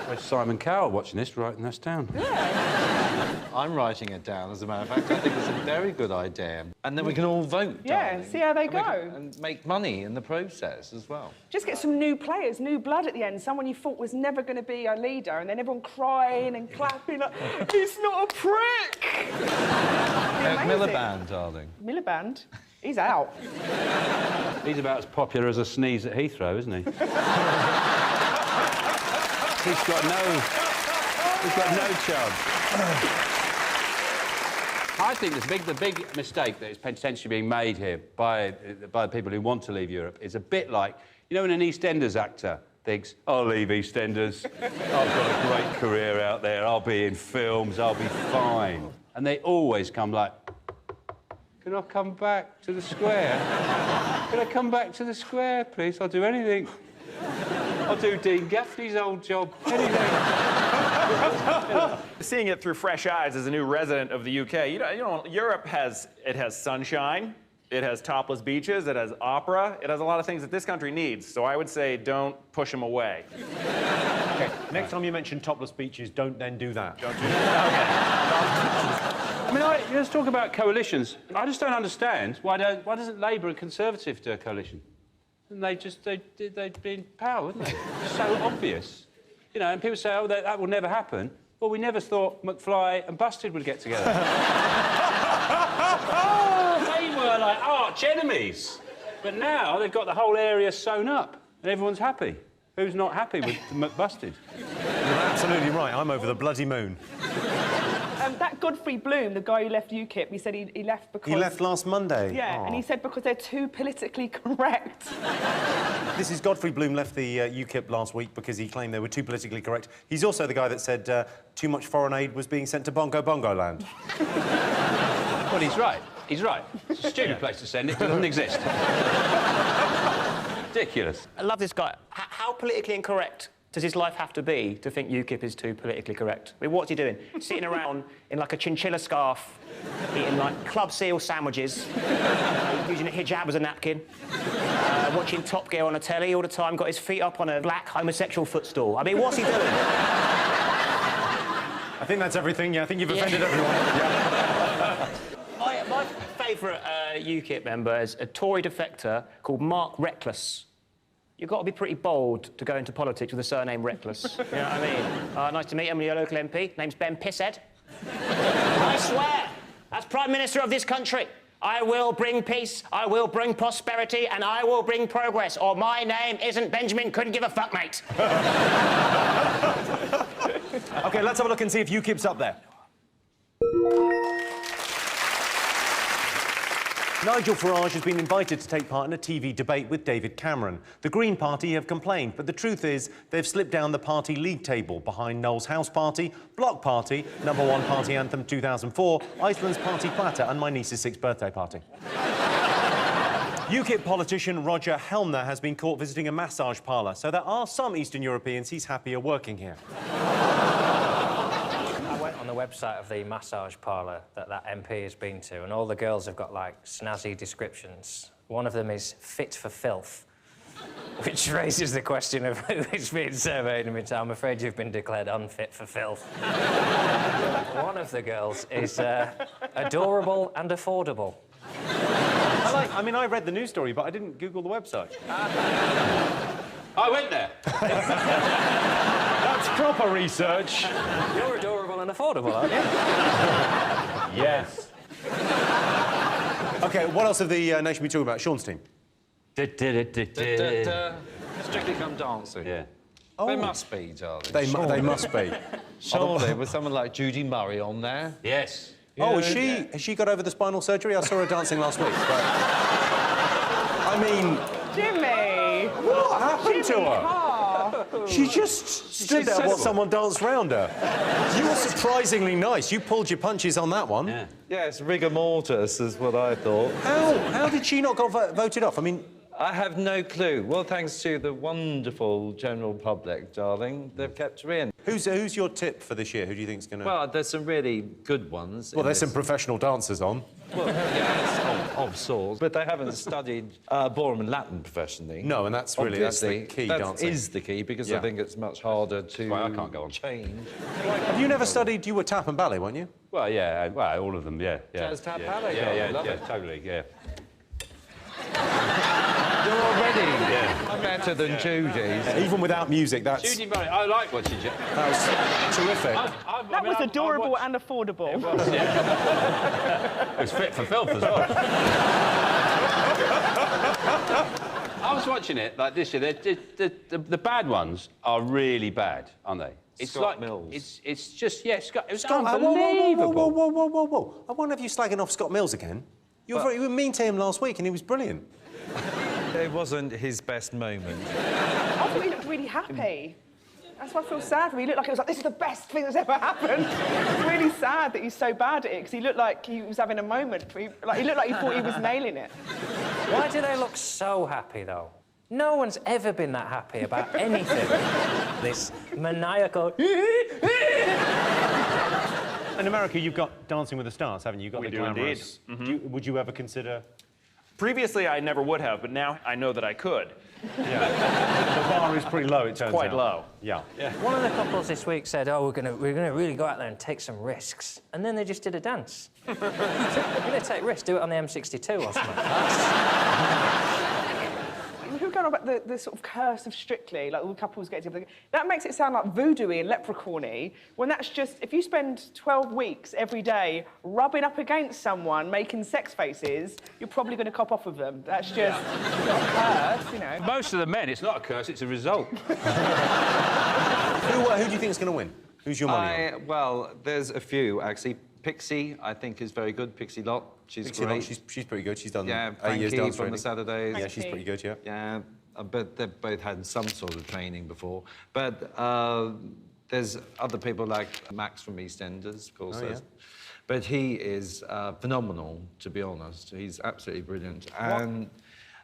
Where's Simon Cowell watching this, writing this down?
Yeah.
I'm writing it down, as a matter of fact. I think it's a very good idea. And then we can all vote,
Yeah, see how they go.
And make money in the process as well.
Just get some new players, new blood at the end. Someone you thought was never going to be a leader, and then everyone crying and clapping like, he's not a prick!
Miliband, darling.
Miliband? He's out.
He's about as popular as a sneeze at Heathrow, isn't he? He's got no chance. I think the big mistake that is potentially being made here by the people who want to leave Europe is a bit like, you know, when an EastEnders actor thinks, I'll leave EastEnders, I've got a great career out there, I'll be in films, I'll be fine. And they always come like, can I come back to the square? Can I come back to the square, please? I'll do anything. I'll do Dean Gaffney's old job, anything.
Seeing it through fresh eyes as a new resident of the UK, you know, Europe has sunshine, it has topless beaches, it has opera, it has a lot of things that this country needs. So I would say don't push them away.
OK, next time you mention topless beaches, don't then do that. Don't do that.
I mean, let's talk about coalitions. I just don't understand why doesn't Labour and Conservative do a coalition? And they'd be in power, wouldn't they? It's so obvious. You know, and people say, oh, that will never happen. Well, we never thought McFly and Busted would get together. They were like arch enemies. But now they've got the whole area sewn up and everyone's happy. Who's not happy with McBusted?
You're absolutely right. I'm over the bloody moon.
That Godfrey Bloom, the guy who left UKIP, he said he left because...
He left last Monday?
Yeah,
Oh.
and he said because they're too politically correct.
This is Godfrey Bloom left the UKIP last week because he claimed they were too politically correct. He's also the guy that said too much foreign aid was being sent to Bongo Bongo land.
Well, he's right.
He's right. It's a stupid place to send it. It doesn't exist. Ridiculous.
I love this guy. How politically incorrect does his life have to be to think UKIP is too politically correct? I mean, what's he doing? Sitting around in, like, a chinchilla scarf, eating, like, club seal sandwiches, using a hijab as a napkin, watching Top Gear on a telly all the time, got his feet up on a black homosexual footstool. I mean, what's he doing?
I think that's everything. Yeah, I think you've offended everyone. Yeah.
My favourite UKIP member is a Tory defector called Mark Reckless. You've got to be pretty bold to go into politics with a surname Reckless. You know what I mean? Nice to meet him, your local MP. Name's Ben Pisshead. I swear, as Prime Minister of this country, I will bring peace, I will bring prosperity, and I will bring progress, or my name isn't Benjamin Couldn't Give a Fuck, mate.
OK, let's have a look and see if UKIP's up there. Nigel Farage has been invited to take part in a TV debate with David Cameron. The Green Party have complained, but the truth is they've slipped down the party league table behind Noel's House Party, Bloc Party, #1 Party Anthem 2004, Iceland's Party Platter and my niece's 6th birthday party. UKIP politician Roger Helmner has been caught visiting a massage parlour, so there are some Eastern Europeans he's happier working here.
I went on the website of the massage parlour that MP has been to, and all the girls have got, like, snazzy descriptions. One of them is fit for filth, which raises the question of who is being surveyed. I'm afraid you've been declared unfit for filth. One of the girls is adorable and affordable.
I mean, I read the news story, but I didn't Google the website.
I went there.
That's proper research.
You're adorable and affordable, aren't you?
Yes. OK, what else of the nation we talking about? Sean's team.
Strictly Come Dancing.
Yeah.
Oh. They must be, darling.
They must be.
Surely, with someone like Judy Murray on there.
Yes.
Oh, has she got over the spinal surgery? I saw her dancing last week. But... I mean...
Jimmy!
What happened to her?
Carr.
She just stood there while someone danced round her. You were surprisingly nice. You pulled your punches on that one.
Yeah. Yes, rigor mortis is what I thought.
How did she not get voted off? I mean...
I have no clue. Well, thanks to the wonderful general public, darling, they've kept her in.
Who's your tip for this year? Who do you think's going to...
Well, there's some really good ones.
Well, there's some professional dancers on.
Well, yes, of sorts. But they haven't studied ballroom and Latin professionally.
No, and that's really that's the key, dancing.
That is the key, because I think it's much harder to
I can't go on.
change.
Have you never studied... You were tap and ballet, weren't you?
Well, yeah, well, all of them, yeah.
Jazz tap ballet,
yeah,
love it.
Totally, yeah.
You're already better than Judy's.
Even without music, that's...
Judy Murray, I like what she did.
That was terrific.
That was adorable and affordable.
It was, yeah. It was fit for filth as well. I was watching it like this year. The bad ones are really bad, aren't they? It's
Scott
like
Mills.
It's just it was
Scott,
unbelievable.
Whoa! I won't have you slagging off Scott Mills again. You were mean to him last week, and he was brilliant.
It wasn't his best moment.
I thought he looked really happy. That's why I feel sad for him. He looked like it was like, this is the best thing that's ever happened. It's really sad that he's so bad at it, because he looked like he was having a moment. He looked like he thought he was nailing it.
Why do they look so happy, though? No one's ever been that happy about anything. This maniacal...
In America, you've got Dancing with the Stars, haven't you? You've got
We
the
do
glamorous...
indeed.
Would you ever consider...
Previously, I never would have, but now I know that I could.
Yeah. The bar is pretty low, it turns
quite
out.
low.
Yeah.
One of the couples this week said, "Oh, we're gonna really go out there and take some risks," and then they just did a dance. We're gonna take risks. Do it on the M62 or something.
People going on about the sort of curse of Strictly, like all the couples get together. That makes it sound like voodoo-y and leprechaun-y, when that's just, if you spend 12 weeks every day rubbing up against someone, making sex faces, you're probably going to cop off with them. That's just not a curse, you know.
Most of the men, it's not a curse, it's a result.
Who do you think is going to win? Who's your money on?
Well, there's a few, actually. Pixie, I think, is very good. Pixie Lott, she's great.
She's pretty good. She's done 8 years
Frankie
dance
from
training.
the Saturdays.
Yeah, she's pretty good, yeah.
Yeah, but they've both had some sort of training before. But there's other people like Max from EastEnders, of course.
Oh, yeah.
But he is phenomenal, to be honest. He's absolutely brilliant. And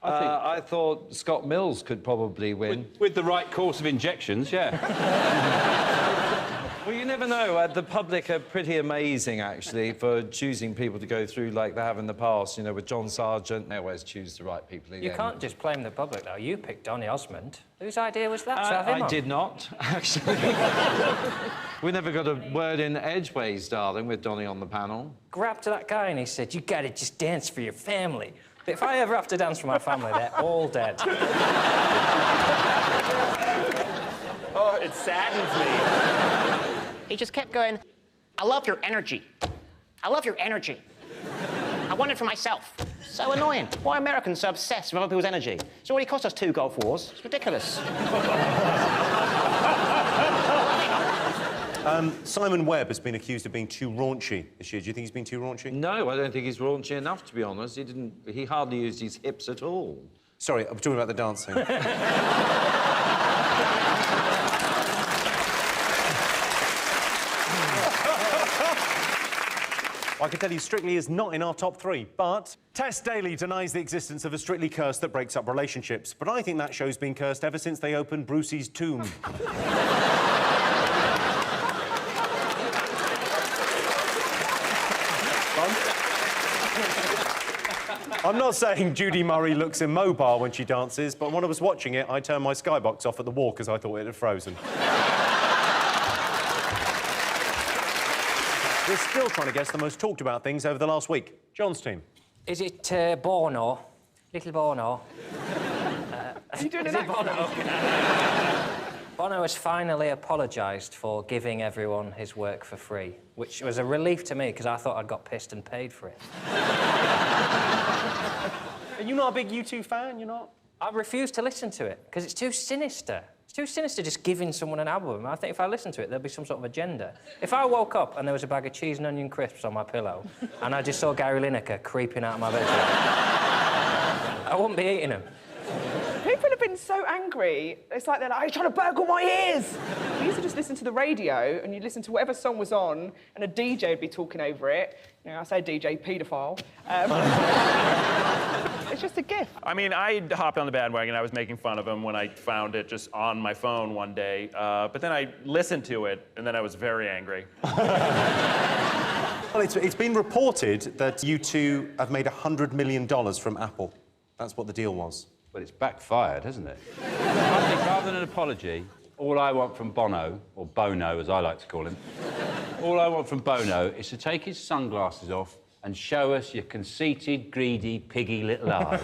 I thought Scott Mills could probably win.
With the right course of injections, yeah.
Well, you never know. The public are pretty amazing, actually, for choosing people to go through like they have in the past. You know, with John Sargent, they always choose the right people again.
You can't just blame the public, though. You picked Donny Osmond. Whose idea was that?
I did not, actually. We never got a word in edgeways, darling, with Donny on the panel.
Grabbed to that guy and he said, you gotta just dance for your family. But if I ever have to dance for my family, they're all dead.
Oh, it saddens me.
He just kept going, I love your energy. I love your energy. I want it for myself. So annoying. Why are Americans so obsessed with other people's energy? It's already cost us 2 Gulf Wars. It's ridiculous.
Simon Webb has been accused of being too raunchy this year. Do you think he's been too raunchy?
No, I don't think he's raunchy enough, to be honest. He hardly used his hips at all.
Sorry, I'm talking about the dancing. I can tell you Strictly is not in our top 3, but Tess Daly denies the existence of a Strictly curse that breaks up relationships. But I think that show's been cursed ever since they opened Brucey's tomb. I'm not saying Judy Murray looks immobile when she dances, but when I was watching it, I turned my skybox off at the wall because I thought it had frozen. We're still trying to guess the most talked about things over the last week. John's team.
Is it Bono? Little Bono?
Are you doing
is
an
it Bono? Bono has finally apologised for giving everyone his work for free, which was a relief to me because I thought I'd got pissed and paid for it.
Are you not a big U2 fan? You're not?
I refuse to listen to it because it's too sinister. It's too sinister just giving someone an album. I think if I listen to it, there'll be some sort of agenda. If I woke up and there was a bag of cheese and onion crisps on my pillow and I just saw Gary Lineker creeping out of my bedroom, I wouldn't be eating them.
People have been so angry. It's like they're like, he's trying to burgle my ears. We used to just listen to the radio and you'd listen to whatever song was on and a DJ would be talking over it. You know, I say DJ, paedophile. It's just a gift.
I mean, I hopped on the bandwagon. I was making fun of him when I found it just on my phone one day. But then I listened to it, and then I was very angry.
Well, it's been reported that U2 have made $100 million from Apple. That's what the deal was.
But it's backfired, hasn't it? I think rather than an apology, all I want from Bono, or Bono as I like to call him, all I want from Bono is to take his sunglasses off and show us your conceited, greedy, piggy little eyes.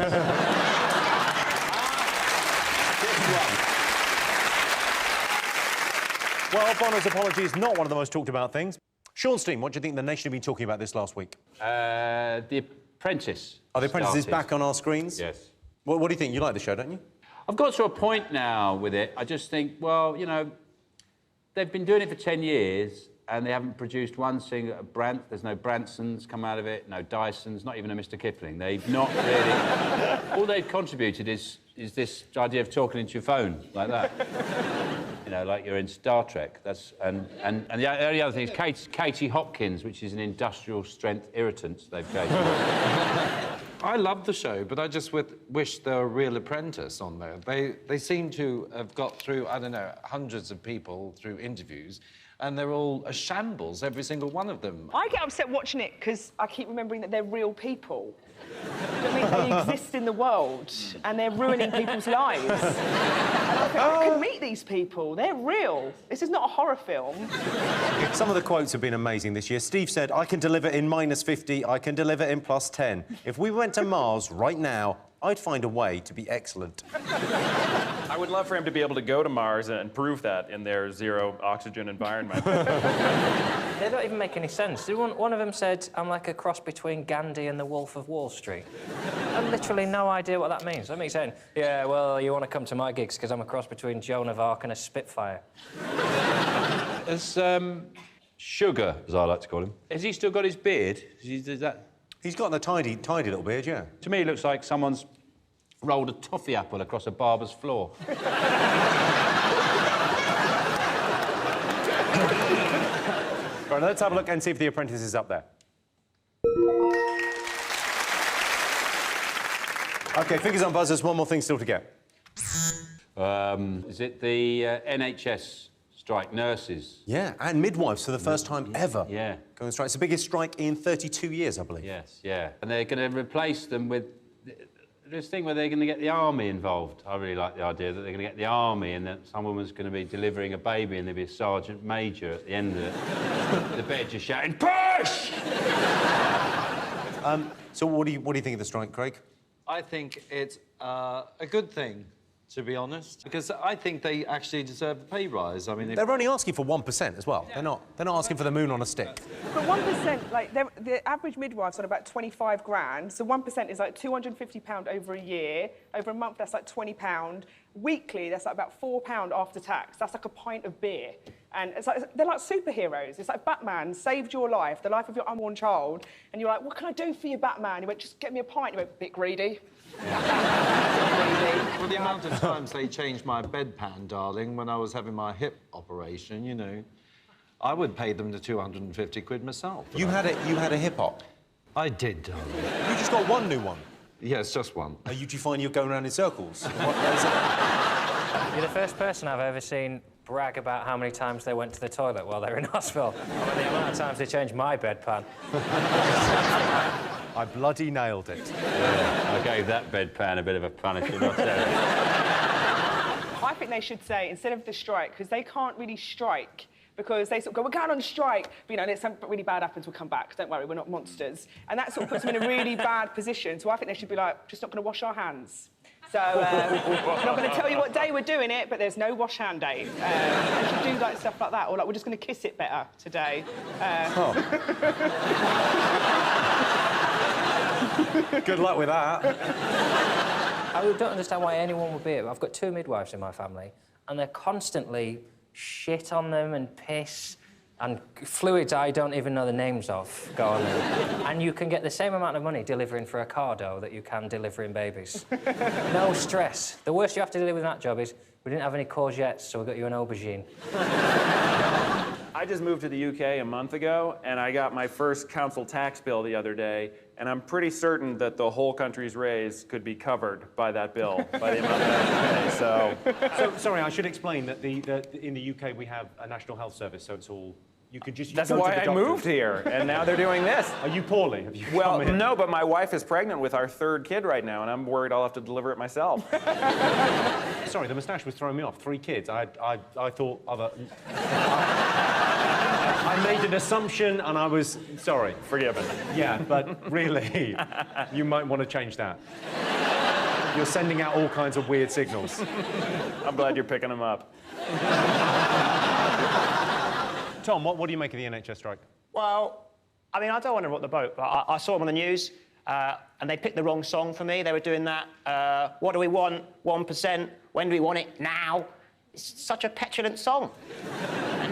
Well, Bono's apology is not one of the most talked about things. Sean's team, what do you think the nation have been talking about this last week?
The Apprentice.
Oh, The Apprentice is
started.
back on our screens?
Yes.
What do you think? You like the show, don't you?
I've got to a point now with it. I just think, well, you know, they've been doing it for 10 years and they haven't produced one single brand. There's no Bransons come out of it, no Dysons, not even a Mr. Kipling. They've not really... All they've contributed is this idea of talking into your phone, like that. You know, like you're in Star Trek. That's and the only other thing is Katie Hopkins, which is an industrial strength irritant they've taken.
I love the show, but I just wish there were a real Apprentice on there. They seem to have got through, I don't know, hundreds of people through interviews, and they're all a shambles, every single one of them.
I get upset watching it because I keep remembering that they're real people. I mean, they exist in the world and they're ruining people's lives. And I think, I can meet these people. They're real. This is not a horror film.
Some of the quotes have been amazing this year. Steve said, I can deliver in -50, I can deliver in +10. If we went to Mars right now, I'd find a way to be excellent.
I would love for him to be able to go to Mars and prove that in their zero-oxygen environment.
They don't even make any sense. One of them said, I'm like a cross between Gandhi and the Wolf of Wall Street. I have literally no idea what that means. That means saying, yeah, well, you want to come to my gigs because I'm a cross between Joan of Arc and a Spitfire.
There's Sugar, as I like to call him. Has he still got his beard? Is that...
He's got the tidy little beard, yeah.
To me, it looks like someone's rolled a toffee apple across a barber's floor.
Right, let's have a look and see if The Apprentice is up there. OK, fingers on buzzers, one more thing still to get.
Is it the NHS strike, nurses?
Yeah, and midwives for the first time ever.
Yeah.
Going on strike. It's the biggest strike in 32 years, I believe.
Yes, yeah. And they're going to replace them with this thing where they're going to get the army involved. I really like the idea that they're going to get the army and that some woman's going to be delivering a baby and there'll be a sergeant major at the end of it. The bed just shouting, push!
So what do you think of the strike, Craig?
I think it's a good thing, to be honest, because I think they actually deserve a pay rise. I mean,
they're only asking for 1% as well. Yeah. They're not asking for the moon on a stick.
But 1%, like the average midwife's on about 25 grand, so 1% is like £250 over a year. Over a month, that's like £20. Weekly, that's like about £4 after tax. That's like a pint of beer. And it's like, they're like superheroes. It's like Batman saved your life, the life of your unborn child, and you're like, what can I do for you, Batman? He went, just get me a pint. He went, bit greedy.
Well, the amount of times they changed my bedpan, darling, when I was having my hip operation, you know, I would pay them the 250 quid myself.
You had a hip hop?
I did, darling.
You just got one new one?
Yes, just one.
Do you find you're going around in circles?
You're the first person I've ever seen brag about how many times they went to the toilet while they were in hospital. I mean, the amount of times they changed my bedpan.
I bloody nailed it.
Yeah, I gave that bedpan a bit of a punishment.
I think they should say, instead of the strike, because they can't really strike, because they sort of go, we're going on strike, but, you know, and if something really bad happens, we'll come back. Don't worry, we're not monsters. And that sort of puts them in a really bad position. So I think they should be like, just not going to wash our hands. So we're not going to tell you what day we're doing it, but there's no wash hand day. We should do like stuff like that, or like we're just going to kiss it better today.
Good luck with that.
I don't understand why anyone would be it. I've got 2 midwives in my family, and they're constantly shit on them and piss and fluids I don't even know the names of go on them. And you can get the same amount of money delivering for a cardo that you can delivering babies. No stress. The worst you have to deal with that job is we didn't have any courgettes, so we got you an aubergine.
I just moved to the UK a month ago, and I got my first council tax bill the other day, and I'm pretty certain that the whole country's raise could be covered by that bill, by the amount that I pay, so...
Sorry, I should explain that in the UK we have a National Health Service, so it's all... You could just...
That's why I moved here, and now they're doing this.
Are you poorly? Have you
Well, no, but my wife is pregnant with our 3rd kid right now, and I'm worried I'll have to deliver it myself.
Sorry, the moustache was throwing me off. 3 kids. I thought other... I made an assumption and I was... Sorry.
Forgiven.
Yeah, but really, you might want to change that. You're sending out all kinds of weird signals.
I'm glad you're picking them up.
Tom, what do you make of the NHS strike?
Well, I mean, I don't want to rock the boat, but I saw them on the news, and they picked the wrong song for me. They were doing that, what do we want? 1%. When do we want it? Now. It's such a petulant song.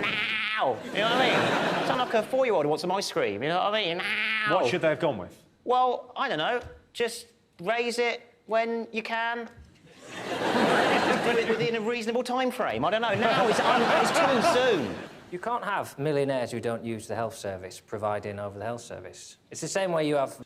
Now. You know what I mean? I sound like a 4-year-old who wants some ice cream, you know what I mean? Now.
What should they have gone with?
Well, I don't know. Just raise it when you can. Just do it within a reasonable time frame. I don't know. Now it's too soon.
You can't have millionaires who don't use the health service providing over the health service. It's the same way you have,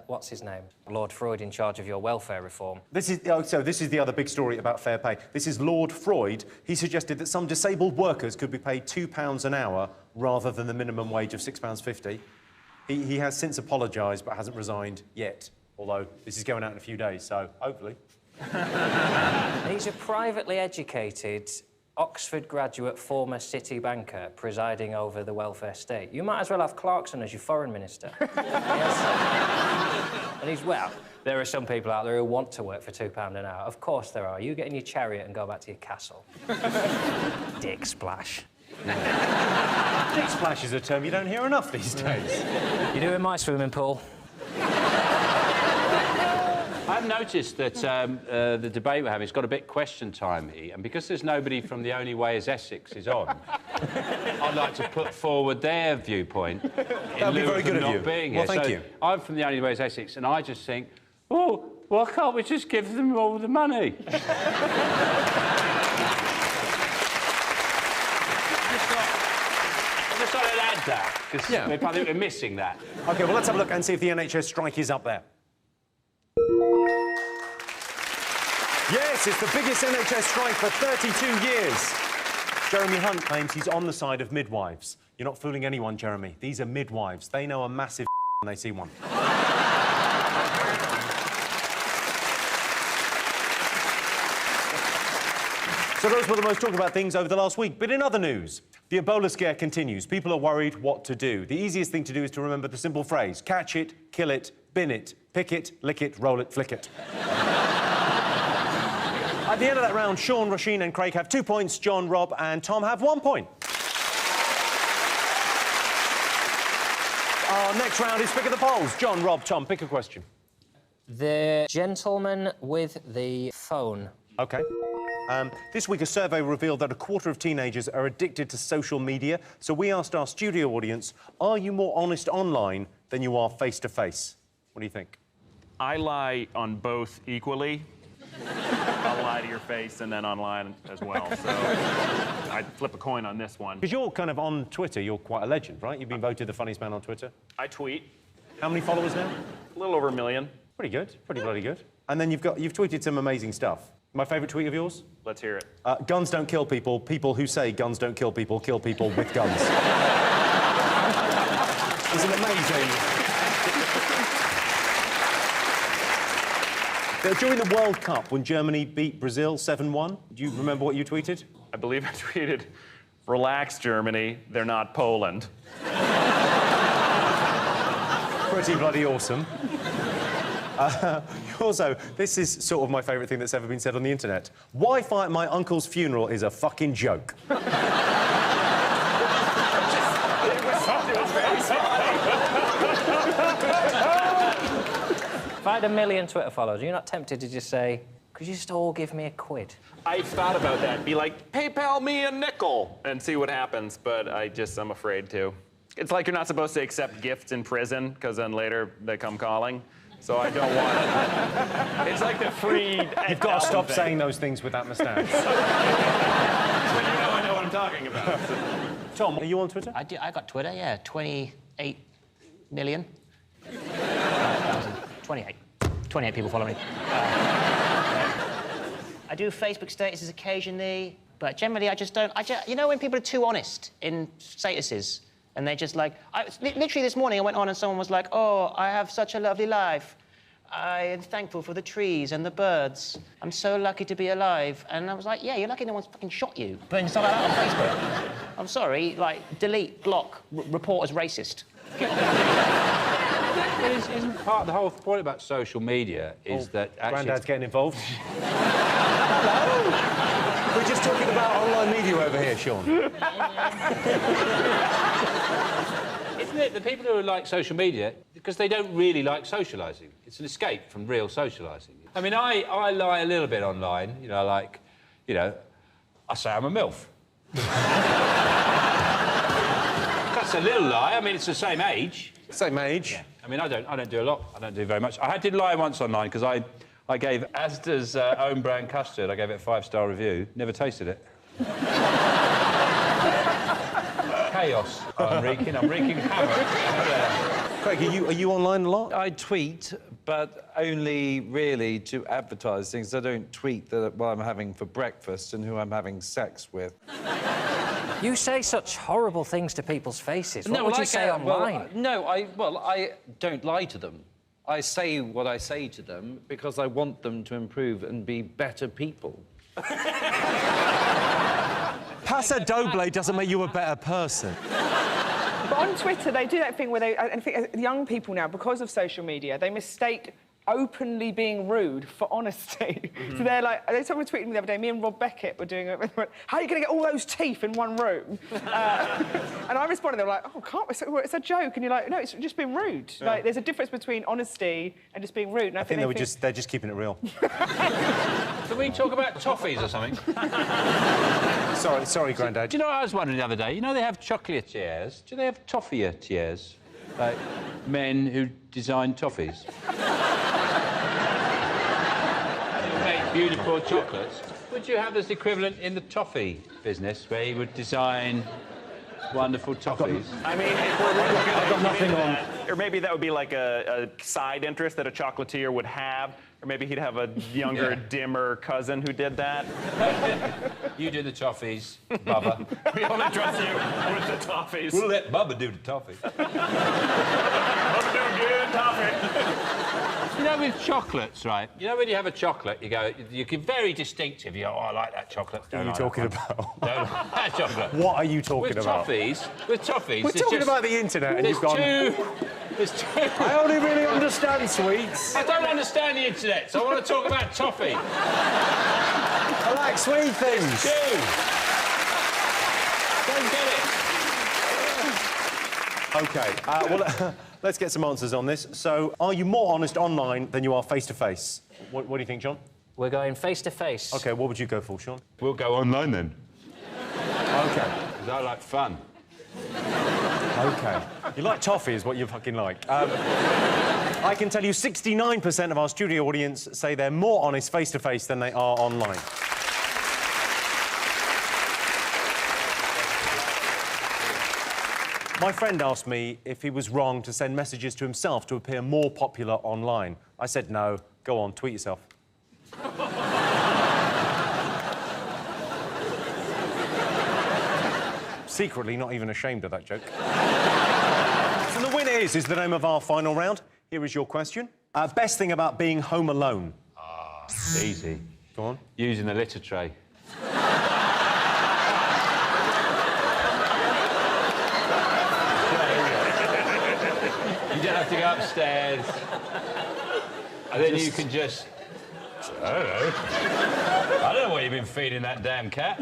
what's his name? Lord Freud in charge of your welfare reform.
This is the other big story about fair pay. This is Lord Freud. He suggested that some disabled workers could be paid £2 an hour rather than the minimum wage of £6.50. He has since apologised but hasn't resigned yet, although this is going out in a few days, so hopefully.
He's a privately educated Oxford graduate former city banker presiding over the welfare state. You might as well have Clarkson as your foreign minister. Yes. And he's, well, there are some people out there who want to work for £2 an hour. Of course there are. You get in your chariot and go back to your castle. Dick splash.
Dick splash is a term you don't hear enough these days.
You do in my swimming pool.
I've noticed that the debate we're having has got a bit question timey, and because there's nobody from The Only Way is Essex is on, I'd like to put forward their viewpoint.
That'd be very good of you.
Being
well,
here.
thank
so
you.
I'm from The Only Way is Essex, and I just think, oh, why can't we just give them all the money? I just thought I'd add
love that, because we're missing that.
OK, well, let's have a look and see if the NHS strike is up there. Yes, it's the biggest NHS strike for 32 years. Jeremy Hunt claims he's on the side of midwives. You're not fooling anyone, Jeremy. These are midwives. They know a massive when they see one. So those were the most talked about things over the last week. But in other news, the Ebola scare continues. People are worried what to do. The easiest thing to do is to remember the simple phrase: catch it, kill it, bin it, pick it, lick it, roll it, flick it. At the end of that round, Sean, Roisin and Craig have 2 points. John, Rob and Tom have 1 point. Our next round is Pick of the Polls. John, Rob, Tom, pick a question.
The gentleman with the phone.
OK. This week, a survey revealed that a quarter of teenagers are addicted to social media. So we asked our studio audience, are you more honest online than you are face-to-face? What do you think?
I lie on both equally. I'll lie to your face and then online as well. So I'd flip a coin on this one.
Because you're kind of on Twitter, you're quite a legend, right? You've been voted the funniest man on Twitter.
I tweet.
How many followers now?
A little over 1 million.
Pretty good, pretty bloody good. And then you've tweeted some amazing stuff. My favourite tweet of yours?
Let's hear it.
Guns don't kill people. People who say guns don't kill people with guns. Isn't it amazing? During the World Cup, when Germany beat Brazil 7-1, do you remember what you tweeted?
I believe I tweeted, relax, Germany, they're not Poland.
Pretty bloody awesome. Also, this is sort of my favourite thing that's ever been said on the internet. Wi-Fi at my uncle's funeral is a fucking joke.
If I had 1 million Twitter followers, are you not tempted to just say, could you just all give me a quid?
I've thought about that. Be like, PayPal me a nickel and see what happens, but I'm afraid to. It's like you're not supposed to accept gifts in prison, because then later they come calling. So I don't want it. It's like the free...
You've got to stop saying those things with that moustache.
When you know I know what I'm talking about.
Tom, are you on Twitter?
I got Twitter, yeah. 28 million. 28. 28 people follow me. I do Facebook statuses occasionally, but generally I just don't... you know when people are too honest in statuses? And they just like... literally this morning I went on and someone was like, oh, I have such a lovely life. I am thankful for the trees and the birds. I'm so lucky to be alive. And I was like, yeah, you're lucky no one's fucking shot you. Putting stuff like that on Facebook. I'm sorry, like, delete, block, report as racist.
Isn't part of the whole point about social media is that actually...
Grandad's getting involved. Hello! We're just talking about online media over here, Sean.
Isn't it the people who like social media, because they don't really like socialising. It's an escape from real socialising. I mean, I lie a little bit online, I say I'm a MILF. That's a little lie. I mean, it's the same age.
Same age.
Yeah. I mean, I don't do a lot. I don't do very much. I did lie once online because I gave Asda's own brand custard. I gave it a 5-star review. Never tasted it. Chaos. I'm wreaking havoc.
Craig, are you online a lot?
I tweet, but only really to advertise things. I don't tweet what I'm having for breakfast and who I'm having sex with.
You say such horrible things to people's faces. What would you say online?
I don't lie to them. I say what I say to them because I want them to improve and be better people.
Paso doble doesn't make you a better person.
But on Twitter, they do that thing where they... I think young people now, because of social media, they mistake openly being rude for honesty. Mm-hmm. So they're like... Someone tweeted me the other day, me and Rob Beckett were doing it. How are you going to get all those teeth in one room? And I responded, they were like, oh, can't we? It's a joke. And you're like, no, it's just being rude. Yeah. Like, there's a difference between honesty and just being rude. And
I think they're just keeping it real.
Can we talk about toffees or something?
Sorry, Grandad.
Do you know what I was wondering the other day? You know they have chocolatiers. Do they have toffeetiers? Like men who design toffees. They make beautiful chocolates. Would you have this equivalent in the toffee business where you would design Wonderful toffees.
I mean, if we're looking
I've got nothing on.
that, or maybe that would be like a side interest that a chocolatier would have, or maybe he'd have a younger, dimmer cousin who did that.
You do the toffees, Bubba.
We only trust you with the toffees.
We'll let Bubba do the toffee.
Bubba do good toffee.
You know, with chocolates, right? You know, when you have a chocolate, you go, you can very distinctive. You go, oh, I like that chocolate.
What are you talking about?
Don't like that chocolate.
What are you talking about?
With toffees.
We're talking about the internet and you've gone...
There's two...
I only really understand sweets.
I don't understand the internet, so I want to talk about toffee.
I like sweet things.
Two. Don't get it.
OK, well, let's get some answers on this. So, are you more honest online than you are face-to-face? What do you think, John?
We're going face-to-face.
OK, what would you go for, Sean?
We'll go online, then.
OK.
Because I like fun.
OK. You like toffee is what you fucking like. I can tell you 69% of our studio audience say they're more honest face-to-face than they are online. My friend asked me if he was wrong to send messages to himself to appear more popular online. I said no. Go on, tweet yourself. Secretly not even ashamed of that joke. So the winner is the name of our final round. Here is your question. Best thing about being home alone?
Ah, easy.
Go on.
Using the litter tray. You don't have to go upstairs. And then you can just... I don't know. I don't know what you've been feeding that damn cat.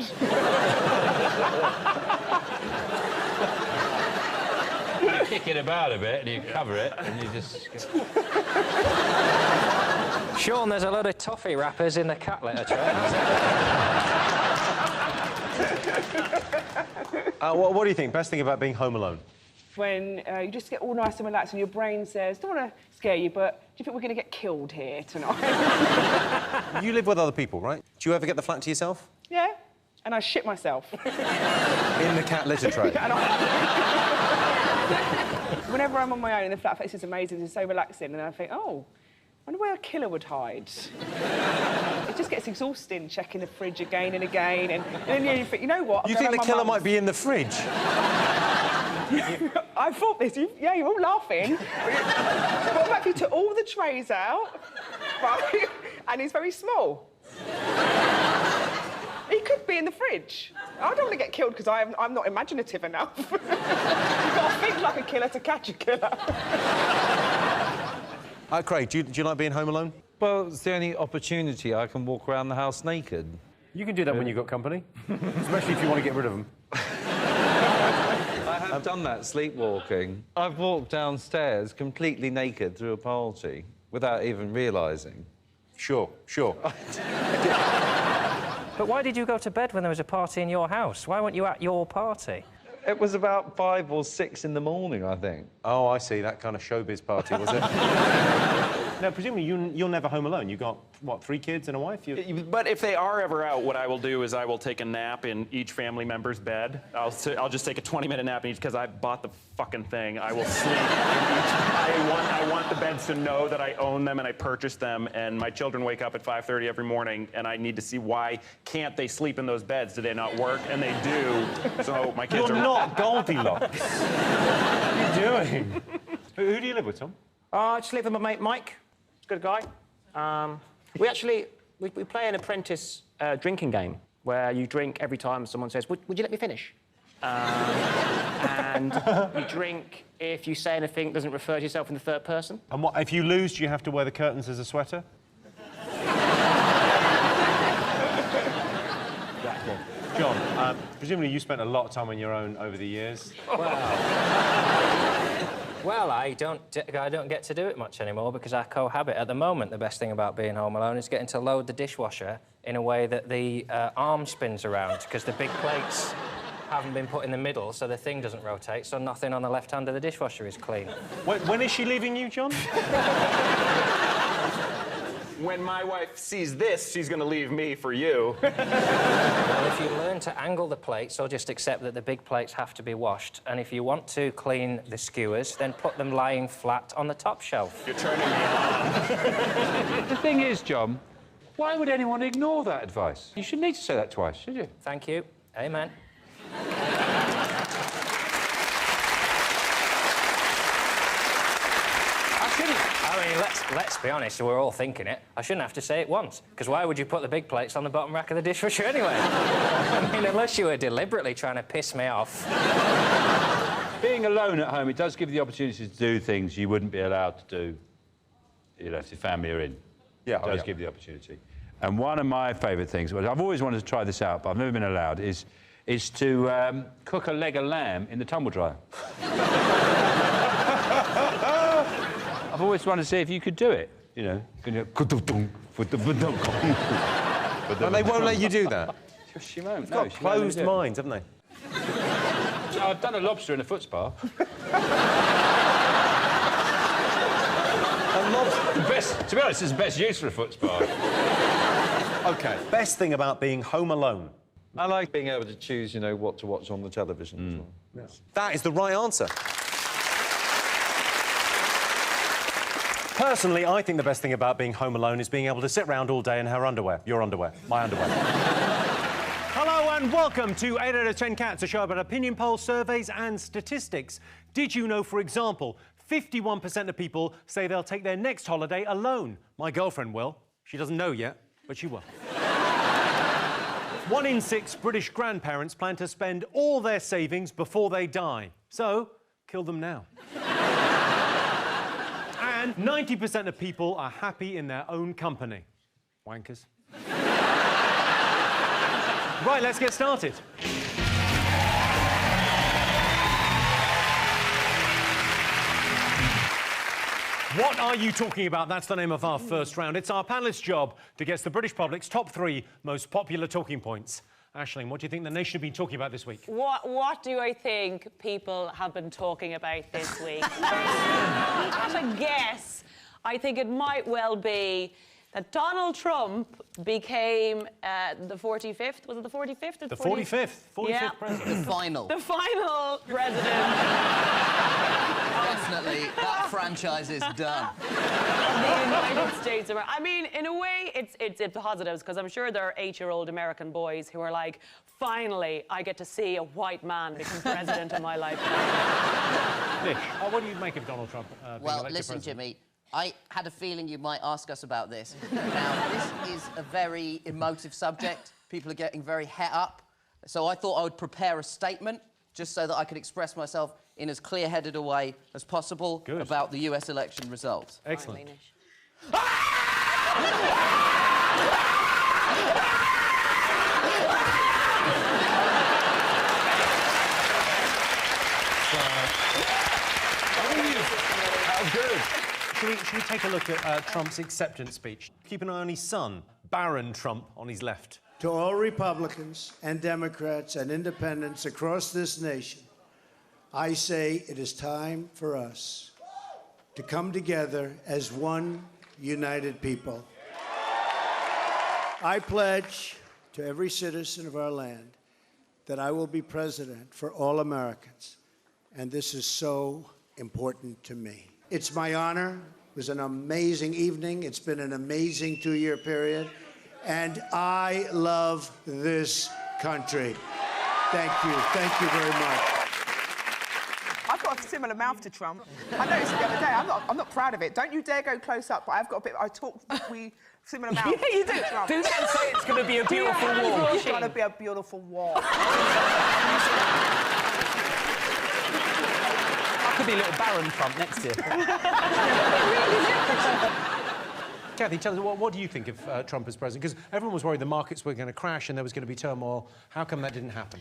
You kick it about a bit and you cover it and you just...
Sean, there's a load of toffee wrappers in the cat litter tray.
What do you think? Best thing about being home alone?
When you just get all nice and relaxed and your brain says, don't want to scare you, but do you think we're going to get killed here tonight?
You live with other people, right? Do you ever get the flat to yourself?
Yeah, and I shit myself.
In the cat litter tray?
Whenever I'm on my own in the flat, this is amazing, it's so relaxing, and I think, oh, I wonder where a killer would hide. It just gets exhausting, checking the fridge again and again, and then you think, you know what?
You think the killer might be in the fridge?
I thought this. Yeah, you're all laughing. What about if you took all the trays out, right, and he's very small? He could be in the fridge. I don't want to get killed because I'm not imaginative enough. You've got to think like a killer to catch a killer.
Craig, do you like being home alone?
Well, it's the only opportunity I can walk around the house naked.
You can do that when you've got company, especially if you want to get rid of them.
I've done that sleepwalking. I've walked downstairs completely naked through a party without even realising.
Sure.
But why did you go to bed when there was a party in your house? Why weren't you at your party?
It was about 5 or 6 in the morning, I think.
Oh, I see. That kind of showbiz party, was it? No, presumably you're never home alone. You've got, what, 3 kids and a wife?
But if they are ever out, what I will do is I will take a nap in each family member's bed. I'll just take a 20-minute nap in each, because I bought the fucking thing. I will sleep in each. I want the beds to know that I own them and I purchased them, and my children wake up at 5:30 every morning, and I need to see why can't they sleep in those beds? Do they not work? And they do. So my kids
You're not Goldilocks. What are you doing? Who do you live with, Tom?
I just live with my mate Mike. Good guy. We play an Apprentice drinking game where you drink every time someone says, would you let me finish? And you drink if you say anything that doesn't refer to yourself in the third person.
And what, if you lose, do you have to wear the curtains as a sweater?
Exactly.
John, presumably you spent a lot of time on your own over the years.
Well, I don't get to do it much anymore because I cohabit. At the moment, the best thing about being home alone is getting to load the dishwasher in a way that the arm spins around, because the big plates haven't been put in the middle, so the thing doesn't rotate, so nothing on the left hand of the dishwasher is clean.
When is she leaving you, John?
when my wife sees this, she's going to leave me for you.
Well, if you learn to angle the plates, or just accept that the big plates have to be washed, and if you want to clean the skewers, then put them lying flat on the top shelf.
You're turning me on.
The thing is, John, why would anyone ignore that advice? You shouldn't need to say that twice, should you?
Thank you. Amen. I mean, let's be honest, we're all thinking it. I shouldn't have to say it once, because why would you put the big plates on the bottom rack of the dishwasher anyway? I mean, unless you were deliberately trying to piss me off.
Being alone at home, it does give you the opportunity to do things you wouldn't be allowed to do, you know, if your family are in.
Yeah,
it does give you the opportunity. And one of my favourite things, well, I've always wanted to try this out, but I've never been allowed, is to cook a leg of lamb in the tumble dryer. I've always wanted to see if you could do it, you know. And
they won't let you do that?
She won't.
They've got closed minds, haven't they?
No, I've done a lobster in a foot spa. To be honest, it's the best use for a foot spa.
OK, best thing about being home alone?
I like being able to choose, you know, what to watch on the television as well.
Yes. That is the right answer. Personally, I think the best thing about being home alone is being able to sit around all day in her underwear. Your underwear. My underwear. Hello and welcome to 8 out of 10 Cats, a show about opinion polls, surveys and statistics. Did you know, for example, 51% of people say they'll take their next holiday alone? My girlfriend will. She doesn't know yet, but she will. 1 in 6 British grandparents plan to spend all their savings before they die. So, kill them now. And 90% of people are happy in their own company. Wankers. Right, let's get started. What are you talking about? That's the name of our first round. It's our panellists' job to guess the British public's top 3 most popular talking points. Aisling, what do you think the nation have been talking about this week?
What do I think people have been talking about this week? At a guess, I think it might well be that Donald Trump became the 45th. Was it the 45th? Or
the 45th. 45th president.
The final president.
Definitely, that franchise is done.
The United States of America. I mean, in a way, it's positives, because I'm sure there are 8-year-old American boys who are like, finally, I get to see a white man become president in my lifetime.
Nick, what do you make of Donald Trump being
well,
elected
listen,
president?
Jimmy, I had a feeling you might ask us about this. Now, this is a very emotive subject. People are getting very het up. So I thought I would prepare a statement just so that I could express myself in as clear-headed a way as possible about the US election results.
Excellent.
How good.
Should we take a look at Trump's acceptance speech? Keep an eye on his son, Baron Trump, on his left.
To all Republicans and Democrats and independents across this nation, I say it is time for us to come together as one united people. I pledge to every citizen of our land that I will be president for all Americans, and this is so important to me. It's my honor. It was an amazing evening. It's been an amazing 2-year period, and I love this country. Thank you. Thank you very much.
I've got a similar mouth to Trump. I noticed it the other day. I'm not proud of it. Don't you dare go close up, but I've got a bit... similar mouth.
Yeah, you do.
to Trump.
Do that and say it's going to be a beautiful wall.
It's going to be a beautiful wall.
Could be a little Baron Trump next to you.
Kathy, tell us, what do you think of Trump as president? Because everyone was worried the markets were going to crash and there was going to be turmoil. How come that didn't happen?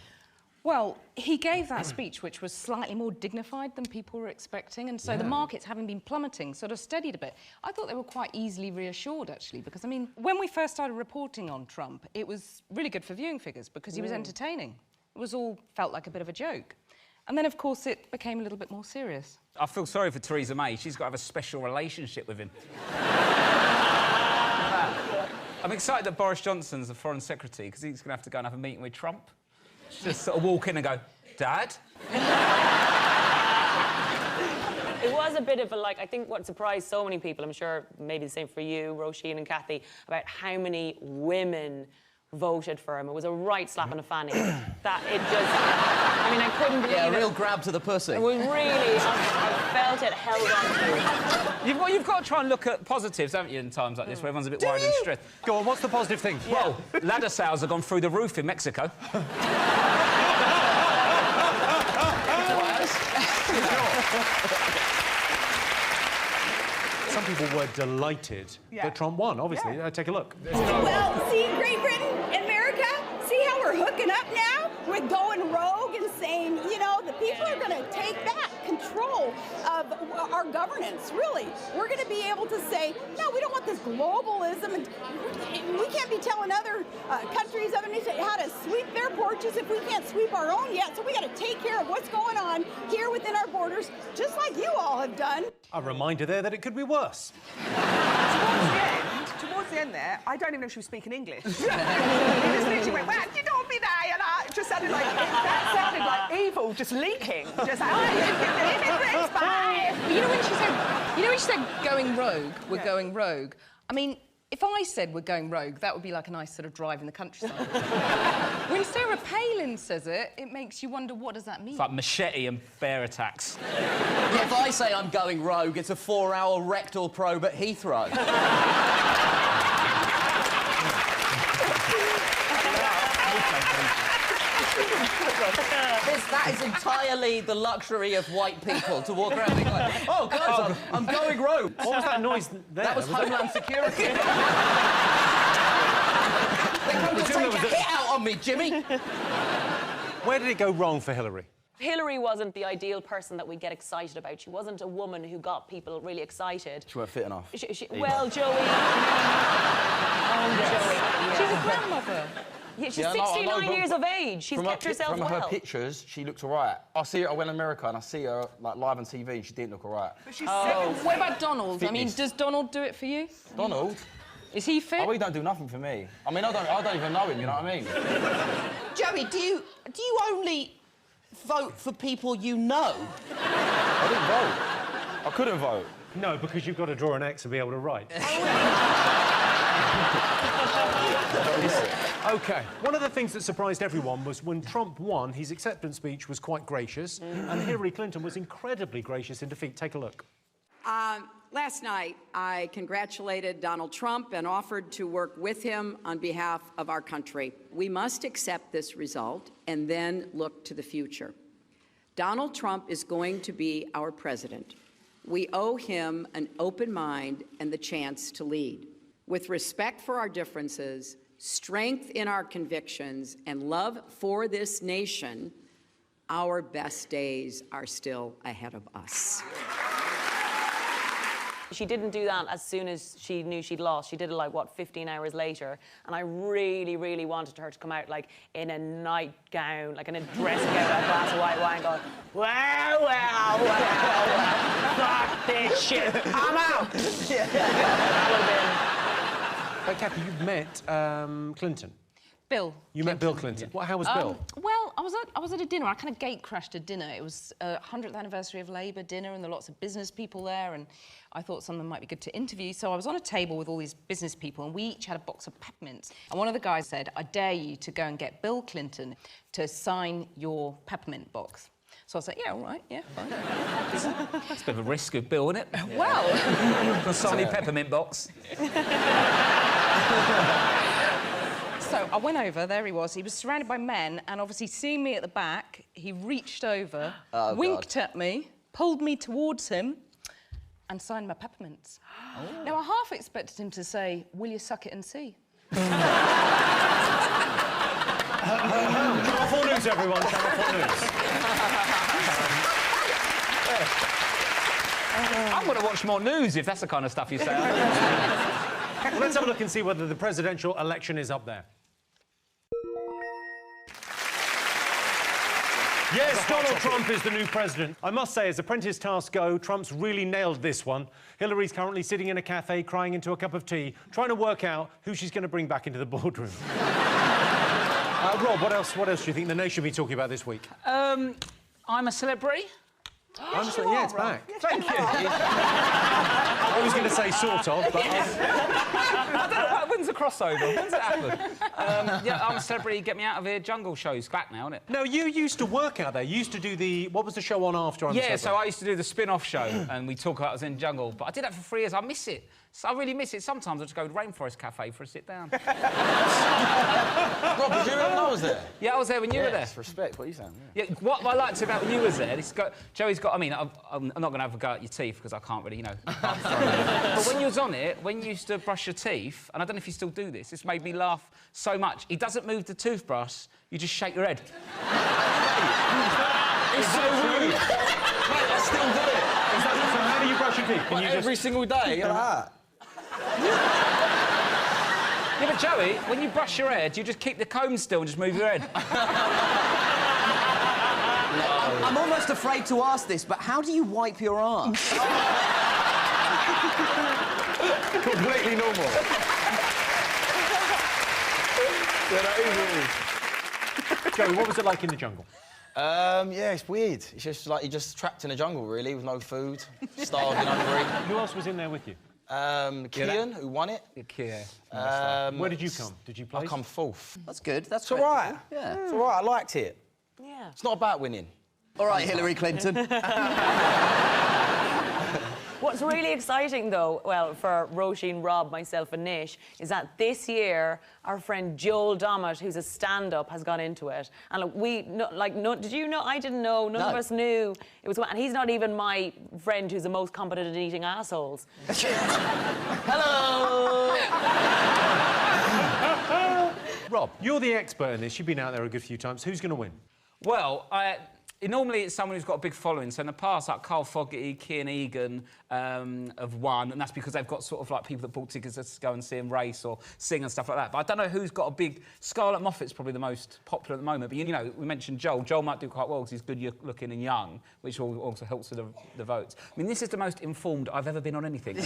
Well, he gave that speech, which was slightly more dignified than people were expecting, and so the markets, having been plummeting, sort of steadied a bit. I thought they were quite easily reassured, actually, because, I mean, when we first started reporting on Trump, it was really good for viewing figures because he was entertaining. It was all felt like a bit of a joke. And then, of course, it became a little bit more serious.
I feel sorry for Theresa May. She's got to have a special relationship with him. I'm excited that Boris Johnson's the Foreign Secretary because he's going to have to go and have a meeting with Trump. Just sort of walk in and go, Dad?
It was a bit of a, like, I think what surprised so many people, I'm sure maybe the same for you, Roisin and Kathy, about how many women voted for him. It was a right slap in the fanny. That it just... I mean, I couldn't believe it.
Yeah, a real grab to the pussy.
It was really... I felt it held on to.
You've got to try and look at positives, haven't you, in times like this, where everyone's a bit worried and stressed.
Go on, what's the positive thing?
Yeah. Well, ladder sales have gone through the roof in Mexico.
Some people were delighted that Trump won, obviously. Take a look.
Well, see, Great Britain, America, see how we're hooking up now? We're going rogue and saying, you know, the people are going to take back control of our governance, really. We're going to be able to say, no, we don't want this globalism, and we can't be telling other countries, other nations, how to sweep their porches if we can't sweep our own yet. So we got to take care of what's going on here within our borders, just like you all have done.
A reminder there that it could be worse.
Towards the end there, I don't even know if she was speaking English. He just literally went, well, you don't be there, and it just sounded like, that sounded like evil, just leaking. Just like, oh, immigrants, bye.
But you know when she said going rogue, we're going rogue, I mean, if I said we're going rogue, that would be like a nice sort of drive in the countryside. When Sarah Palin says it, it makes you wonder, what does that mean?
It's like machete and bear attacks.
Yeah, if I say I'm going rogue, it's a 4-hour rectal probe at Heathrow. That is entirely the luxury of white people to walk around and be like, oh, guys, I'm going rogue.
What was that noise there?
That was Homeland Security. They're coming to take a hit out on me, Jimmy.
Where did it go wrong for Hillary?
Hillary wasn't the ideal person that we get excited about. She wasn't a woman who got people really excited.
She weren't fit enough.
Well, Joey...
Joey. She's a grandmother.
Yeah, she's 69 years of age. She's kept herself well.
From her pictures, she looks all right. I see her, I went to America and I see her like live on TV and she didn't look all right.
But she's What about Donald? I mean, does Donald do it for you?
Donald?
Is he fit?
Oh, he don't do nothing for me. I mean, I don't even know him, you know what I mean?
Joey, do you only vote for people you know?
I didn't vote. I couldn't vote.
No, because you've got to draw an X and be able to write. OK, one of the things that surprised everyone was when Trump won, his acceptance speech was quite gracious, and Hillary Clinton was incredibly gracious in defeat. Take a look.
Last night, I congratulated Donald Trump and offered to work with him on behalf of our country. We must accept this result and then look to the future. Donald Trump is going to be our president. We owe him an open mind and the chance to lead. With respect for our differences, strength in our convictions, and love for this nation, our best days are still ahead of us.
She didn't do that as soon as she knew she'd lost. She did it, like, what, 15 hours later. And I really, really wanted her to come out, like, in a nightgown, like in a dressing gown, with a glass of white wine, going, well, fuck this shit, I'm out. That would have been...
Kathy, you've met Clinton.
Bill.
You met Bill Clinton. How was Bill?
Well, I was at a dinner. I kind of gate crashed a dinner. It was 100th anniversary of Labour dinner, and there were lots of business people there, and I thought some of them might be good to interview. So I was on a table with all these business people, and we each had a box of peppermints. And one of the guys said, I dare you to go and get Bill Clinton to sign your peppermint box. So I was like, yeah, all right, yeah, fine.
It's a bit of a risk with Bill, isn't it?
Well...
Can sign your peppermint box.
So I went over, there he was surrounded by men, and obviously seeing me at the back, he reached over, winked at me, pulled me towards him, and signed my peppermints. Oh. Now, I half expected him to say, will you suck it and see?
Channel 4 News, everyone, Channel 4 News.
I'm going to watch more news if that's the kind of stuff you say.
Well, let's have a look and see whether the presidential election is up there. Yes, Donald Trump is the new president. I must say, as Apprentice tasks go, Trump's really nailed this one. Hillary's currently sitting in a cafe, crying into a cup of tea, trying to work out who she's going to bring back into the boardroom. Rob, what else do you think the nation should be talking about this week?
I'm a celebrity.
Yeah, it's back.
Thank you.
I was going to say sort of, but...
I don't know, when's the crossover? When's it happen? Yeah, I'm a celebrity, get me out of here. Jungle show's back now, isn't it?
No, you used to work out there. You used to do the... What was the show on after?
Yeah, so I used to do the spin-off show, and we talk about us in Jungle. But I did that for 3 years. I miss it. So I really miss it. Sometimes I just go to Rainforest Cafe for a sit-down.
Rob, did you know I was there?
Yeah, I was there when you were there.
Respect, what are you saying?
Yeah, what I liked about when you was there, Joey's got... I mean, I'm not going to have a go at your teeth because I can't really, you know... But when you was on it, when you used to brush your teeth, and I don't know if you still do this, this made me laugh so much. He doesn't move the toothbrush, you just shake your head.
It's so rude. Mate, I still do it.
So how do you brush your teeth?
Like every single day, you're like that.
Yeah, but Joey, when you brush your head, you just keep the comb still and just move your head.
I'm almost afraid to ask this, but how do you wipe your arse?
Completely normal.
Joey, what was it like in the jungle?
Yeah, it's weird. It's just like you're just trapped in a jungle, really, with no food, starving, hungry.
Who else was in there with you?
Kian, who won it.
Kian.
Where did you come? Did you play?
I come 4th.
That's good. That's
all right.
Yeah.
It's all right. I liked it.
Yeah.
It's not about winning.
All right, Hillary Clinton.
What's really exciting, though, well, for Roisin, Rob, myself and Nish, is that this year our friend Joel Dommett, who's a stand-up, has gone into it. And did you know? I didn't know. None of us knew. It was, and he's not even my friend who's the most competent at eating assholes.
Hello.
Rob, you're the expert in this. You've been out there a good few times. Who's going to win?
Well, normally it's someone who's got a big following. So in the past, like Carl Fogarty, Kian Egan have won, and that's because they've got sort of like people that bought tickets to go and see him race or sing and stuff like that. But I don't know who's got a big... Scarlett Moffat's probably the most popular at the moment. But, you know, we mentioned Joel. Joel might do quite well because he's good-looking and young, which also helps with the votes. I mean, this is the most informed I've ever been on anything.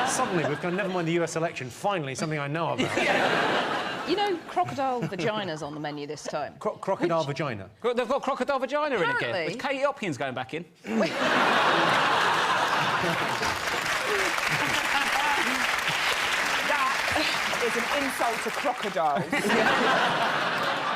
Suddenly, we've gone, never mind the US election, finally, something I know about.
You know, crocodile vagina's on the menu this time.
Crocodile vagina?
They've got crocodile vagina
Apparently.
in again. Is Katie Hopkins going back in?
That is an insult to crocodiles.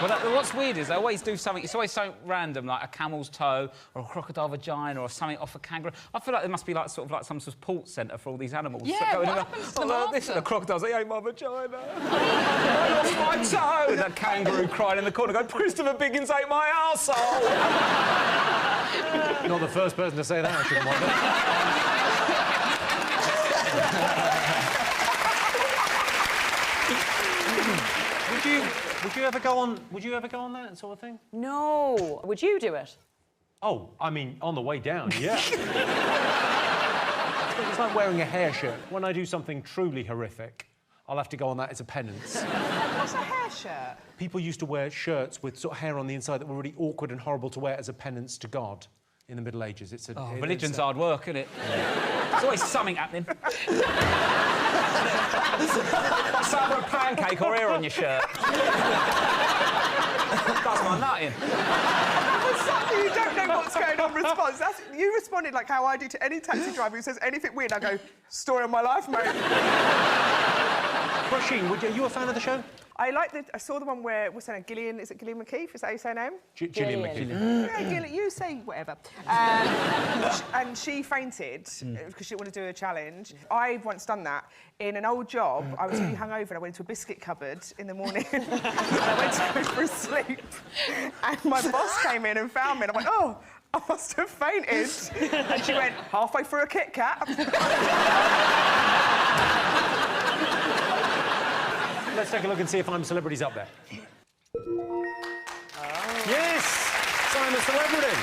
Well, what's weird is they always do something... It's always something random, like a camel's toe or a crocodile vagina or something off a kangaroo. I feel like there must be like sort of like some support centre for all these animals.
Yeah, what happens to them after?
This is the crocodiles. They ate my vagina. I lost my toe. And that kangaroo crying in the corner, going, Christopher Biggins ate my arsehole.
Not the first person to say that, I shouldn't wonder. Would you ever go on that sort of thing?
No. Would you do it?
Oh, I mean, on the way down, yeah. It's like wearing a hair shirt. When I do something truly horrific, I'll have to go on that as a penance.
What's a hair shirt?
People used to wear shirts with sort of hair on the inside that were really awkward and horrible to wear as a penance to God in the Middle Ages.
Religion's hard work, isn't it? Yeah. There's always something happening. It's either a pancake or hair on your shirt. That's my nutting.
You don't know what's going on response. You responded like how I do to any taxi driver who says anything weird. I go, story of my life, mate.
Roisin, are you a fan of the show?
I saw the one where, what's her name, Gillian, is it Gillian McKeith? Is that how you say her name?
Gillian McKeith.
Yeah, Gillian, you say whatever. And she fainted because she wanted to do a challenge. I've once done that. In an old job, I was really hungover and I went into a biscuit cupboard in the morning and I went to go for a sleep. And my boss came in and found me and I went, oh, I must have fainted. And she went, halfway through a Kit Kat.
Let's take a look and see if I'm Celebrity's up there. Yes! So I'm a celebrity.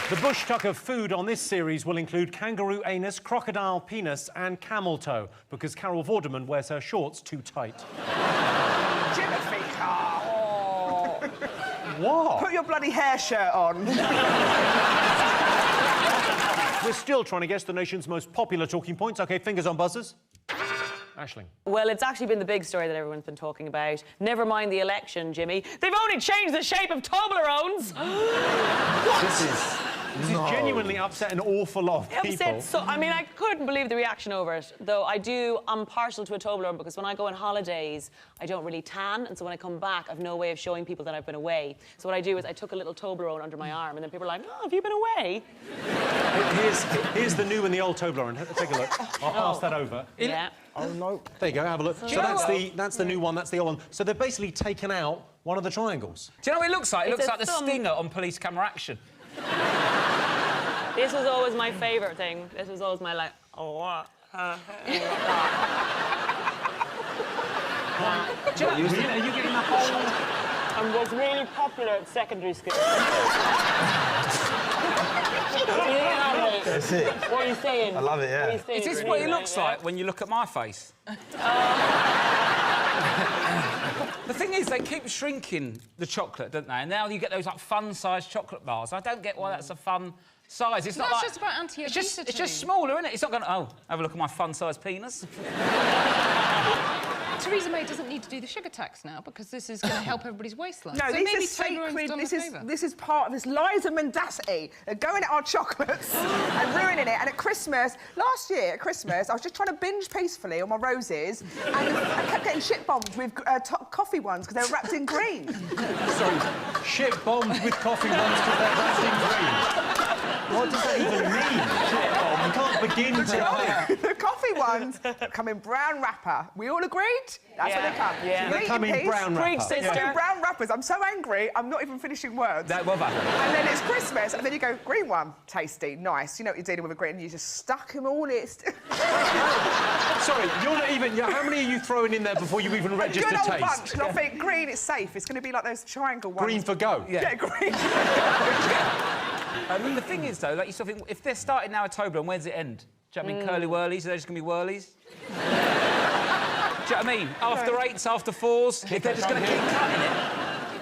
The bush tuck of food on this series will include kangaroo anus, crocodile penis and camel toe, because Carol Vorderman wears her shorts too tight.
Timothy Carr.
What?
Put your bloody hair shirt on.
We're still trying to guess the nation's most popular talking points. OK, fingers on buzzers. Aisling.
Well, it's actually been the big story that everyone's been talking about. Never mind the election, Jimmy. They've only changed the shape of Toblerones.
What? This is genuinely upset an awful lot of people.
Upset, so, I mean, I couldn't believe the reaction over it. Though I'm partial to a Toblerone because when I go on holidays, I don't really tan, and so when I come back, I've no way of showing people that I've been away. So what I do is I took a little Toblerone under my arm, and then people are like, "Oh, have you been away?"
Here's the new and the old Toblerone. Take a look. I'll pass that over.
Yeah.
Oh no. There you go. Have a look. So that's the new one. That's the old one. So they've basically taken out one of the triangles.
Do you know what it looks like? It
It's
looks
a
like the
thumb.
stinger on police camera action.
This was always my favourite thing. This was always my, like, oh, what?
Do you know, are you getting the whole...
And was really popular at secondary school.
That's it.
What are you saying?
I love it, yeah.
Is this what it looks like when you look at my face? The thing is, they keep shrinking the chocolate, don't they? And now you get those, like, fun-sized chocolate bars. I don't get why that's a fun size. It's not
That's
like...
just about anti-obesity.
It's just smaller, isn't it? It's not going to... Oh, have a look at my fun-sized penis.
Theresa May doesn't need to do the sugar tax now because this is going to help everybody's waistline.
No,
so
these
maybe
are sacred.
Toblerone's done a favour.
This is part of this lies and mendacity. They're going at our chocolates and ruining it. And at Christmas, last year at Christmas, I was just trying to binge peacefully on my roses, and I kept getting shit bombed with coffee ones because they were wrapped in green.
Sorry, shit bombed with coffee ones because they're wrapped in green. What does that even mean? You can't begin to...
The coffee ones come in brown wrapper. We all agreed? That's when they come.
Yeah.
They come in brown wrapper.
They come in brown wrappers. I'm so angry, I'm not even finishing words.
That will happen.
And then it's Christmas, and then you go, green one, tasty, nice. You know what you're dealing with a green, and you just stuck them all in.
Sorry, you're not even... How many are you throwing in there before you even register
Good old
taste?
bunch, and I think green, it's safe. It's going to be like those triangle ones.
Green for go?
Yeah, green.
I mean, the thing is, though, like, you sort of think, if they're starting now at Toblerone, where's it end? Do you know what I mean? Curly whirlies? Are they just going to be whirlies? Do you know what I mean? After eights, after fours, if they're just going to keep cutting it.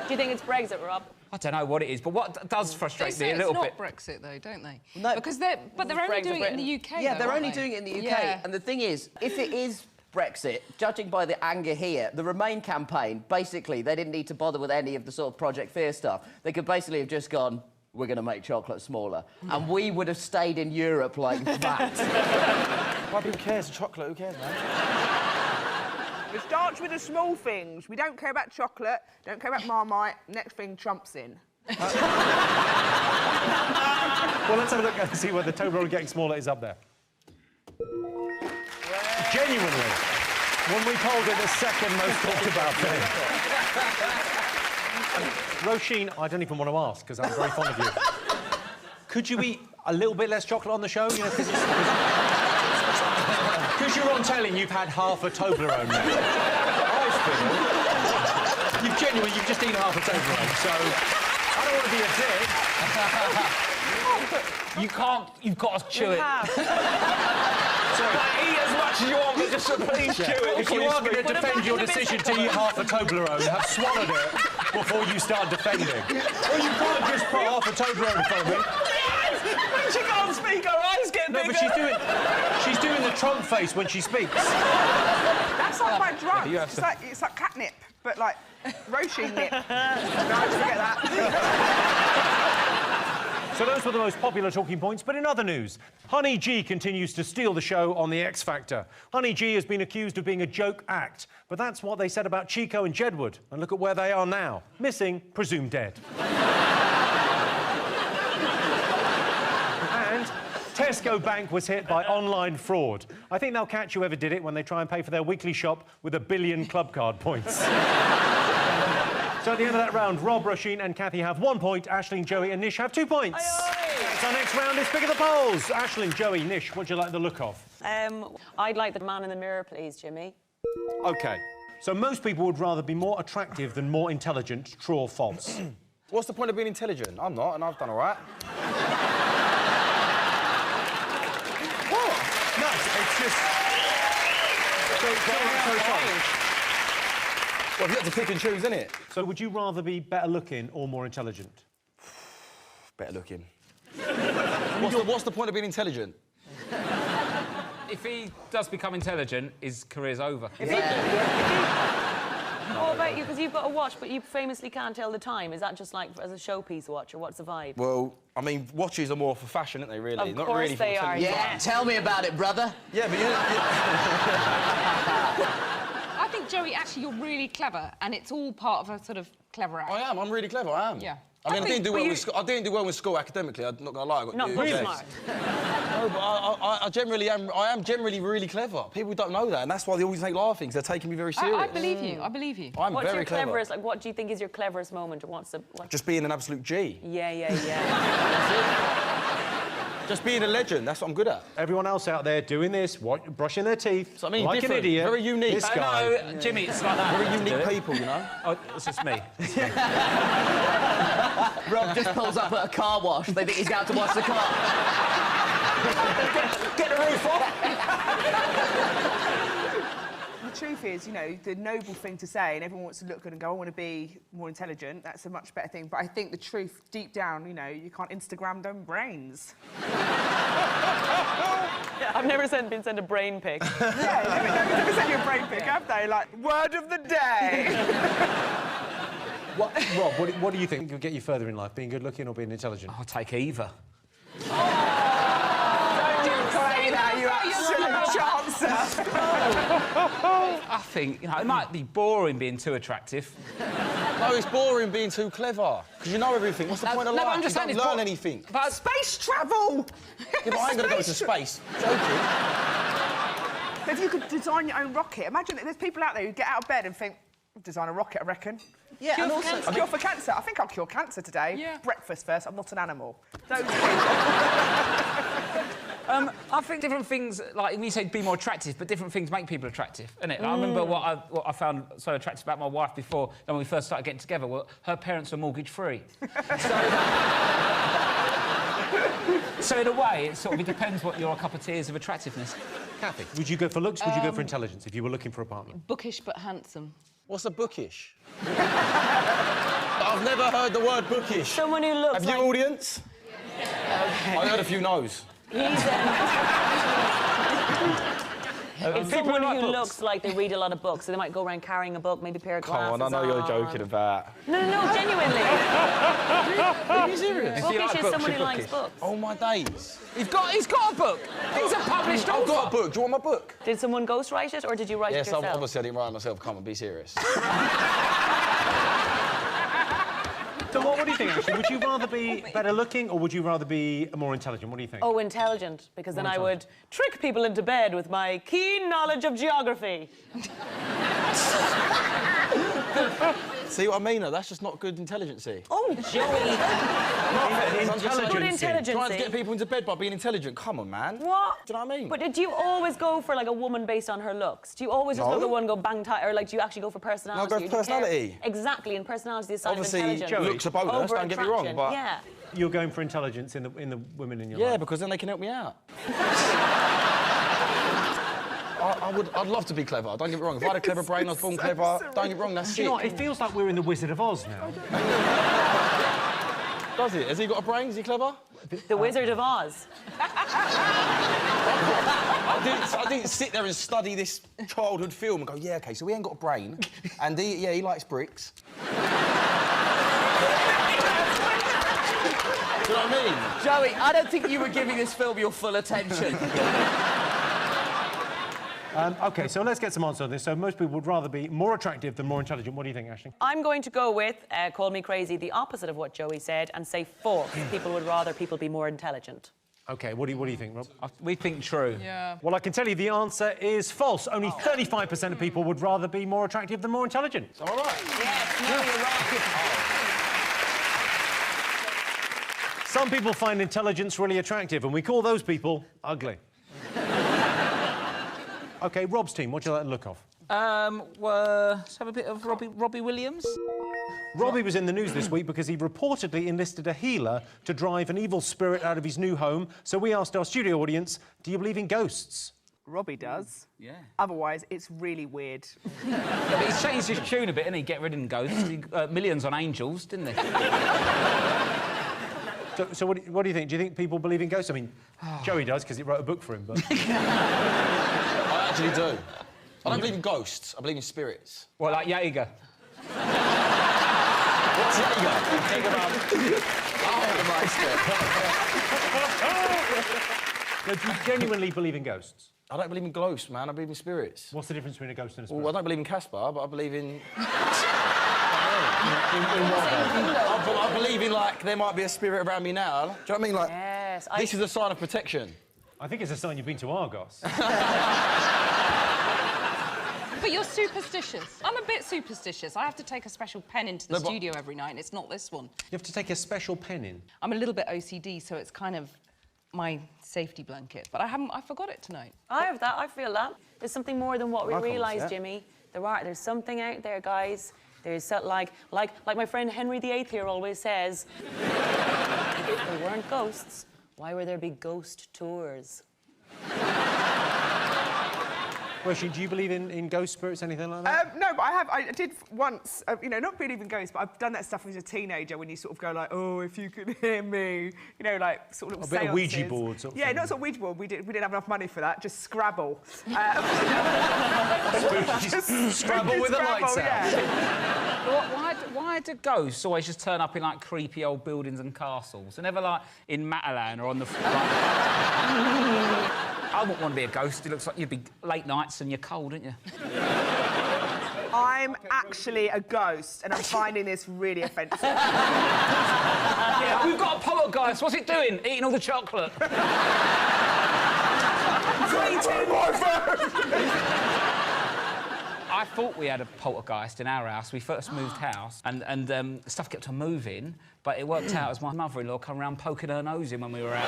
Do you think it's Brexit, Rob?
I don't know what it is, but what does frustrate me a little bit...
It's not Brexit, though, don't they?
No.
Because they're only doing it in the UK,
Yeah,
though,
they're
aren't
only
they?
doing it in the UK.
Yeah.
And the thing is, if it is Brexit, judging by the anger here, the Remain campaign, basically, they didn't need to bother with any of the sort of Project Fear stuff. They could basically have just gone, we're going to make chocolate smaller. And we would have stayed in Europe like that.
Why people cares? Chocolate, who cares, man?
It starts with the small things. We don't care about chocolate, don't care about Marmite. Next thing, Trump's in.
Well, let's have a look and see whether the Toblerone getting smaller is up there. Genuinely, when we polled it, the second most talked about thing. Roisin, I don't even want to ask, because I'm very fond of you. Could you eat a little bit less chocolate on the show? You know, because you're on telly and you've had half a Toblerone now. You've genuinely, you've just eaten half a Toblerone, so I don't want to be a dick.
You can't... You've got to chew it.
Sorry.
Eat as much as you want, but just please chew it.
If you are going to defend your decision to eat half a Toblerone, have swallowed it before you start defending. Or you can't just put half a Toblerone in front of me.
When she can't speak, her eyes get bigger.
No, but she's doing the Trump face when she speaks.
That's like my drug. It's like catnip, but like Roisin nip. No, forget that.
So those were the most popular talking points, but in other news, Honey G continues to steal the show on The X Factor. Honey G has been accused of being a joke act, but that's what they said about Chico and Jedward, and look at where they are now. Missing, presumed dead. And Tesco Bank was hit by online fraud. I think they'll catch whoever did it when they try and pay for their weekly shop with 1 billion club card points. So at the end of that round, Rob, Roisin and Kathy have 1 point. Aisling, Joey and Nish have 2 points. So our next round is Pick of the Polls. Aisling, Joey, Nish, what do you like the look of?
I'd like the man in the mirror, please, Jimmy.
OK. So most people would rather be more attractive than more intelligent. True or false?
What's the point of being intelligent? I'm not, and I've done all right.
What? No, it's just... So
Well, you have to pick and choose, innit?
So would you rather be better looking or more intelligent?
Better looking. What's the point of being intelligent?
If he does become intelligent, his career's over.
What about you? Because you've got a watch, but you famously can't tell the time. Is that just like as a showpiece watch, or what's the vibe?
Well, I mean, watches are more for fashion, aren't they, really?
Of
Not
course
really
they
for
are,
Yeah, tell me about it, brother.
Yeah, but
I think, Joey, actually, you're really clever, and it's all part of a sort of clever act.
I am. I'm really clever. I am.
Yeah.
I mean, I didn't do well with school academically. I'm not gonna lie. I got
Not
U's.
book smart.
No, but I generally am. I am generally really clever. People don't know that, and that's why they always make laughing. They're taking me very serious.
I believe you. I believe you.
I'm
What's
very
your
clever.
cleverest? Like, what do you think is your cleverest moment, or what's the?
Just being an absolute G.
Yeah.
Just being a legend. That's what I'm good at.
Everyone else out there doing this, brushing their teeth,
So, I mean,
like
different,
an idiot.
very unique.
This guy.
No, Jimmy, it's like that.
Very unique people, you know.
Oh, it's just me.
Rob just pulls up at a car wash. They think he's going to wash the car.
Get the roof off.
The truth is, you know, the noble thing to say, and everyone wants to look good and go, I want to be more intelligent, that's a much better thing. But I think the truth, deep down, you know, you can't Instagram them brains.
I've never been sent a brain pic.
Yeah, never sent you a brain pic, have they? Like, word of the day.
Rob, what do you think will get you further in life, being good looking or being intelligent?
I'll take either. I think, you know, it might be boring being too attractive.
No, it's boring being too clever. Because you know everything. What's the point of life?
I'm just
you
saying
don't
it's
learn anything.
But
space travel!
Yeah, but I ain't going to go to space. Joking.
If you could design your own rocket, imagine that there's people out there who get out of bed and think, I'll design a rocket, I reckon.
Yeah,
cure
and
for
also...
cancer. Cure for cancer. I think I'll cure cancer today. Yeah. Breakfast first, I'm not an animal. Don't...
I think different things, like when you say be more attractive, but different things make people attractive, innit? I remember what I found so attractive about my wife before, when we first started getting together, well, her parents were mortgage-free. So in a way, it sort of depends what your cup of tea is of attractiveness.
Kathy, would you go for looks, would you go for intelligence if you were looking for a partner?
Bookish but handsome.
What's a bookish? I've never heard the word bookish.
Someone who looks
Have you, audience?
Okay.
I heard a few no's.
It's someone who looks like they read a lot of books, so they might go around carrying a book, maybe a pair of glasses
Come on, I know you're joking about.
No, genuinely.
Are you serious?
Bookish is someone who likes books.
Oh, my days.
He's got a book. He's a published author.
I've got a book. Do you want my book?
Did someone ghostwrite it, or did you write it
Yes,
yourself?
obviously I didn't write it myself. Come on, be serious.
So what do you think, actually? Would you rather be better looking or would you rather be more intelligent? What do you think?
Oh, intelligent, because then I would trick people into bed with my keen knowledge of geography.
See what I mean, though? That's just not good intelligency.
Oh, Joey.
Good
intelligence.
Trying to get people into bed by being intelligent. Come on, man.
What?
Do you know what I mean?
But did you always go for, like, a woman based on her looks? Do you always just look at one and go bang tight, or, like, do you actually go for personality?
No, I go for personality.
Exactly, and personality is a sign
Obviously,
of intelligence.
looks a bonus, don't get me wrong,
Over-attraction,
but...
Yeah.
You're going for intelligence in the women in your life?
Yeah, because then they can help me out. I'd love to be clever, don't get me wrong. If I had a clever brain, I was born clever. Don't get me wrong, that's
Do you know what?
sick.
It feels like we're in the Wizard of Oz now.
Does it? Has he got a brain? Is he clever?
The Wizard of Oz.
I didn't sit there and study this childhood film and go, yeah, OK, so he ain't got a brain, and he likes bricks. Do you know what I mean?
Joey, I don't think you were giving this film your full attention.
OK, so let's get some answers on this. So most people would rather be more attractive than more intelligent. What do you think, Aisling?
I'm going to go with, call me crazy, the opposite of what Joey said, and say false. People would rather people be more intelligent.
OK, what do you think, Rob?
We think true.
Yeah.
Well, I can tell you the answer is false. Only 35% of people would rather be more attractive than more intelligent.
All right.
Yes, no, you're right.
Some people find intelligence really attractive, and we call those people ugly. OK, Rob's team, what do you like the look of?
Let's have a bit of Robbie Williams.
Robbie was in the news this week because he reportedly enlisted a healer to drive an evil spirit out of his new home. So we asked our studio audience, do you believe in ghosts?
Robbie does.
Yeah.
Otherwise, it's really weird.
Yeah, but he's changed his tune a bit, and he get rid of ghosts. He, millions on angels, didn't he?
So what do you think? Do you think people believe in ghosts? I mean, Joey does, because he wrote a book for him, but...
I actually do. I don't believe in ghosts. I believe in spirits.
Well, like Jaeger.
What's Jaeger?
No, do you genuinely believe in ghosts?
I don't believe in ghosts, man. I believe in spirits.
What's the difference between a ghost and a spirit?
Well, I don't believe in Caspar, but I believe in... I believe in, like, there might be a spirit around me now. Do you know what I mean? Like,
yes,
this is a sign of protection.
I think it's a sign you've been to Argos.
But you're superstitious. I'm a bit superstitious. I have to take a special pen into the studio every night, and it's not this one.
You have to take a special pen in?
I'm a little bit OCD, so it's kind of my safety blanket. But I forgot it tonight.
I have that. I feel that. There's something more than what we realise, Jimmy. There's something out there, guys. There's like my friend Henry VIII here always says, if there weren't ghosts, why would there be ghost tours?
Roisin, do you believe in ghost spirits, anything like that?
No, but I did once, you know, not believe in ghosts, but I've done that stuff as a teenager when you sort of go like, oh, if you could hear me, you know, like sort of
a bit of
seances.
Ouija board sort of
Yeah,
thing.
not sort of Ouija board. We didn't have enough money for that. Just Scrabble.
Scrabble with a lights out.
Why do ghosts always just turn up in, like, creepy old buildings and castles? They're never, like, in Matalan or on the... I wouldn't want to be a ghost. It looks like you'd be late nights and you're cold, aren't you?
I'm actually a ghost, and I'm finding this really offensive.
Yeah, we've got a poltergeist. What's it doing? Eating all the chocolate. I thought we had a poltergeist in our house. We first moved house, and stuff kept on moving, but it worked out as my mother-in-law come around poking her nose in when we were out.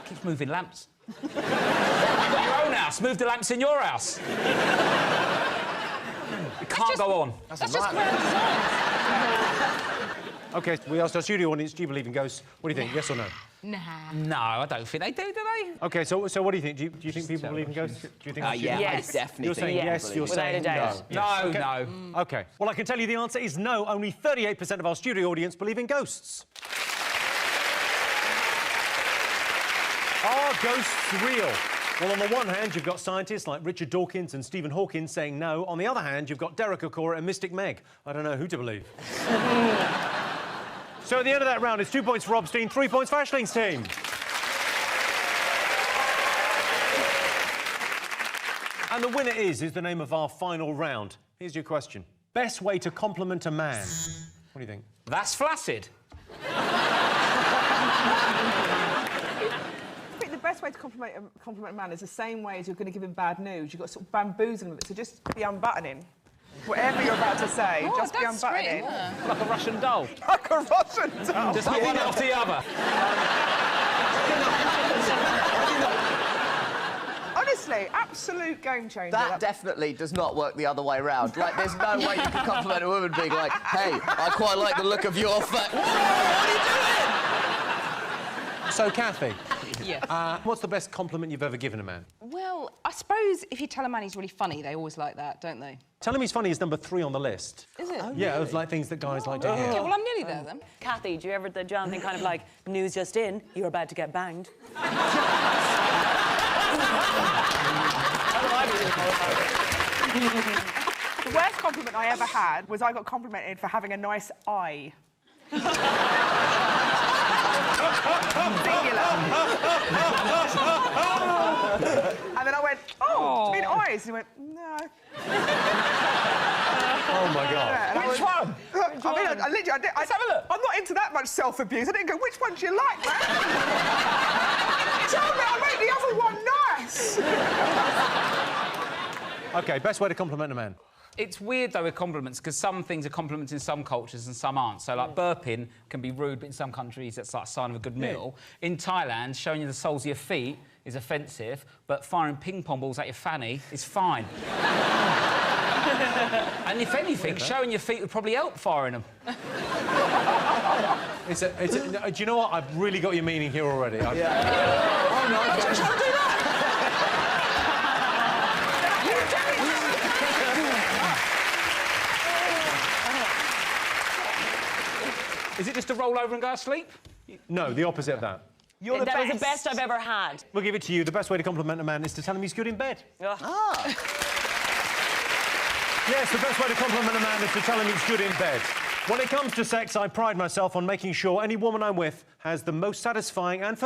Keeps moving lamps. You've got your own house. Move the lamps in your house. It can't go on.
That's just grand design.
OK, we asked our studio audience, do you believe in ghosts? What do you think, yes or no?
Nah.
No, I don't think they do they?
OK, so what do you think? Do you think people believe in ghosts? Do you think?
Yeah,
Yes.
I definitely
You're
think
saying yes, you're
Without
saying
a doubt.
no.
No,
Yes.
no.
OK. Well, I can tell you the answer is no. Only 38% of our studio audience believe in ghosts. Are ghosts real? Well, on the one hand, you've got scientists like Richard Dawkins and Stephen Hawking saying no. On the other hand, you've got Derek Okora and Mystic Meg. I don't know who to believe. So at the end of that round, it's 2 points for Robstein, 3 points for Aisling's team. And the winner is the name of our final round. Here's your question. Best way to compliment a man. What do you think?
That's flaccid.
I think the best way to compliment a man is the same way as you're going to give him bad news. You've got to sort of bamboozle him a bit, so just be unbuttoning. Whatever you're about to say, just be unbuttoning.
Like a Russian doll.
Like a Russian doll.
Just like one after the other.
Honestly, absolute game changer.
That definitely does not work the other way around. Like, there's no way you can compliment a woman being like, hey, I quite like the look of your face. What are you doing?
So, Kathy,
Yeah.
what's the best compliment you've ever given a man?
Well, I suppose if you tell a man he's really funny, they always like that, don't they?
Tell him he's funny is number 3 on the list.
Is it?
Yeah, of like things that guys like to hear.
Okay, well, I'm nearly there then.
Kathy, do you ever, the Jonathan kind of like, news just in, you're about to get banged?
The worst compliment I ever had was I got complimented for having a nice eye. Singular. And then I went, oh, do you mean eyes? And he went, no.
Oh, my God.
Yeah,
Which one?
I mean, I literally, let's have a look. I'm not into that much self-abuse. I didn't go, which one do you like, man? Tell me, I made the other one nice.
OK, best way to compliment a man.
It's weird, though, with compliments, because some things are compliments in some cultures and some aren't. So, like, burping can be rude, but in some countries, that's like a sign of a good meal. In Thailand, showing you the soles of your feet is offensive, but firing ping-pong balls at your fanny is fine. And if anything, showing your feet would probably help firing them.
Do you know what? I've really got your meaning here already.
Oh, no.
Is it just to roll over and go to sleep?
No, the opposite of that.
That was the best I've ever had.
We'll give it to you. The best way to compliment a man is to tell him he's good in bed.
Ah.
Yes, the best way to compliment a man is to tell him he's good in bed. When it comes to sex, I pride myself on making sure any woman I'm with has the most satisfying and